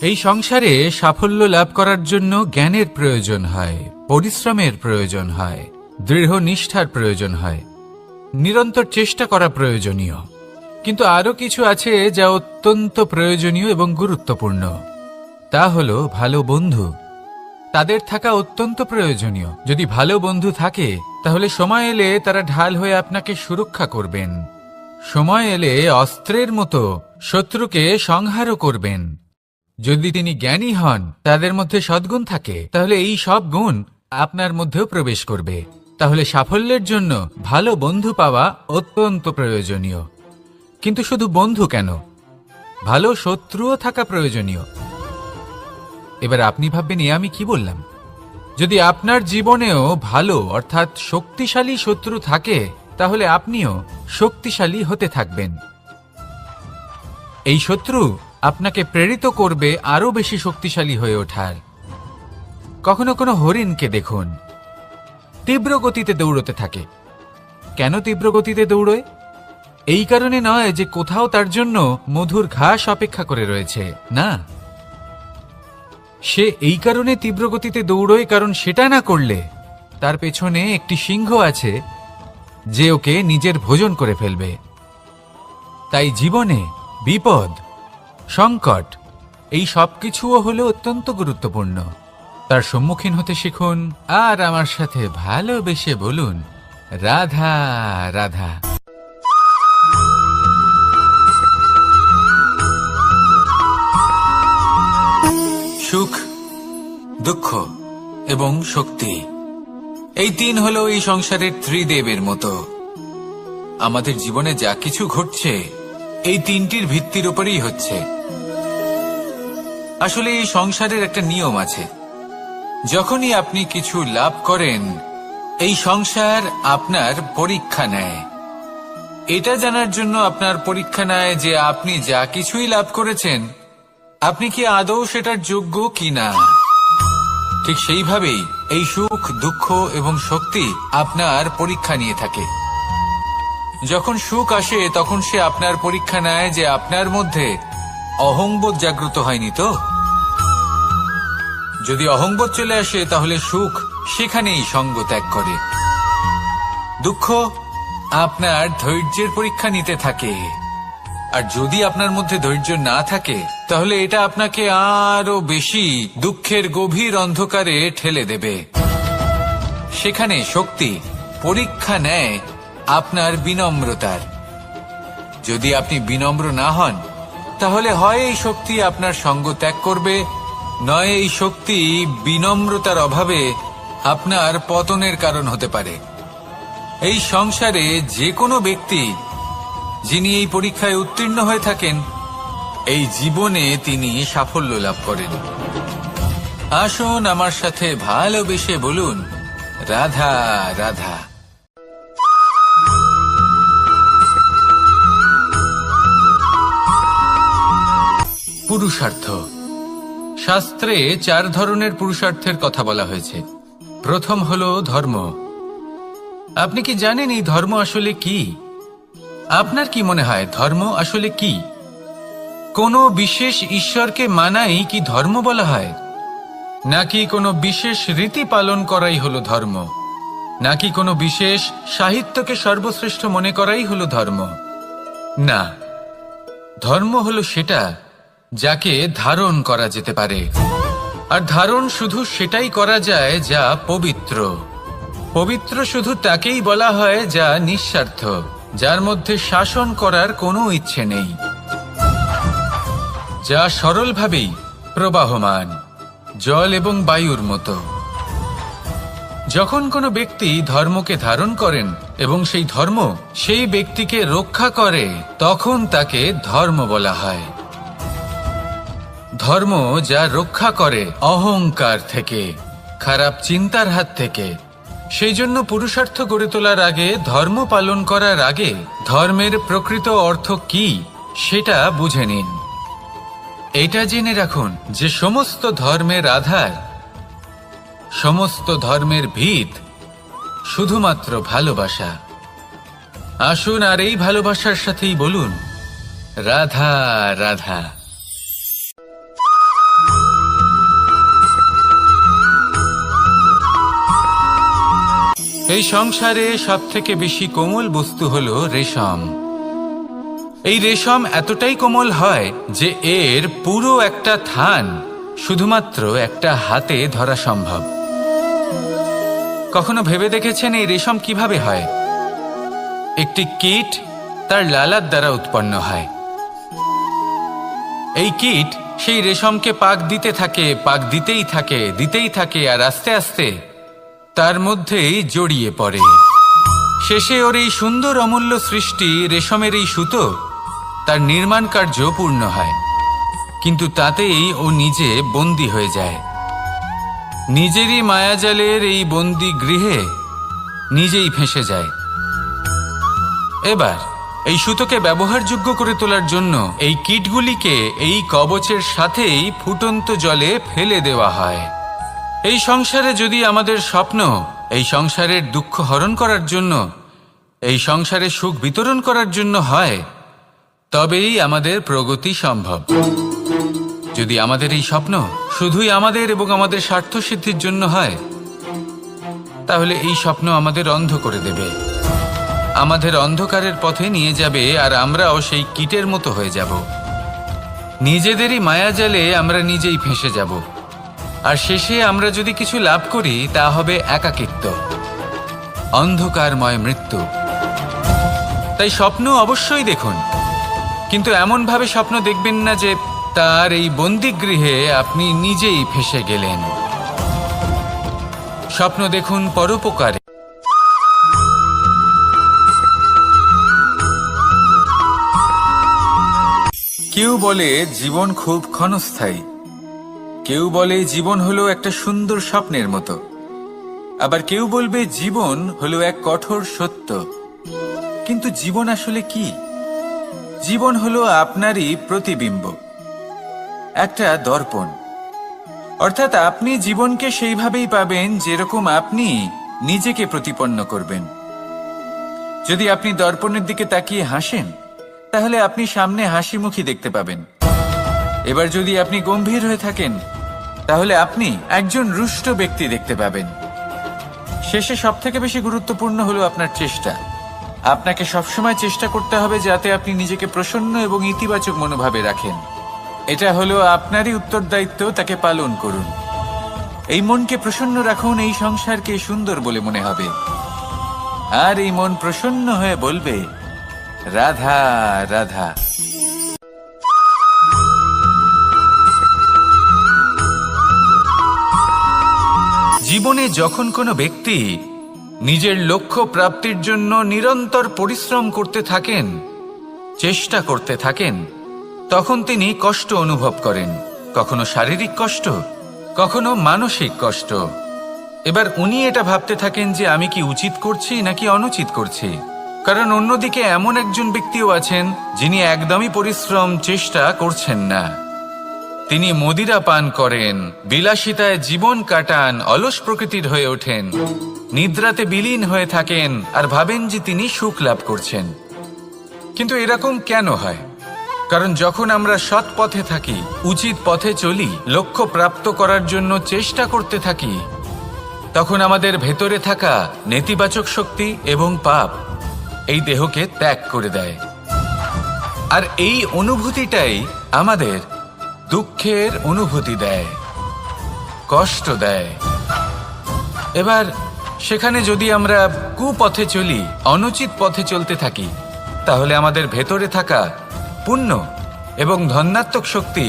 এই সংসারে সাফল্য লাভ করার জন্য জ্ঞানের প্রয়োজন হয়, পরিশ্রমের প্রয়োজন হয়, দৃঢ় নিষ্ঠার প্রয়োজন হয়, নিরন্তর চেষ্টা করা প্রয়োজনীয়। কিন্তু আরো কিছু আছে যা অত্যন্ত প্রয়োজনীয় এবং গুরুত্বপূর্ণ। তা হলো ভালো বন্ধু। তাদের থাকা অত্যন্ত প্রয়োজনীয়। যদি ভালো বন্ধু থাকে তাহলে সময় এলে তারা ঢাল হয়ে আপনাকে সুরক্ষা করবেন। সময় এলে অস্ত্রের মতো শত্রুকে সংহারও করবেন। যদি তিনি জ্ঞানী হন, তাদের মধ্যে সদ্গুণ থাকে, তাহলে এই সব গুণ আপনার মধ্যেও প্রবেশ করবে। তাহলে সাফল্যের জন্য ভালো বন্ধু পাওয়া অত্যন্ত প্রয়োজনীয়। কিন্তু শুধু বন্ধু কেন, ভালো শত্রুও থাকা প্রয়োজনীয়। এবার আপনি ভাববেন, আমি কি বললাম? যদি আপনার জীবনেও ভালো অর্থাৎ শক্তিশালী শত্রু থাকে তাহলে আপনিও শক্তিশালী হতে থাকবেন। এই শত্রু আপনাকে প্রেরিত করবে আরো বেশি শক্তিশালী হয়ে ওঠার। কখনো কোনো হরিণকে দেখুন, তীব্র গতিতে দৌড়তে থাকে। কেন তীব্র গতিতে দৌড়য়? এই কারণে নয় যে কোথাও তার জন্য মধুর ঘাস অপেক্ষা করে রয়েছে, না। সে এই কারণে তীব্র গতিতে দৌড়য় কারণ সেটা না করলে তার পেছনে একটি সিংহ আছে যে ওকে নিজের ভোজন করে ফেলবে। তাই জীবনে বিপদ, সংকট এই সবকিছুও হলো অত্যন্ত গুরুত্বপূর্ণ। তার সম্মুখীন হতে শিখুন আর আমার সাথে ভালোবেসে বলুন, রাধা রাধা। সুখ, দুঃখ এবং শক্তি, এই তিন হলো এই সংসারের ত্রিদেবের মতো। আমাদের জীবনে যা কিছু ঘটছে এই তিনটির ভিত্তির উপরেই হচ্ছে। আসলে এই সংসারের একটা নিয়ম আছে, যখনই আপনি কিছু লাভ করেন এই সংসার আপনার পরীক্ষা নেয়। এটা জানার জন্য আপনার পরীক্ষা নেয় যে আপনি যা কিছুই লাভ করেছেন আপনি কি আদৌ সেটার যোগ্য কিনা। ঠিক সেইভাবেই এই সুখ, দুঃখ এবং শক্তি আপনার পরীক্ষা নিয়ে থাকে। যখন সুখ আসে তখন সে আপনার পরীক্ষা নেয় যে আপনার মধ্যে অহংবোধ জাগ্রত হয়নি তো। যদি অহংবোধ চলে আসে তাহলে সুখ সেখানেই সঙ্গ ত্যাগ করে। দুঃখ আপনার ধৈর্যের পরীক্ষা নিতে থাকে, আর যদি আপনার মধ্যে ধৈর্য না থাকে তাহলে এটা আপনাকে আরো বেশি দুঃখের গভীর অন্ধকারে ঠেলে দেবে। সেখানে শক্তি পরীক্ষা নেয় আপনার বিনম্রতার। যদি আপনি বিনম্র না হন তাহলে হয় এই শক্তি আপনার সঙ্গ ত্যাগ করবে, নয় এই শক্তি বিনম্রতার অভাবে আপনার পতনের কারণ হতে পারে। এই সংসারে যে কোনো ব্যক্তি যিনি এই পরীক্ষায় উত্তীর্ণ হয়ে থাকেন এই জীবনে তিনি সাফল্য লাভ করেন। আসুন আমার সাথে ভালোবেসে বলুন, রাধা রাধা। পুরুষার্থ। শাস্ত্রে 4 ধরনের পুরুষার্থের কথা বলা হয়েছে। প্রথম হলো ধর্ম। আপনি কি জানেন এই ধর্ম আসলে কি? আপনার কি মনে হয় ধর্ম আসলে কি? কোনো বিশেষ ঈশ্বরকে মানাই কি ধর্ম বলা হয়? নাকি কোনো বিশেষ রীতি পালন করাই হলো ধর্ম? নাকি কোনো বিশেষ সাহিত্যকে সর্বশ্রেষ্ঠ মনে করাই হলো ধর্ম? না, ধর্ম হলো সেটা যাকে ধারণ করা যেতে পারে। আর ধারণ শুধু সেটাই করা যায় যা পবিত্র। পবিত্র শুধু তাকেই বলা হয় যা নিঃস্বার্থ, যার মধ্যে শাসন করার কোনো ইচ্ছে নেই, যা সরলভাবেই প্রবাহমান, জল এবং বায়ুর মতো। যখন কোনো ব্যক্তি ধর্মকে ধারণ করেন এবং সেই ধর্ম সেই ব্যক্তিকে রক্ষা করে তখন তাকে ধর্ম বলা হয়। ধর্ম যা রক্ষা করে অহংকার থেকে, খারাপ চিন্তার হাত থেকে। সেই জন্য পুরুষার্থ গড়ে তোলার আগে, ধর্ম পালন করার আগে ধর্মের প্রকৃত অর্থ কি সেটা বুঝে নিন। এটা জেনে রাখুন যে সমস্ত ধর্মের আধার, সমস্ত ধর্মের ভিত শুধুমাত্র ভালোবাসা। আসুন আর এই ভালোবাসার সাথেই বলুন, রাধা রাধা। এই সংসারে সবথেকে বেশি কোমল বস্তু হলো রেশম। এই রেশম এতটাই কোমল হয় যে এর পুরো একটা থান শুধুমাত্র একটা হাতে ধরা সম্ভব। কখনো ভেবে দেখেছেন এই রেশম কিভাবে হয়? একটি কীট তার লালার দ্বারা উৎপন্ন হয়। এই কীট সেই রেশমকে পাক দিতে থাকে, পাক দিতেই থাকে আর আস্তে আস্তে তার মধ্যেই জড়িয়ে পড়ে। শেষে ওর এই সুন্দর অমূল্য সৃষ্টি রেশমের এই সুতো তার নির্মাণ কার্য পূর্ণ হয়, কিন্তু তাতেই ও নিজে বন্দী হয়ে যায়। নিজেরই মায়াজালের এই বন্দী গৃহে নিজেই ফেঁসে যায়। এবার এই সুতোকে ব্যবহারযোগ্য করে তোলার জন্য এই কীটগুলিকে এই কবচের সাথেই ফুটন্ত জলে ফেলে দেওয়া হয়। এই সংসারে যদি আমাদের স্বপ্ন এই সংসারের দুঃখ হরণ করার জন্য এই সংসারে সুখ বিতরণ করার জন্য হয়, তবেই আমাদের প্রগতি সম্ভব। যদি আমাদের এই স্বপ্ন শুধুই আমাদের এবং আমাদের স্বার্থ সিদ্ধির জন্য হয়, তাহলে এই স্বপ্ন আমাদের অন্ধ করে দেবে, আমাদের অন্ধকারের পথে নিয়ে যাবে, আর আমরাও সেই কীটের মতো হয়ে যাব। নিজেদেরই মায়াজালে আমরা নিজেই ফেঁসে যাব, আর শেষে আমরা যদি কিছু লাভ করি তা হবে একাকিত্ব, অন্ধকারময় মৃত্যু। তাই স্বপ্ন অবশ্যই দেখুন, কিন্তু এমনভাবে স্বপ্ন দেখবেন না যে তার এই বন্দিগৃহে আপনি নিজেই ফেঁসে গেলেন। স্বপ্ন দেখুন পরোপকারে। কেউ বলে জীবন খুব ক্ষণস্থায়ী, কেউ বলে জীবন হলো একটা সুন্দর স্বপ্নের মতো, আবার কেউ বলবে জীবন হলো এক কঠোর সত্য। কিন্তু জীবন আসলে কি? জীবন হলো আপনারই প্রতিবিম্ব, একটা দর্পণ। অর্থাৎ আপনি জীবনকে সেইভাবেই পাবেন যেরকম আপনি নিজেকে প্রতিপন্ন করবেন। যদি আপনি দর্পণের দিকে তাকিয়ে হাসেন, তাহলে আপনি সামনে হাসি মুখী দেখতে পাবেন। এবার যদি আপনি গম্ভীর হয়ে থাকেন, তাহলে আপনি একজন রুষ্ট ব্যক্তি দেখতে পাবেন। শেষে সবথেকে বেশি গুরুত্বপূর্ণ হলো আপনার চেষ্টা। আপনাকে সবসময় চেষ্টা করতে হবে যাতে আপনি নিজেকে প্রসন্ন এবং ইতিবাচক মনোভাবে রাখেন। এটা হলো আপনারই উত্তরদায়িত্ব, তাকে পালন করুন। এই মনকে প্রসন্ন রাখুন, এই সংসারকে সুন্দর বলে মনে হবে, আর এই মন প্রসন্ন হয়ে বলবে রাধা রাধা। জীবনে যখন কোনো ব্যক্তি নিজের লক্ষ্য প্রাপ্তির জন্য নিরন্তর পরিশ্রম করতে থাকেন, চেষ্টা করতে থাকেন, তখন তিনি কষ্ট অনুভব করেন, কখনো শারীরিক কষ্ট, কখনো মানসিক কষ্ট। এবার উনি এটা ভাবতে থাকেন যে আমি কি উচিত করছি নাকি অনুচিত করছি। কারণ অন্যদিকে এমন একজন ব্যক্তিও আছেন যিনি একদমই পরিশ্রম চেষ্টা করছেন না। তিনি মদিরা পান করেন, বিলাসিতায় জীবন কাটান, অলস প্রকৃতির হয়ে ওঠেন, নিদ্রাতে বিলীন হয়ে থাকেন, আর ভাবেন যে তিনি সুখ লাভ করছেন। কিন্তু এরকম কেন হয়? কারণ যখন আমরা সৎ পথে থাকি, উচিত পথে চলি, লক্ষ্য প্রাপ্ত করার জন্য চেষ্টা করতে থাকি, তখন আমাদের ভেতরে থাকা নেতিবাচক শক্তি এবং পাপ এই দেহকে ত্যাগ করে দেয়। আর এই অনুভূতিটাই আমাদের দুঃখের অনুভূতি দেয়, কষ্ট দেয়। এবার সেখানে যদি আমরা কুপথে চলি, অনুচিত পথে চলতে থাকি, তাহলে আমাদের ভেতরে থাকা পুণ্য এবং ধনাত্মক শক্তি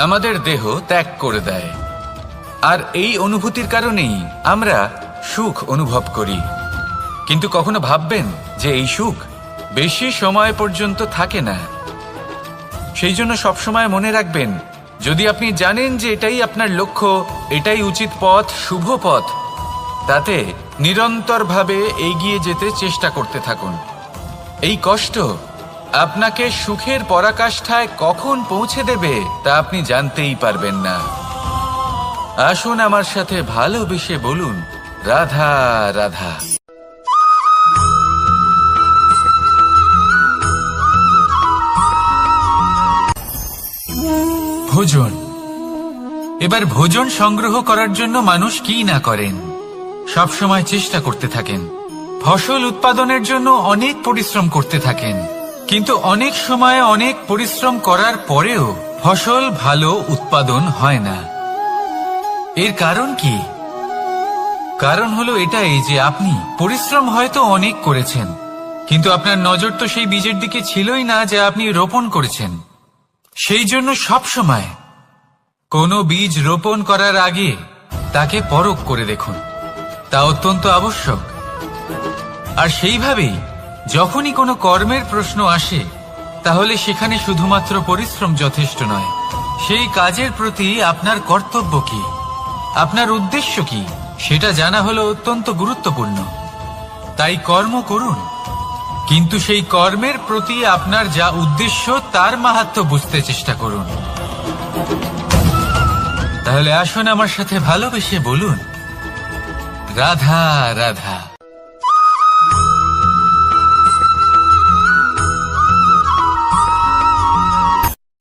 আমাদের দেহ ত্যাগ করে দেয়। আর এই অনুভূতির কারণেই আমরা সুখ অনুভব করি। কিন্তু কখনো ভাববেন যে এই সুখ বেশি সময় পর্যন্ত থাকে না। সেই জন্য সবসময় মনে রাখবেন, যদি আপনি জানেন যে এটাই আপনার লক্ষ্য, এটাই উচিত পথ, শুভ পথ, তাতে নিরন্তরভাবে এগিয়ে যেতে চেষ্টা করতে থাকুন। এই কষ্ট আপনাকে সুখের পরাকাষ্ঠায় কখন পৌঁছে দেবে তা আপনি জানতেই পারবেন না। আসুন আমার সাথে ভালোবেসে বলুন রাধা রাধা। ভোজন। এবার ভোজন সংগ্রহ করার জন্য মানুষ কি না করেন, সব সময় চেষ্টা করতে থাকেন। ফসল উৎপাদনের জন্য অনেক পরিশ্রম করতে থাকেন, কিন্তু অনেক সময় অনেক পরিশ্রম করার পরেও ফসল ভালো উৎপাদন হয় না। এর কারণ কি? কারণ হলো এটাই যে আপনি পরিশ্রম হয়তো অনেক করেছেন, কিন্তু আপনার নজর তো সেই বীজের দিকে ছিলই না যা আপনি রোপণ করেছেন। সেই জন্য সব সময় কোনো বীজ রোপণ করার আগে তাকে পরখ করে দেখুন, তা অত্যন্ত আবশ্যক। আর সেইভাবেই যখনই কোনো কর্মের প্রশ্ন আসে, তাহলে সেখানে শুধুমাত্র পরিশ্রম যথেষ্ট নয়। সেই কাজের প্রতি আপনার কর্তব্য কি, আপনার উদ্দেশ্য কি, সেটা জানা হলো অত্যন্ত গুরুত্বপূর্ণ। তাই কর্ম করুন, কিন্তু সেই কর্মের প্রতি আপনার যা উদ্দেশ্য তার মাহাত্ম্য বুঝতে চেষ্টা করুন। তাহলে আসুন আমার সাথে ভালোবেসে বলুন রাধা রাধা।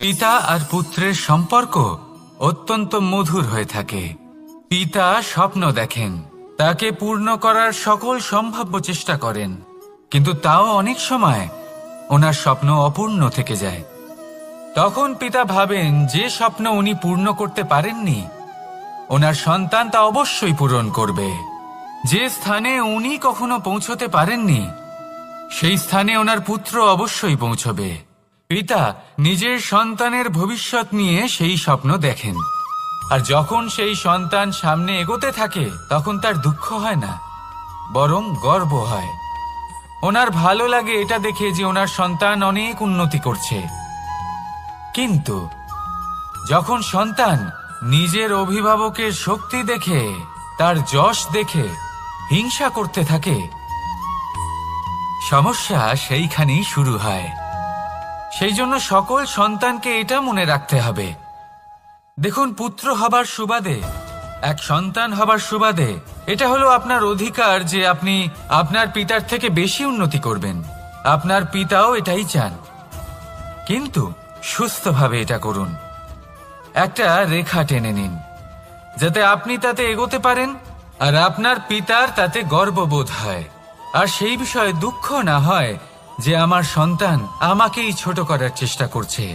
পিতা আর পুত্রের সম্পর্ক অত্যন্ত মধুর হয়ে থাকে। পিতা স্বপ্ন দেখেন, তাকে পূর্ণ করার সকল সম্ভাব্য চেষ্টা করেন, কিন্তু তাও অনেক সময় ওনার স্বপ্ন অপূর্ণ থেকে যায়। তখন পিতা ভাবেন যে স্বপ্ন উনি পূর্ণ করতে পারেননি, ওনার সন্তান তা অবশ্যই পূরণ করবে। যে স্থানে উনি কখনো পৌঁছতে পারেননি, সেই স্থানে ওনার পুত্র অবশ্যই পৌঁছবে। পিতা নিজের সন্তানের ভবিষ্যৎ নিয়ে সেই স্বপ্ন দেখেন, আর যখন সেই সন্তান সামনে এগোতে থাকে তখন তার দুঃখ হয় না, বরং গর্ব হয়। ওনার ভালো লাগে এটা দেখে যে ওনার সন্তান অনেক উন্নতি করছে। কিন্তু যখন সন্তান নিজের অভিভাবকের শক্তি দেখে, তার যশ দেখে হিংসা করতে থাকে, সমস্যা সেইখানেই শুরু হয়। সেই জন্য সকল সন্তানকে এটা মনে রাখতে হবে, দেখুন, পুত্র হবার সুবাদে, এক সন্তান হবার সুবাদে এটা হলো আপনার অধিকার যে আপনি আপনার পিতার থেকে বেশি উন্নতি করবেন। আপনার পিতাও এটাই চান, কিন্তু সুস্থভাবে এটা করুন। একটা রেখা টেনে নিন যাতে আপনি তাতে এগোতে পারেন আর আপনার পিতার তাতে গর্ববোধ হয়, আর সেই বিষয়ে দুঃখ না হয় যে আমার সন্তান আমাকেই ছোট করার চেষ্টা করছে।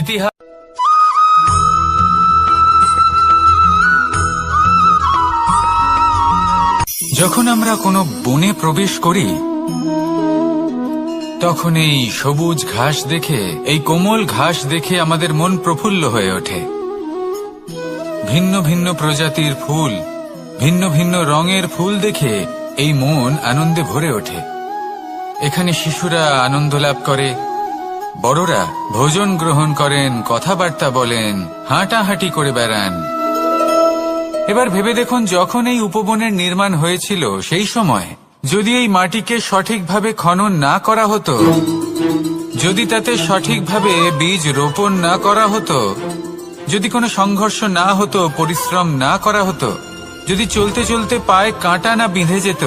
ইতিহাস যখন আমরা কোনো বনে প্রবেশ করি, তখন এই সবুজ ঘাস দেখে, এই কোমল ঘাস দেখে আমাদের মন প্রফুল্ল হয়ে ওঠে। ভিন্ন ভিন্ন প্রজাতির ফুল, ভিন্ন ভিন্ন রঙের ফুল দেখে এই মন আনন্দে ভরে ওঠে। এখানে শিশুরা আনন্দ লাভ করে, বড়রা ভোজন গ্রহণ করেন, কথাবার্তা বলেন, হাঁটাহাঁটি করে বেড়ান। এবার ভেবে দেখুন, যখন এই উপবনের নির্মাণ হয়েছিল সেই সময় যদি এই মাটিকে সঠিকভাবে খনন না করা হতো, যদি তাতে সঠিকভাবে বীজ রোপণ না করা হতো, যদি কোনো সংঘর্ষ না হতো, পরিশ্রম না করা হতো, যদি চলতে চলতে পায়ে কাঁটা না বিঁধে যেত,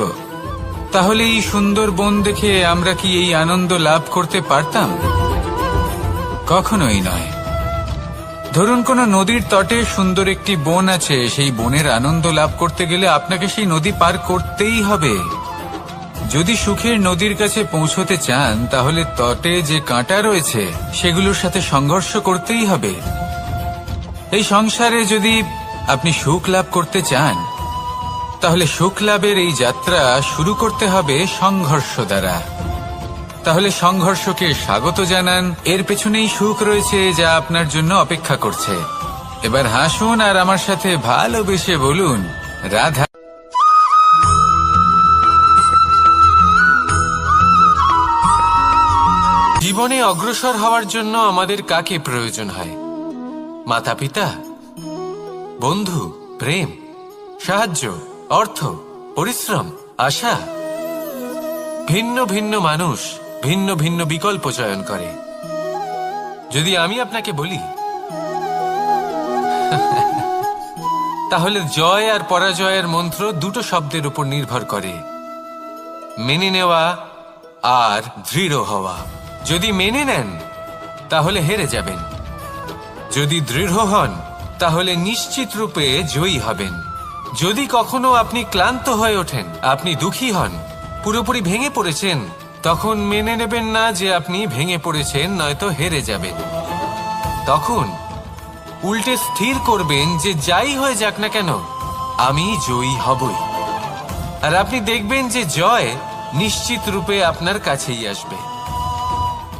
তাহলে এই সুন্দর বন দেখে আমরা কি এই আনন্দ লাভ করতে পারতাম? কখনোই নয়। ধরুন কোনো নদীর তটে সুন্দর একটি বন আছে, সেই বনের আনন্দ লাভ করতে গেলে আপনাকে সেই নদী পার করতেই হবে। যদি সুখের নদীর কাছে পৌঁছতে চান, তাহলে তটে যে কাঁটা রয়েছে সেগুলোর সাথে সংঘর্ষ করতেই হবে। এই সংসারে যদি আপনি সুখ লাভ করতে চান, তাহলে সুখ লাভের এই যাত্রা শুরু করতে হবে সংঘর্ষ দ্বারা। তাহলে সংঘর্ষকে স্বাগত জানান, এর পেছনেই সুখ রয়েছে যা আপনার জন্য অপেক্ষা করছে। এবার হাসুন আর আমার সাথে ভালোবেসে বলুন, রাধা। জীবনে অগ্রসর হওয়ার জন্য আমাদের কাকে প্রয়োজন হয়? মাতা পিতা, বন্ধু, প্রেম, সাহায্য, অর্থ, পরিশ্রম, আশা। ভিন্ন ভিন্ন মানুষ ভিন্ন ভিন্ন বিকল্প চয়ন করে। যদি আমি আপনাকে বলি, তাহলে জয় আর পরাজয়ের মন্ত্র দুটো শব্দের উপর নির্ভর করে, মেনে নেওয়া আর দৃঢ় হওয়া। যদি মেনে নেন তাহলে হেরে যাবেন, যদি দৃঢ় হন তাহলে নিশ্চিত রূপে জয়ী হবেন। যদি কখনো আপনি ক্লান্ত হয়ে ওঠেন, আপনি দুঃখী হন, পুরোপুরি ভেঙে পড়েছেন, তখন মেনে নেবেন না যে আপনি ভেঙে পড়েছেন, নয়তো হেরে যাবেন। তখন উল্টে স্থির করবেন যে যাই হয়ে যাক না কেন, আমি জয়ী হবই। আর আপনি দেখবেন যে জয় নিশ্চিত রূপে আপনার কাছেই আসবে।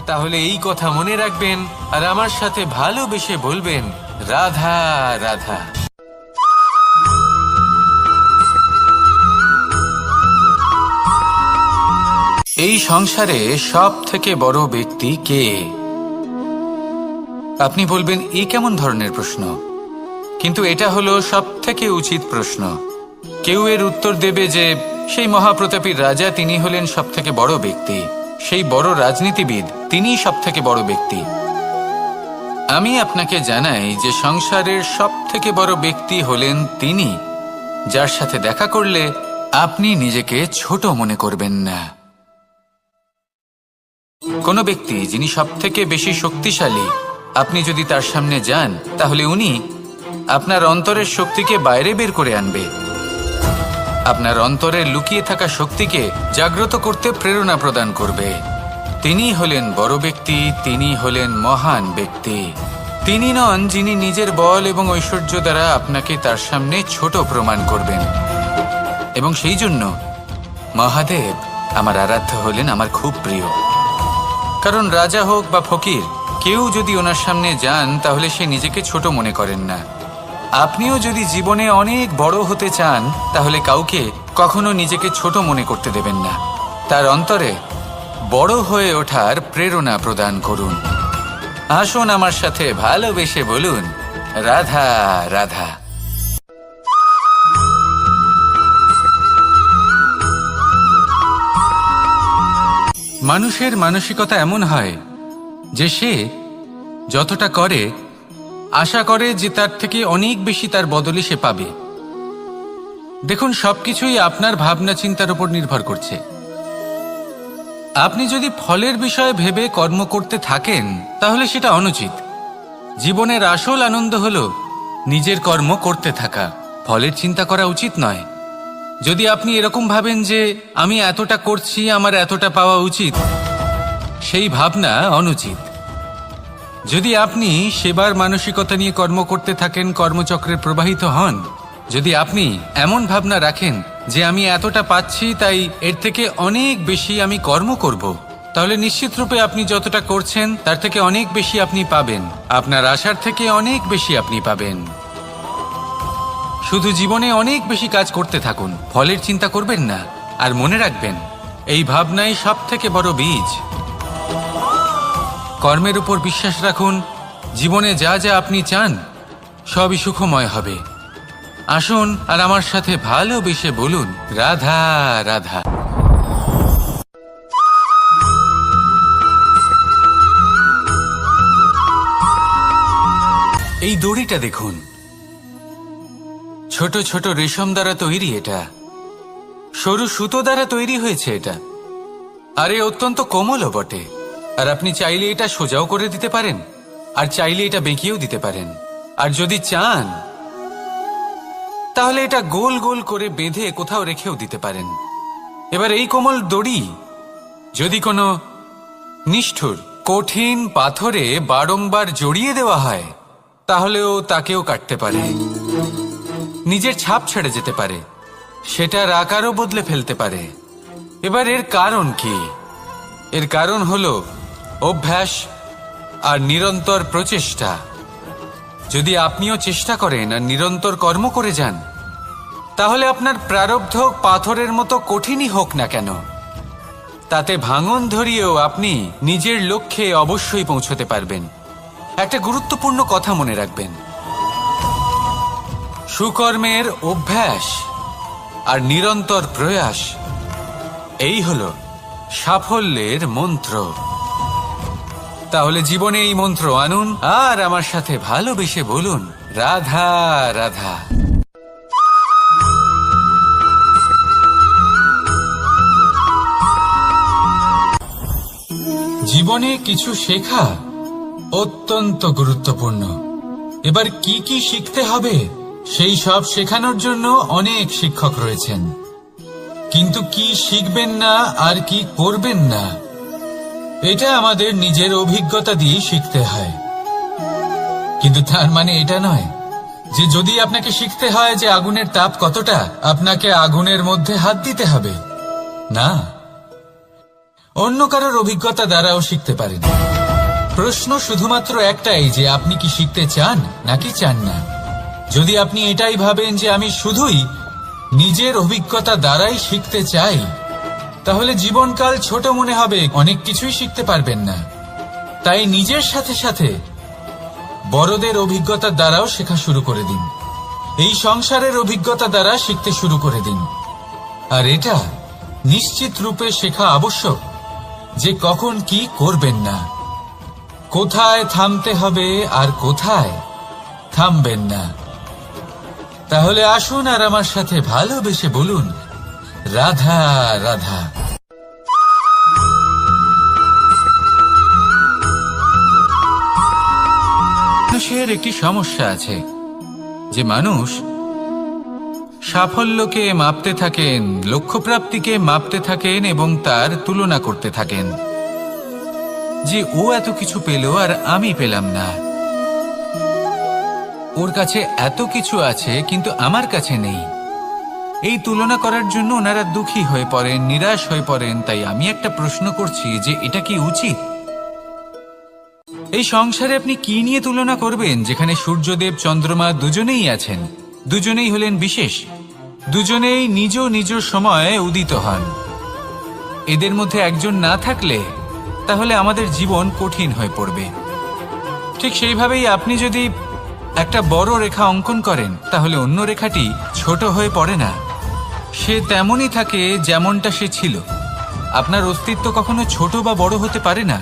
তাহলে এই কথা মনে রাখবেন আর আমার সাথে ভালোবেসে বলবেন, রাধা রাধা। এই সংসারে সব থেকে বড় ব্যক্তি কে? আপনি বলবেন, এ কেমন ধরনের প্রশ্ন? কিন্তু এটা হলো সব থেকে উচিত প্রশ্ন। কেউ এর উত্তর দেবে যে সেই মহাপ্রতাপী রাজা, তিনি হলেন সব থেকে বড় ব্যক্তি, সেই বড় রাজনীতিবিদ, তিনিই সব থেকে বড় ব্যক্তি। আমি আপনাকে জানাই যে সংসারের সব থেকে বড় ব্যক্তি হলেন তিনি, যার সাথে দেখা করলে আপনি নিজেকে ছোট মনে করবেন না। কোনো ব্যক্তি যিনি সবথেকে বেশি শক্তিশালী, আপনি যদি তার সামনে যান তাহলে উনি আপনার অন্তরের শক্তিকে বাইরে বের করে আনবে, আপনার অন্তরের লুকিয়ে থাকা শক্তিকে জাগ্রত করতে প্রেরণা প্রদান করবে। তিনি হলেন বড় ব্যক্তি, তিনি হলেন মহান ব্যক্তি। তিনি নন যিনি নিজের বল এবং ঐশ্বর্য দ্বারা আপনাকে তার সামনে ছোট প্রমাণ করবেন। এবং সেই জন্য মহাদেব আমার আরাধ্য হলেন আমার খুব প্রিয়। কারণ রাজা হোক বা ফকির, কেউ যদি ওনার সামনে যান তাহলে সে নিজেকে ছোট মনে করেন না। আপনিও যদি জীবনে অনেক বড় হতে চান তাহলে কাউকে কখনো নিজেকে ছোট মনে করতে দেবেন না। তার অন্তরে বড় হয়ে ওঠার প্রেরণা প্রদান করুন। আসুন আমার সাথে ভালোবেসে বলুন, রাধা রাধা। মানুষের মানসিকতা এমন হয় যে সে যতটা করে আশা করে যে তার থেকে অনেক বেশি তার বদলে সে পাবে। দেখুন, সবকিছুই আপনার ভাবনা চিন্তার উপর নির্ভর করছে। আপনি যদি ফলের বিষয়ে ভেবে কর্ম করতে থাকেন তাহলে সেটা অনুচিত। জীবনের আসল আনন্দ হলো নিজের কর্ম করতে থাকা, ফলের চিন্তা করা উচিত নয়। যদি আপনি এরকম ভাবেন যে আমি এতটা করছি, আমার এতটা পাওয়া উচিত, সেই ভাবনা অনুচিত। যদি আপনি সেবার মানসিকতা নিয়ে কর্ম করতে থাকেন, কর্মচক্রে প্রবাহিত হন, যদি আপনি এমন ভাবনা রাখেন যে আমি এতটা পাচ্ছি তাই এর থেকে অনেক বেশি আমি কর্ম করব, তাহলে নিশ্চিত রূপে আপনি যতটা করছেন তার থেকে অনেক বেশি আপনি পাবেন, আপনার আশার থেকে অনেক বেশি আপনি পাবেন। শুধু জীবনে অনেক বেশি কাজ করতে থাকুন, ফলের চিন্তা করবেন না। আর মনে রাখবেন, এই ভাবনাই সব থেকে বড় বীজ। কর্মের উপর বিশ্বাস রাখুন, জীবনে যা যা আপনি চান সবই সুখময় হবে। আসুন আর আমার সাথে ভালোবেসে বলুন, রাধা রাধা। এই দড়িটা দেখুন, ছোট ছোট রেশম দ্বারা তৈরি, এটা সরু সুতো দ্বারা তৈরি হয়েছে এটা, আর এ অত্যন্ত কোমলও বটে। আর আপনি চাইলে এটা সোজাও করে দিতে পারেন, আর চাইলে এটা বেঁকিয়েও দিতে পারেন, আর যদি চান তাহলে এটা গোল গোল করে বেঁধে কোথাও রেখেও দিতে পারেন। এবার এই কোমল দড়ি যদি কোনো নিষ্ঠুর কঠিন পাথরে বারংবার জড়িয়ে দেওয়া হয় তাহলেও তাকেও কাটতে পারে, নিজের ছাপ ছেড়ে যেতে পারে, সেটার আকারও বদলে ফেলতে পারে। এবার এর কারণ কি? এর কারণ হলো অভ্যাস আর নিরন্তর প্রচেষ্টা। যদি আপনিও চেষ্টা করেন আর নিরন্তর কর্ম করে যান, তাহলে আপনার প্রারব্ধ পাথরের মতো কঠিনই হোক না কেন, তাতে ভাঙন ধরিয়েও আপনি নিজের লক্ষ্যে অবশ্যই পৌঁছতে পারবেন। একটা গুরুত্বপূর্ণ কথা মনে রাখবেন, সুকর্মের অভ্যাস আর নিরন্তর প্রয়াস, এই হলো সাফল্যের মন্ত্র। তাহলে জীবনে এই মন্ত্র আনুন আর আমার সাথে ভালোবেসে বলুন, রাধা রাধা। জীবনে কিছু শেখা অত্যন্ত গুরুত্বপূর্ণ। এবার কি কি শিখতে হবে সেই সব শেখানোর জন্য অনেক শিক্ষক রয়েছেন, কিন্তু কি শিখবেন না আর কি করবেন না এটা আমাদের নিজের অভিজ্ঞতা দিয়ে শিখতে হয়। কিন্তু তার মানে এটা নয় যে যদি আপনাকে শিখতে হয় যে আগুনের তাপ কতটা, আপনাকে আগুনের মধ্যে হাত দিতে হবে। না, অন্য কারোর অভিজ্ঞতা দ্বারাও শিখতে পারেন। প্রশ্ন শুধুমাত্র একটাই যে আপনি কি শিখতে চান নাকি চান না। যদি আপনি এটাই ভাবেন যে আমি শুধুই নিজের অভিজ্ঞতা দ্বারাই শিখতে চাই, তাহলে জীবনকাল ছোট মনে হবে, অনেক কিছুই শিখতে পারবেন না। তাই নিজের সাথে সাথে বড়দের অভিজ্ঞতা দ্বারাও শেখা শুরু করে দিন, এই সংসারের অভিজ্ঞতা দ্বারা শিখতে শুরু করে দিন। আর এটা নিশ্চিত রূপে শেখা আবশ্যক যে কখন কি করবেন না, কোথায় থামতে হবে আর কোথায় থামবেন না। তাহলে আসুন আর আমার সাথে ভালোবেসে বলুন, রাধা রাধা। মানুষের একটি সমস্যা আছে যে মানুষ সাফল্যকে মাপতে থাকেন, লক্ষ্যপ্রাপ্তিকে মাপতে থাকেন এবং তার তুলনা করতে থাকেন যে ও এত কিছু পেল আর আমি পেলাম না, ওর কাছে এত কিছু আছে কিন্তু আমার কাছে নেই। এই তুলনা করার জন্য ওনারা দুঃখী হয়ে পড়েন, নিরাশ হয়ে পড়েন। তাই আমি একটা প্রশ্ন করছি যে এটা কি উচিত? এই সংসারে আপনি কি নিয়ে তুলনা করবেন, যেখানে সূর্যদেব চন্দ্রমা দুজনেই আছেন, দুজনেই হলেন বিশেষ, দুজনেই নিজ নিজ সময়ে উদিত হন। এদের মধ্যে একজন না থাকলে তাহলে আমাদের জীবন কঠিন হয়ে পড়বে। ঠিক সেইভাবেই আপনি যদি একটা বড় রেখা অঙ্কন করেন তাহলে অন্য রেখাটি ছোট হয়ে পড়ে না, সে তেমনই থাকে যেমনটা সে ছিল। আপনার অস্তিত্ব কখনো ছোট বা বড় হতে পারে না,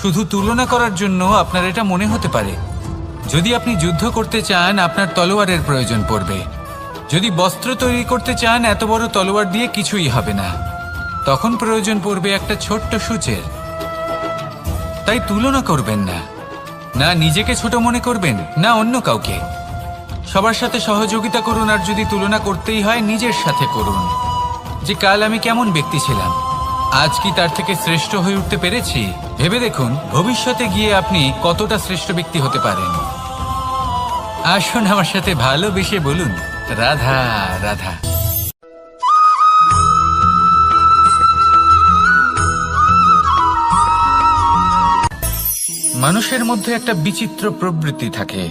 শুধু তুলনা করার জন্য আপনার এটা মনে হতে পারে। যদি আপনি যুদ্ধ করতে চান আপনার তলোয়ারের প্রয়োজন পড়বে, যদি বস্ত্র তৈরি করতে চান এত বড় তলোয়ার দিয়ে কিছুই হবে না, তখন প্রয়োজন পড়বে একটা ছোট্ট সূচের। তাই তুলনা করবেন না, না নিজেকে ছোট মনে করবেন না অন্য কাউকে। সবার সাথে সহযোগিতা করুন, আর যদি তুলনা করতেই হয় নিজের সাথে করুন, যে কাল আমি কেমন ব্যক্তি ছিলাম, আজ কি তার থেকে শ্রেষ্ঠ হয়ে উঠতে পেরেছি। ভেবে দেখুন ভবিষ্যতে গিয়ে আপনি কতটা শ্রেষ্ঠ ব্যক্তি হতে পারেন। আসুন আমার সাথে ভালোবেসে বলুন রাধা রাধা। মানুষের মধ্যে একটা বিচিত্র প্রবৃত্তি থাকে,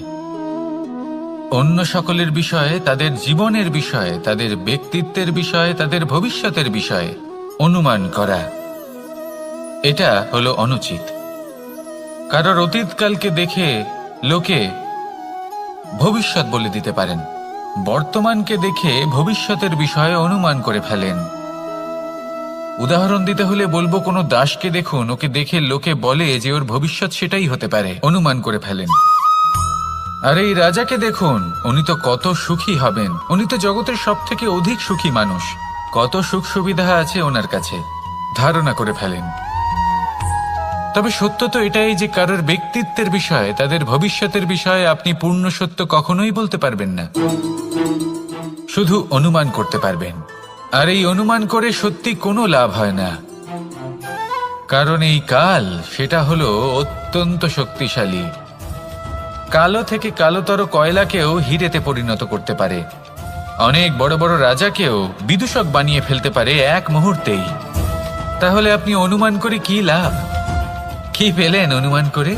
অন্য সকলের বিষয়ে, তাদের জীবনের বিষয়ে, তাদের ব্যক্তিত্বের বিষয়ে, তাদের ভবিষ্যতের বিষয়ে অনুমান করা। এটা হলো অনুচিত। কারোর অতীতকালকে দেখে লোকে ভবিষ্যৎ বলে দিতে পারেন, বর্তমানকে দেখে ভবিষ্যতের বিষয়ে অনুমান করে ফেলেন। উদাহরণ দিতে হলে বলবো, কোনো দাসকে দেখুন, ওকে দেখে লোকে বলে যে ওর ভবিষ্যৎ সেটাই হতে পারে, অনুমান করে ফেলেন। আর এই রাজাকে দেখুন, উনি তো কত সুখী হবেন, উনি তো জগতের সব থেকে অধিক সুখী মানুষ, কত সুখ সুবিধা আছে ওনার কাছে, ধারণা করে ফেলেন। তবে সত্য তো এটাই যে কারোর ব্যক্তিত্বের বিষয়ে, তাদের ভবিষ্যতের বিষয়ে আপনি পূর্ণ সত্য কখনোই বলতে পারবেন না, শুধু অনুমান করতে পারবেন। আর এই অনুমান করে সত্যি কোনো লাভ হয় না, কারণ এই কাল সেটা হলো অত্যন্ত শক্তিশালী। কালো থেকে কালোতর কয়লাকেও হিরেতে পরিণত করতে পারে, অনেক বড় বড় রাজাকেও বিদূষক বানিয়ে ফেলতে পারে এক মুহূর্তেই। তাহলে আপনি অনুমান করে কি লাভ? কি পেলেন অনুমান করে?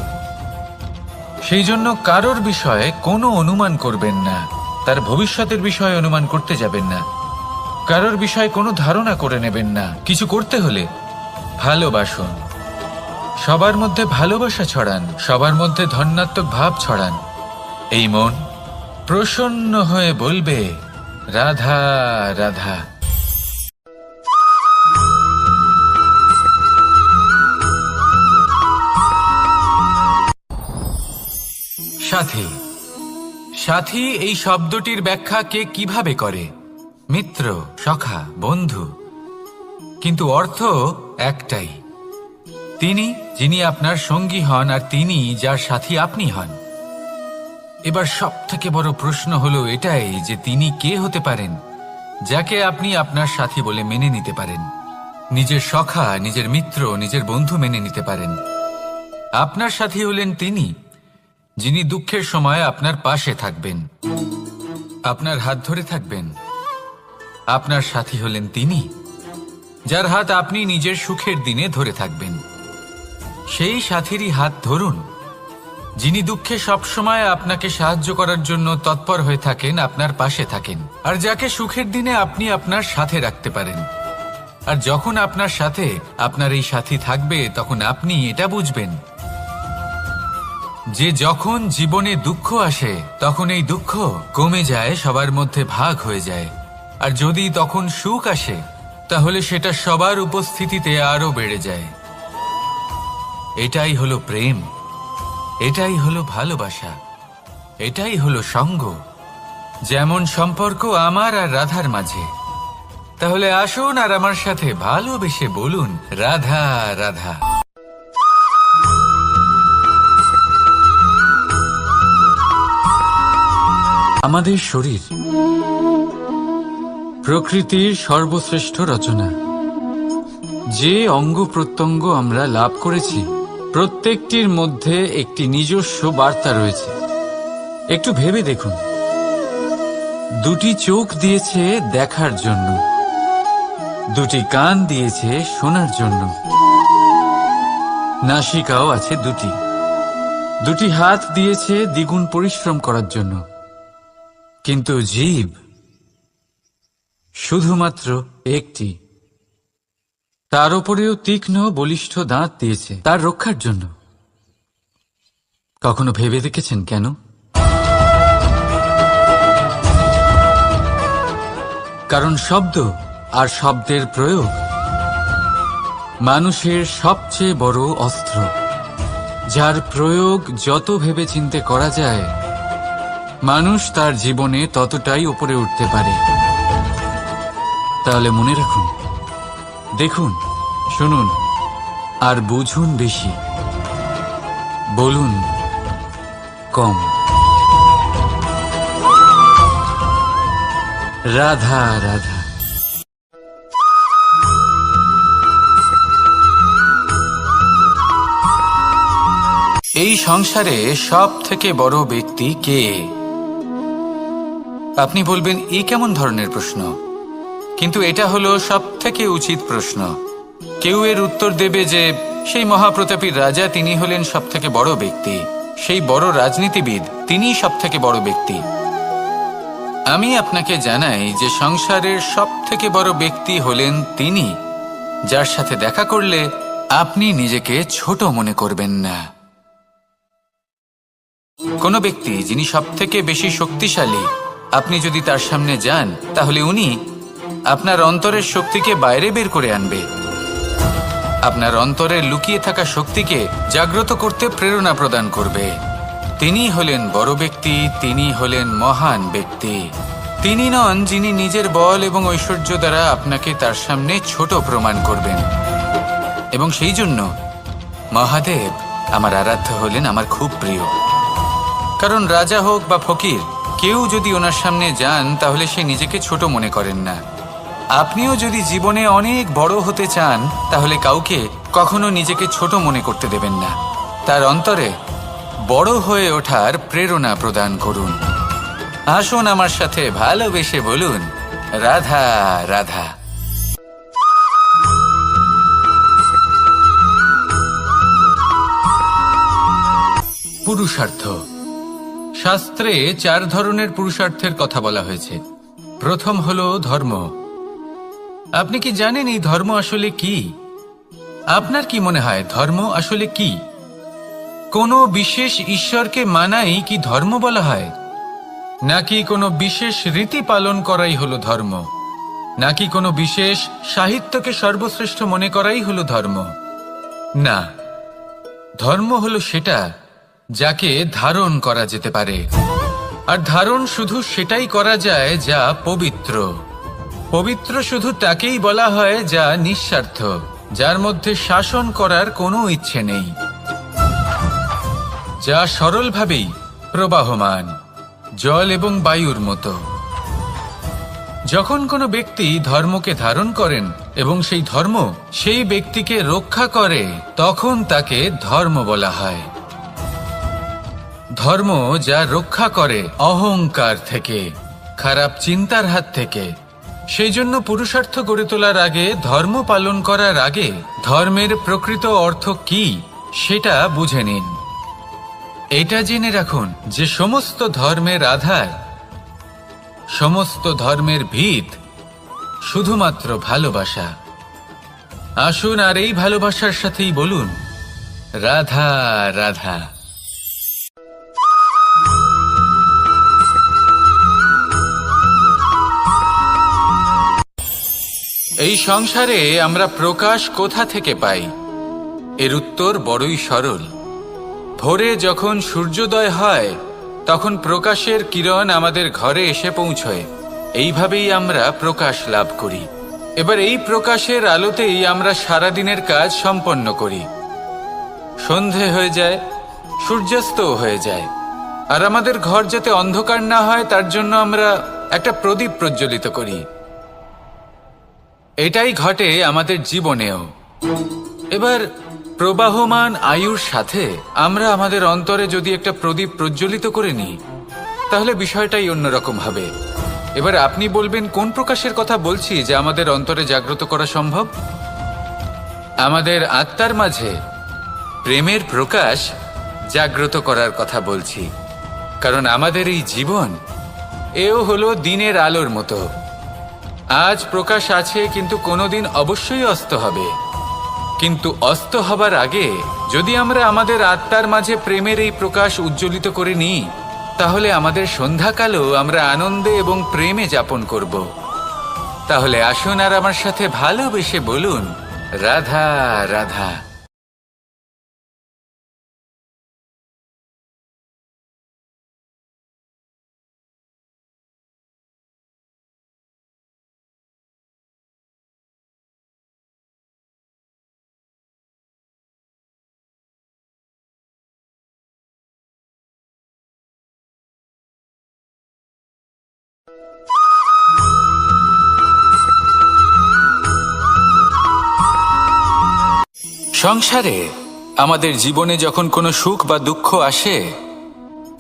সেই জন্য কারোর বিষয়ে কোনো অনুমান করবেন না, তার ভবিষ্যতের বিষয়ে অনুমান করতে যাবেন না, কারোর বিষয়ে কোনো ধারণা করে নেবেন না। কিছু করতে হলে ভালোবাসুন, সবার মধ্যে ভালোবাসা ছড়ান, সবার মধ্যে ধন্যাত্মক ভাব ছড়ান। এই মন প্রসন্ন হয়ে বলবে রাধা রাধা। সাথী, সাথী এই শব্দটির ব্যাখ্যা কে কিভাবে করে? মিত্র, সখা, বন্ধু, কিন্তু অর্থ একটাই, তিনি যিনি আপনার সঙ্গী হন আর তিনি যার সাথী আপনি হন। এবার সব থেকে বড় প্রশ্ন হলো এটাই যে তিনি কে হতে পারেন যাকে আপনি আপনার সাথী বলে মেনে নিতে পারেন, নিজের সখা, নিজের মিত্র, নিজের বন্ধু মেনে নিতে পারেন। আপনার সাথী হলেন তিনি যিনি দুঃখের সময় আপনার পাশে থাকবেন, আপনার হাত ধরে থাকবেন। আপনার সাথী হলেন তিনি যার হাত আপনি নিজের সুখের দিনে ধরে থাকবেন। সেই সাথীরই হাত ধরুন যিনি দুঃখে সবসময় আপনাকে সাহায্য করার জন্য তৎপর হয়ে থাকেন, আপনার পাশে থাকেন, আর যাকে সুখের দিনে আপনি আপনার সাথে রাখতে পারেন। আর যখন আপনার সাথে আপনার এই সাথী থাকবে তখন আপনি এটা বুঝবেন যে যখন জীবনে দুঃখ আসে তখন এই দুঃখ কমে যায়, সবার মধ্যে ভাগ হয়ে যায়। আর যদি তখন সুখ আসে তাহলে সেটা সবার উপস্থিতিতে আরো বেড়ে যায়। এটাই হলো প্রেম, এটাই হলো ভালোবাসা, এটাই হলো সঙ্গ। যেমন সম্পর্ক আমার আর রাধার মাঝে। তাহলে আসুন আর আমার সাথে ভালোবেসে বলুন রাধা রাধা। আমাদের শরীর প্রকৃতির সর্বশ্রেষ্ঠ রচনা। যে অঙ্গ প্রত্যঙ্গ আমরা লাভ করেছি প্রত্যেকটির মধ্যে একটি নিজস্ব বার্তা রয়েছে। একটু ভেবে দেখুন, দুটি চোখ দিয়েছে দেখার জন্য, দুটি কান দিয়েছে শোনার জন্য, নাসিকাও আছে দুটি, দুটি হাত দিয়েছে দ্বিগুণ পরিশ্রম করার জন্য। কিন্তু জীব শুধুমাত্র একটি। তার উপরেও তীক্ষ্ণ বলিষ্ঠ দাঁত দিয়েছে তার রক্ষার জন্য। কখনো ভেবে দেখেছেন কেন? কারণ শব্দ আর শব্দের প্রয়োগ মানুষের সবচেয়ে বড় অস্ত্র, যার প্রয়োগ যত ভেবেচিন্তে করা যায় মানুষ তার জীবনে ততটাই উপরে উঠতে পারে। তাহলে মনে রাখুন, দেখুন, শুনুন আর বুঝুন বেশি, বলুন কম। রাধা রাধা। এই সংসারে সব থেকে বড় ব্যক্তি কে? আপনি বলবেন এ কেমন ধরনের প্রশ্ন, কিন্তু এটা হলো সব থেকে উচিত প্রশ্ন। কেউ এর উত্তর দেবে যে সেই মহাপ্রতাপী রাজা তিনি হলেন সব থেকে বড় ব্যক্তি, সেই বড় রাজনীতিবিদ তিনিই সব থেকে বড় ব্যক্তি। আমি আপনাকে জানাই যে সংসারের সব থেকে বড় ব্যক্তি হলেন তিনি, যার সাথে দেখা করলে আপনি নিজেকে ছোট মনে করবেন না। কোনো ব্যক্তি যিনি সব থেকে বেশি শক্তিশালী, আপনি যদি তার সামনে যান তাহলে উনি আপনার অন্তরের শক্তিকে বাইরে বের করে আনবে, আপনার অন্তরে লুকিয়ে থাকা শক্তিকে জাগ্রত করতে প্রেরণা প্রদান করবে। তিনি হলেন বড় ব্যক্তি, তিনি হলেন মহান ব্যক্তি। তিনি নন যিনি নিজের বল এবং ঐশ্বর্য দ্বারা আপনাকে তার সামনে ছোট প্রমাণ করবেন। এবং সেই জন্য মহাদেব আমার আরাধ্য হলেন আমার খুব প্রিয়। কারণ রাজা হোক বা ফকির, কেউ যদি ওনার সামনে যান তাহলে সে নিজেকে ছোট মনে করেন না। আপনিও যদি জীবনে অনেক বড় হতে চান তাহলে কাউকে কখনো নিজেকে ছোট মনে করতে দেবেন না। তার অন্তরে বড় হয়ে ওঠার প্রেরণা প্রদান করুন। আসুন আমার সাথে ভালোবেসে বলুন রাধা রাধা। পুরুষার্থ। শাস্ত্রে 4 ধরনের পুরুষার্থের কথা বলা হয়েছে। প্রথম হলো ধর্ম। আপনি কি জানেন এই ধর্ম আসলে কি? আপনার কি মনে হয় ধর্ম আসলে কি? কোনো বিশেষ ঈশ্বরকে মানাই কি ধর্ম বলা হয়? নাকি কোনো বিশেষ রীতি পালন করাই হলো ধর্ম? নাকি কোনো বিশেষ সাহিত্যকে সর্বশ্রেষ্ঠ মনে করাই হলো ধর্ম? না, ধর্ম হলো সেটা যাকে ধারণ করা যেতে পারে। আর ধারণ শুধু সেটাই করা যায় যা পবিত্র। পবিত্র শুধু তাকেই বলা হয় যা নিঃস্বার্থ, যার মধ্যে শাসন করার কোনো ইচ্ছে নেই, যা সরলভাবেই প্রবাহমান, জল এবং বায়ুর মতো। যখন কোনো ব্যক্তি ধর্মকে ধারণ করেন এবং সেই ধর্ম সেই ব্যক্তিকে রক্ষা করে, তখন তাকে ধর্ম বলা হয়। ধর্ম যা রক্ষা করে অহংকার থেকে, খারাপ চিন্তার হাত থেকে। সেই জন্য পুরুষার্থ গড়ে তোলার আগে, ধর্ম পালন করার আগে ধর্মের প্রকৃত অর্থ কি সেটা বুঝে নিন। এটা জেনে রাখুন যে সমস্ত ধর্মের আধার, সমস্ত ধর্মের ভিত শুধুমাত্র ভালোবাসা। আসুন আর এই ভালোবাসার সাথেই বলুন রাধা রাধা। এই সংসারে আমরা প্রকাশ কোথা থেকে পাই? এর উত্তর বড়ই সরল। ভোরে যখন সূর্যোদয় হয় তখন প্রকাশের কিরণ আমাদের ঘরে এসে পৌঁছয়। এইভাবেই আমরা প্রকাশ লাভ করি। এবার এই প্রকাশের আলোতেই আমরা সারাদিনের কাজ সম্পন্ন করি। সন্ধে হয়ে যায়, সূর্যাস্তও হয়ে যায়। আর আমাদের ঘর যাতে অন্ধকার না হয় তার জন্য আমরা একটা প্রদীপ প্রজ্বলিত করি। এটাই ঘটে আমাদের জীবনেও। এবার প্রবাহমান আয়ুর সাথে আমরা আমাদের অন্তরে যদি একটা প্রদীপ প্রজ্বলিত করে নিই, তাহলে বিষয়টাই অন্যরকম হবে। এবার আপনি বলবেন কোন প্রকাশের কথা বলছি যা আমাদের অন্তরে জাগ্রত করা সম্ভব? আমাদের আত্মার মাঝে প্রেমের প্রকাশ জাগ্রত করার কথা বলছি। কারণ আমাদের এই জীবন এও হলো দিনের আলোর মতো। আজ প্রকাশ আছে, কিন্তু কোনোদিন অবশ্যই অস্ত হবে। কিন্তু অস্ত হবার আগে যদি আমরা আমাদের আত্মার মাঝে প্রেমের এই প্রকাশ উজ্জ্বলিত করে নিই, তাহলে আমাদের সন্ধ্যাকালও আমরা আনন্দে এবং প্রেমে যাপন করব। তাহলে আসুন আর আমার সাথে ভালোবেসে বলুন, রাধা রাধা। সংসারে আমাদের জীবনে যখন কোনো সুখ বা দুঃখ আসে,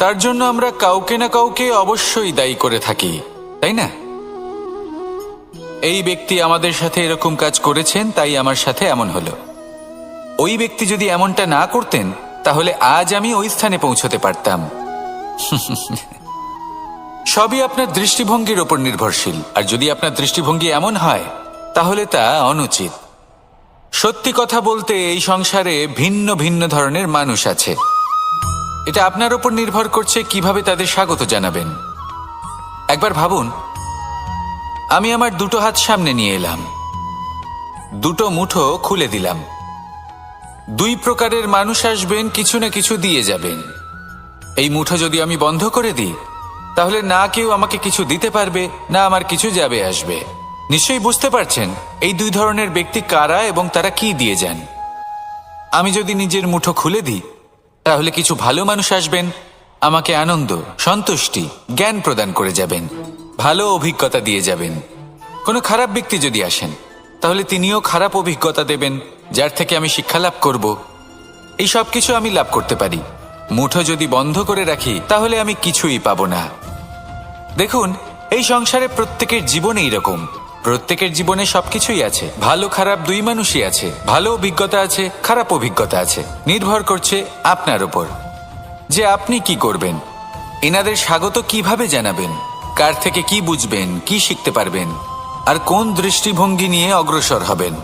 তার জন্য আমরা কাউকে না কাউকে অবশ্যই দায়ী করে থাকি, তাই না? এই ব্যক্তি আমাদের সাথে এরকম কাজ করেছেন, তাই আমার সাথে এমন হলো। ওই ব্যক্তি যদি এমনটা না করতেন, তাহলে আজ আমি ওই স্থানে পৌঁছতে পারতাম। সবই আপনার দৃষ্টিভঙ্গির ওপর নির্ভরশীল। আর যদি আপনার দৃষ্টিভঙ্গি এমন হয়, তাহলে তা অনুচিত। সত্যি কথা বলতে এই সংসারে ভিন্ন ভিন্ন ধরনের মানুষ আছে। এটা আপনার ওপর নির্ভর করছে কিভাবে তাদের স্বাগত জানাবেন। একবার ভাবুন, আমি আমার দুটো হাত সামনে নিয়ে এলাম, দুটো মুঠো খুলে দিলাম। দুই প্রকারের মানুষ আসবেন, কিছু না কিছু দিয়ে যাবেন। এই মুঠো যদি আমি বন্ধ করে দিই, তাহলে না কেউ আমাকে কিছু দিতে পারবে, না আমার কিছু যাবে আসবে। নিশ্চয়ই বুঝতে পারছেন এই দুই ধরনের ব্যক্তি কারা এবং তারা কি দিয়ে যান। আমি যদি নিজের মুঠো খুলে দিই, তাহলে কিছু ভালো মানুষ আসবেন, আমাকে আনন্দ, সন্তুষ্টি, জ্ঞান প্রদান করে যাবেন, ভালো অভিজ্ঞতা দিয়ে যাবেন। কোনো খারাপ ব্যক্তি যদি আসেন, তাহলে তিনিও খারাপ অভিজ্ঞতা দেবেন, যার থেকে আমি শিক্ষা লাভ করব। এই সব কিছু আমি লাভ করতে পারি। মুঠো যদি বন্ধ করে রাখি, তাহলে আমি কিছুই পাবো না। দেখুন, এই সংসারে প্রত্যেকের জীবনে এইরকম। প্রত্যেকের জীবনে সবকিছুই আছে, ভালো খারাপ দুই মানুষই আছে। ভালো অভিজ্ঞতা আছে, খারাপ অভিজ্ঞতা আছে। নির্ভর করছে আপনার উপর যে আপনি কি করবেন, এনাদের স্বাগত কিভাবে জানাবেন, কার থেকে কি বুঝবেন, কি শিখতে পারবেন, আর কোন দৃষ্টিভঙ্গি নিয়ে অগ্রসর হবেন।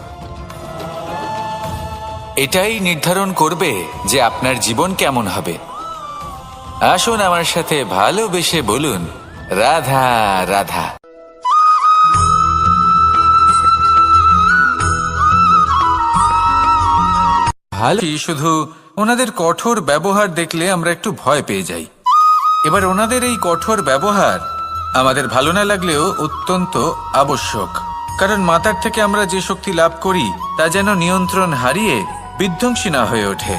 এটাই নির্ধারণ করবে যে আপনার জীবন কেমন হবে। আসুন আমার সাথে ভালোবেসে বলুন, রাধা রাধা। ভালো, শুধু ওনাদের কঠোর ব্যবহার দেখলে আমরা একটু ভয় পেয়ে যাই। এবার ওনাদের এই কঠোর ব্যবহার আমাদের ভালো না লাগলেও অত্যন্ত আবশ্যক। কারণ মাতার থেকে আমরা যে শক্তি লাভ করি, তা যেন নিয়ন্ত্রণ হারিয়ে বিধ্বংসী না হয়ে ওঠে।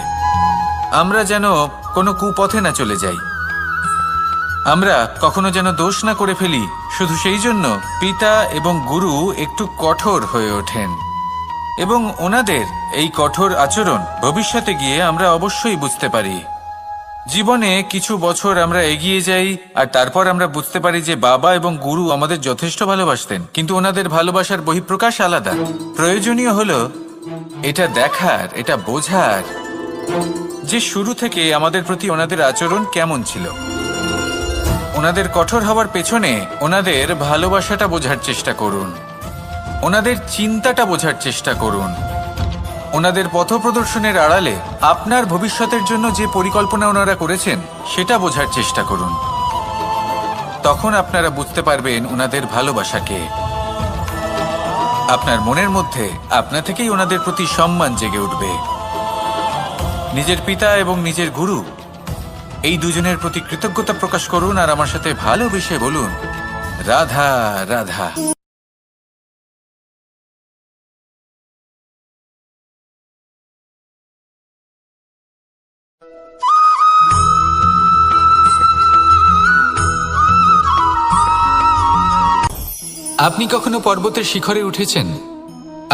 আমরা যেন কোনো কুপথে না চলে যাই, আমরা কখনো যেন দোষ না করে ফেলি। শুধু সেই জন্য পিতা এবং গুরু একটু কঠোর হয়ে ওঠেন, এবং ওনাদের এই কঠোর আচরণ ভবিষ্যতে গিয়ে আমরা অবশ্যই বুঝতে পারি। জীবনে কিছু বছর আমরা এগিয়ে যাই, আর তারপর আমরা বুঝতে পারি যে বাবা এবং গুরু আমাদের যথেষ্ট ভালোবাসতেন, কিন্তু ওনাদের ভালোবাসার বহিঃপ্রকাশ আলাদা। প্রয়োজনীয় হলো এটা দেখার, এটা বোঝার যে শুরু থেকে আমাদের প্রতি ওনাদের আচরণ কেমন ছিল। ওনাদের কঠোর হওয়ার পেছনে ওনাদের ভালোবাসাটা বোঝার চেষ্টা করুন, ওনাদের চিন্তাটা বোঝার চেষ্টা করুন, ওনাদের পথপ্রদর্শনের আড়ালে আপনার ভবিষ্যতের জন্য যে পরিকল্পনা ওনারা করেছেন সেটা বোঝার চেষ্টা করুন। তখন আপনারা বুঝতে পারবেন ওনাদের ভালোবাসাকে। আপনার মনের মধ্যে আপনা থেকেই ওনাদের প্রতি সম্মান জেগে উঠবে। নিজের পিতা এবং নিজের গুরু, এই দুজনের প্রতি কৃতজ্ঞতা প্রকাশ করুন আর আমার সাথে ভালোবেসে বলুন, রাধা রাধা। আপনি কখনো পর্বতের শিখরে উঠেছেন?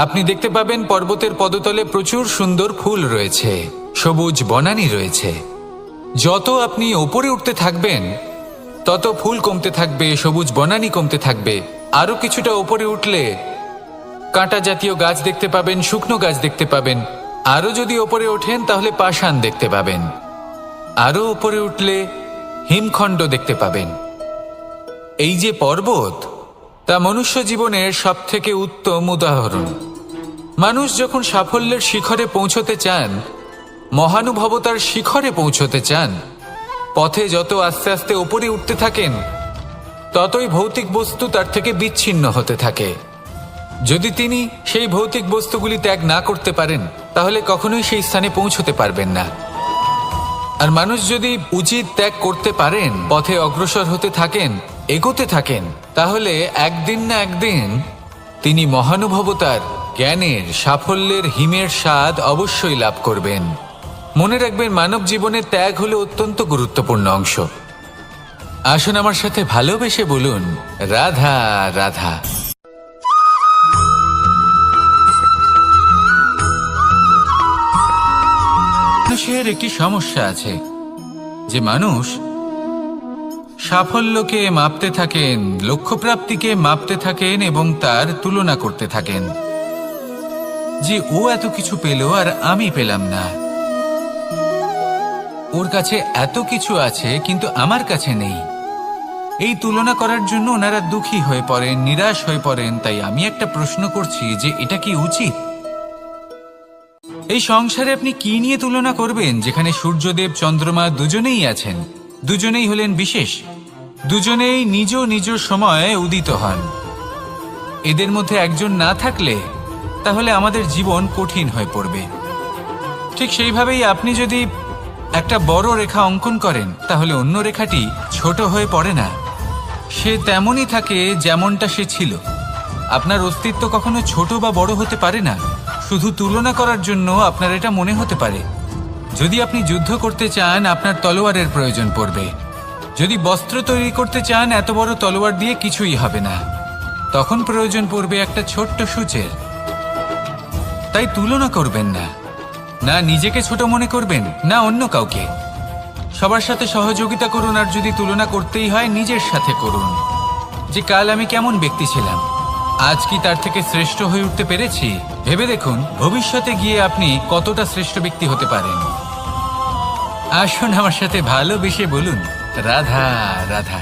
আপনি দেখতে পাবেন পর্বতের পদতলে প্রচুর সুন্দর ফুল রয়েছে, সবুজ বনানী রয়েছে। যত আপনি ওপরে উঠতে থাকবেন তত ফুল কমতে থাকবে, সবুজ বনানী কমতে থাকবে। আরো কিছুটা ওপরে উঠলে কাঁটা জাতীয় গাছ দেখতে পাবেন, শুকনো গাছ দেখতে পাবেন। আরো যদি ওপরে ওঠেন তাহলে পাষাণ দেখতে পাবেন। আরো ওপরে উঠলে হিমখণ্ড দেখতে পাবেন। এই যে পর্বত, তা মনুষ্য জীবনের সবথেকে উত্তম উদাহরণ। মানুষ যখন সাফল্যের শিখরে পৌঁছতে চান, মহানুভবতার শিখরে পৌঁছতে চান, পথে যত আস্তে আস্তে ওপরে উঠতে থাকেন ততই ভৌতিক বস্তু তার থেকে বিচ্ছিন্ন হতে থাকে। যদি তিনি সেই ভৌতিক বস্তুগুলি ত্যাগ না করতে পারেন তাহলে কখনোই সেই স্থানে পৌঁছতে পারবেন না। আর মানুষ যদি উচিত ত্যাগ করতে পারেন, পথে অগ্রসর হতে থাকেন, এগোতে থাকেন, তাহলে একদিন না একদিন তিনি মহানুভবতার, জ্ঞানের, সাফল্যের হিমের স্বাদ অবশ্যই লাভ করবেন। মনে রাখবেন, মানব জীবনে ত্যাগ হলো অত্যন্ত গুরুত্বপূর্ণ অংশ। আসুন আমার সাথে ভালোবেসে বলুন, রাধা রাধা। মানুষের একটি সমস্যা আছে যে মানুষ সাফল্যকে মাপতে থাকেন, লক্ষ্যপ্রাপ্তিকে মাপতে থাকেন এবং তার তুলনা করতে থাকেন যে ও এত কিছু পেল আর আমি পেলাম না, ওর কাছে এত কিছু আছে কিন্তু আমার কাছে নেই। এই তুলনা করার জন্য ওনারা দুঃখী হয়ে পড়েন, নিরাশ হয়ে পড়েন। তাই আমি একটা প্রশ্ন করছি যে এটা কি উচিত? এই সংসারে আপনি কি নিয়ে তুলনা করবেন, যেখানে সূর্যদেব, চন্দ্রমা দুজনেই আছেন, দুজনেই হলেন বিশেষ, দুজনেই নিজ নিজ সময়ে উদিত হন। এদের মধ্যে একজন না থাকলে তাহলে আমাদের জীবন কঠিন হয়ে পড়বে। ঠিক সেইভাবেই আপনি যদি একটা বড় রেখা অঙ্কন করেন তাহলে অন্য রেখাটি ছোট হয়ে পড়ে না, সে তেমনই থাকে যেমনটা সে ছিল। আপনার অস্তিত্ব কখনো ছোট বা বড় হতে পারে না। শুধু তুলনা করার জন্য আপনার এটা মনে হতে পারে। যদি আপনি যুদ্ধ করতে চান, আপনার তলোয়ারের প্রয়োজন পড়বে। যদি বস্ত্র তৈরি করতে চান, এত বড় তলোয়ার দিয়ে কিছুই হবে না, তখন প্রয়োজন পড়বে একটা ছোট্ট সূচের। তাই তুলনা করবেন না, না নিজেকে ছোট মনে করবেন, না অন্য কাউকে। সবার সাথে সহযোগিতা করুন, আর যদি তুলনা করতেই হয় নিজের সাথে করুন, যে কাল আমি কেমন ব্যক্তি ছিলাম, আজ কি তার থেকে শ্রেষ্ঠ হয়ে উঠতে পেরেছি। ভেবে দেখুন ভবিষ্যতে গিয়ে আপনি কতটা শ্রেষ্ঠ ব্যক্তি হতে পারেন। আসুন আমার সাথে ভালোবেসে বলুন, রাধা রাধা।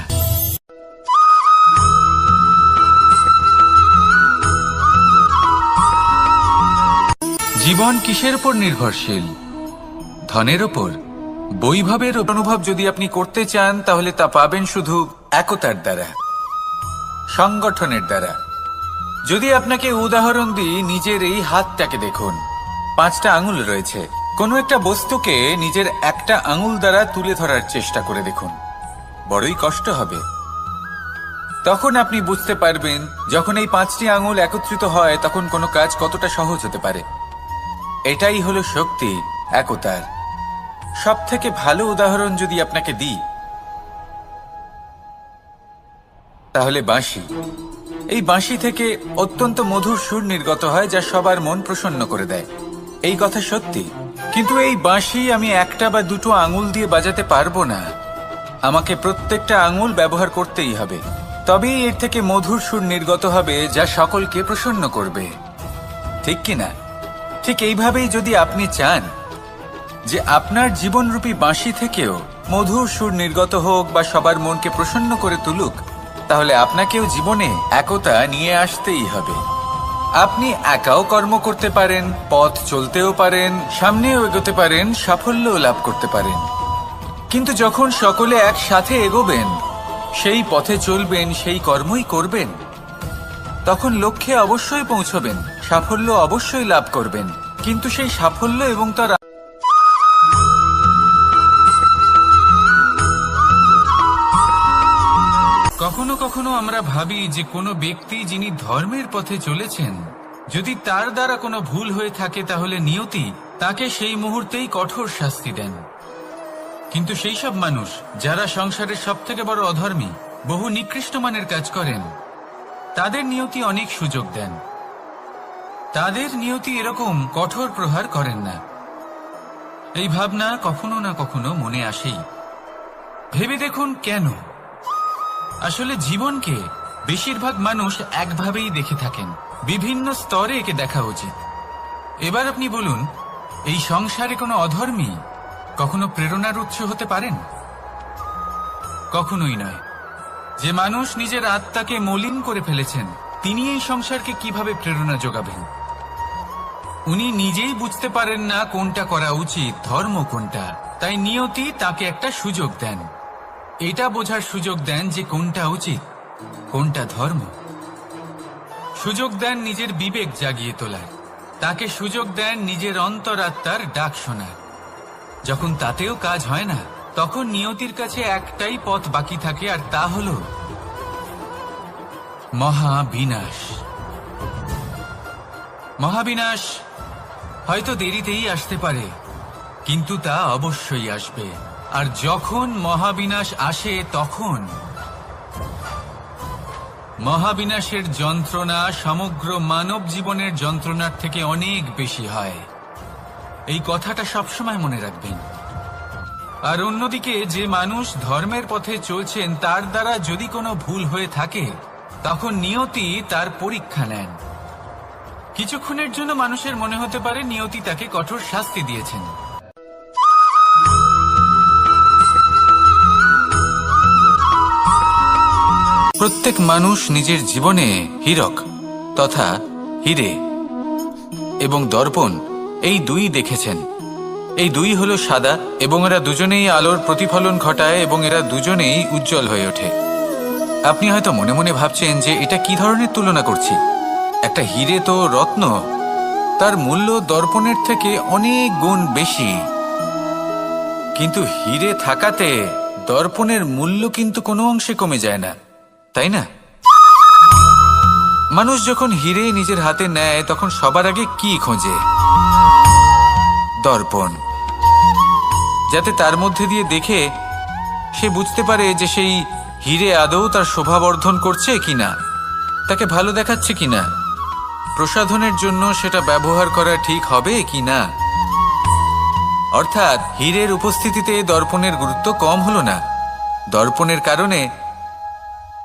জীবন কিসের উপর নির্ভরশীল? ধনের ওপর, বৈভবের অনুভব যদি আপনি করতে চান তাহলে তা পাবেন শুধু একতার দ্বারা, সংগঠনের দ্বারা। যদি আপনাকে উদাহরণ দিই, নিজের এই হাতটাকে দেখুন, 5টা আঙুল রয়েছে। কোনো একটা বস্তুকে নিজের একটা আঙুল দ্বারা তুলে ধরার চেষ্টা করে দেখুন, বড়ই কষ্ট হবে। তখন আপনি বুঝতে পারবেন যখন এই 5টি আঙুল একত্রিত হয় তখন কোনো কাজ কতটা সহজ হতে পারে। এটাই হলো শক্তি, একতার। সব থেকে ভালো উদাহরণ যদি আপনাকে দিই তাহলে বাঁশি। এই বাঁশি থেকে অত্যন্ত মধুর সুর নির্গত হয় যা সবার মন প্রসন্ন করে দেয়। এই কথা সত্যি, কিন্তু এই বাঁশি আমি একটা বা দুটো আঙুল দিয়ে বাজাতে পারবো না। আমাকে প্রত্যেকটা আঙুল ব্যবহার করতেই হবে, তবেই এর থেকে মধুর সুর নির্গত হবে যা সকলকে প্রসন্ন করবে, ঠিক কিনা? ঠিক এইভাবেই যদি আপনি চান যে আপনার জীবনরূপী বাঁশি থেকেও মধুর সুর নির্গত হোক বা সবার মনকে প্রসন্ন করে তুলুক, তাহলে আপনাকেও জীবনে একতা নিয়ে আসতেই হবে। আপনি একাও কর্ম করতে পারেন, পথ চলতেও পারেন, সামনেও এগোতে পারেন, সাফল্যও লাভ করতে পারেন। কিন্তু যখন সকলে একসাথে এগোবেন, সেই পথে চলবেন, সেই কর্মই করবেন, তখন লক্ষ্যে অবশ্যই পৌঁছবেন, সাফল্য অবশ্যই লাভ করবেন। কিন্তু সেই সাফল্য এবং তার কখনো কখনো আমরা ভাবি যে কোনো ব্যক্তি যিনি ধর্মের পথে চলেছেন, যদি তার দ্বারা কোনো ভুল হয়ে থাকে তাহলে নিয়তি তাকে সেই মুহূর্তেই কঠোর শাস্তি দেন। কিন্তু সেই সব মানুষ যারা সংসারের সবথেকে বড় অধর্মী, বহু নিকৃষ্ট মানের কাজ করেন, তাদের নিয়তি অনেক সুযোগ দেন। তাদের নিয়তি এরকম কঠোর প্রহার করেন না। এই ভাবনা কখনো না কখনো মনে আসেই। ভেবে দেখুন কেন? আসলে জীবনকে বেশিরভাগ মানুষ একভাবেই দেখে থাকেন, বিভিন্ন স্তরে একে দেখা উচিত। এবার আপনি বলুন, এই সংসারে কোনো অধর্মী কখনো প্রেরণার উৎস হতে পারেন? কখনোই নয়। যে মানুষ নিজের আত্মাকে মলিন করে ফেলেছেন, তিনি এই সংসারকে কিভাবে প্রেরণা যোগাবেন? উনি নিজেই বুঝতে পারেন না কোনটা করা উচিত, ধর্ম কোনটা। তাই নিয়তি তাকে একটা সুযোগ দেন, এটা বোঝার সুযোগ দেন যে কোনটা উচিত, কোনটা ধর্ম। সুযোগ দেন নিজের বিবেক জাগিয়ে তোলার, তাকে সুযোগ দেন নিজের অন্তরাত্মার ডাক শোনার। যখন তাতেও কাজ হয় না, তখন নিয়তির কাছে একটাই পথ বাকি থাকে, আর তা হল মহাবিনাশ। মহাবিনাশ হয়তো দেরিতেই আসতে পারে, কিন্তু তা অবশ্যই আসবে। আর যখন মহাবিনাশ আসে, তখন মহাবিনাশের যন্ত্রণা সমগ্র মানব জীবনের যন্ত্রণার থেকে অনেক বেশি হয়। এই কথাটা সবসময় মনে রাখবেন। আর অন্যদিকে যে মানুষ ধর্মের পথে চলছেন, তার দ্বারা যদি কোনো ভুল হয়ে থাকে, তখন নিয়তি তার পরীক্ষা নেন। কিছুক্ষণের জন্য মানুষের মনে হতে পারে নিয়তি তাকে কঠোর শাস্তি দিয়েছেন। প্রত্যেক মানুষ নিজের জীবনে হীরক তথা হিরে এবং দর্পণ এই দুই দেখেছেন। এই দুই হলো সাদা, এবং এরা দুজনেই আলোর প্রতিফলন ঘটায় এবং এরা দুজনেই উজ্জ্বল হয়ে ওঠে। আপনি হয়তো মনে মনে ভাবছেন যে এটা কি ধরনের তুলনা করছি। একটা হিরে তো রত্ন, তার মূল্য দর্পণের থেকে অনেক গুণ বেশি। কিন্তু হিরে থাকাতে দর্পণের মূল্য কিন্তু কোনো অংশে কমে যায় না, তাই না? মানুষ যখন হিরে নিজের হাতে নেয়, তখন সবার আগে কি খোঁজে? দর্পণ, যাতে তার মধ্যে দিয়ে দেখে সে বুঝতে পারে যে সেই হিরে আদৌ তার শোভাবর্ধন করছে কিনা, তাকে ভালো দেখাচ্ছে কিনা, প্রসাধনের জন্য সেটা ব্যবহার করা ঠিক হবে কিনা। অর্থাৎ হীরের উপস্থিতিতে দর্পণের গুরুত্ব কম হলো না, দর্পণের কারণে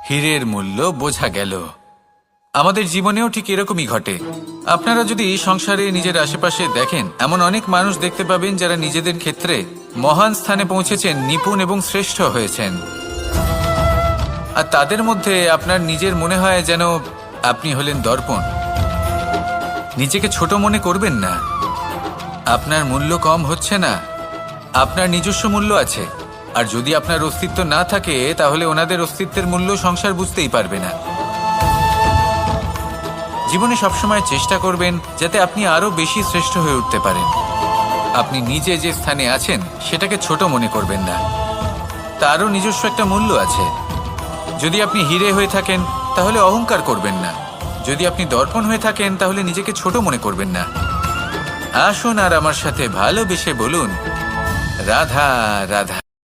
হীরের মূল্য বোঝা গেল। আমাদের জীবনেও ঠিক এরকমই ঘটে। আপনারা যদি সংসারে নিজের আশেপাশে দেখেন, এমন অনেক মানুষ দেখতে পাবেন যারা নিজেদের ক্ষেত্রে মহান স্থানে পৌঁছেছেন, নিপুণ এবং শ্রেষ্ঠ হয়েছেন। আর তাদের মধ্যে আপনার নিজের মনে হয় যেন আপনি হলেন দর্পণ। নিজেকে ছোট মনে করবেন না। আপনার মূল্য কম হচ্ছে না, আপনার নিজস্ব মূল্য আছে। আর যদি আপনার অস্তিত্ব না থাকে, তাহলে ওনাদের অস্তিত্বের মূল্য সংসার বুঝতেই পারবে না। জীবনে সবসময় চেষ্টা করবেন যাতে আপনি আরো বেশি শ্রেষ্ঠ হয়ে উঠতে পারেন। আপনি নিজে যে স্থানে আছেন সেটাকে ছোট মনে করবেন না, তারও নিজস্ব একটা মূল্য আছে। যদি আপনি হিরে হয়ে থাকেন, তাহলে অহংকার করবেন না। যদি আপনি দর্পণ হয়ে থাকেন, তাহলে নিজেকে ছোট মনে করবেন না। আসুন আর আমার সাথে ভালোবেসে বলুন, রাধা রাধা।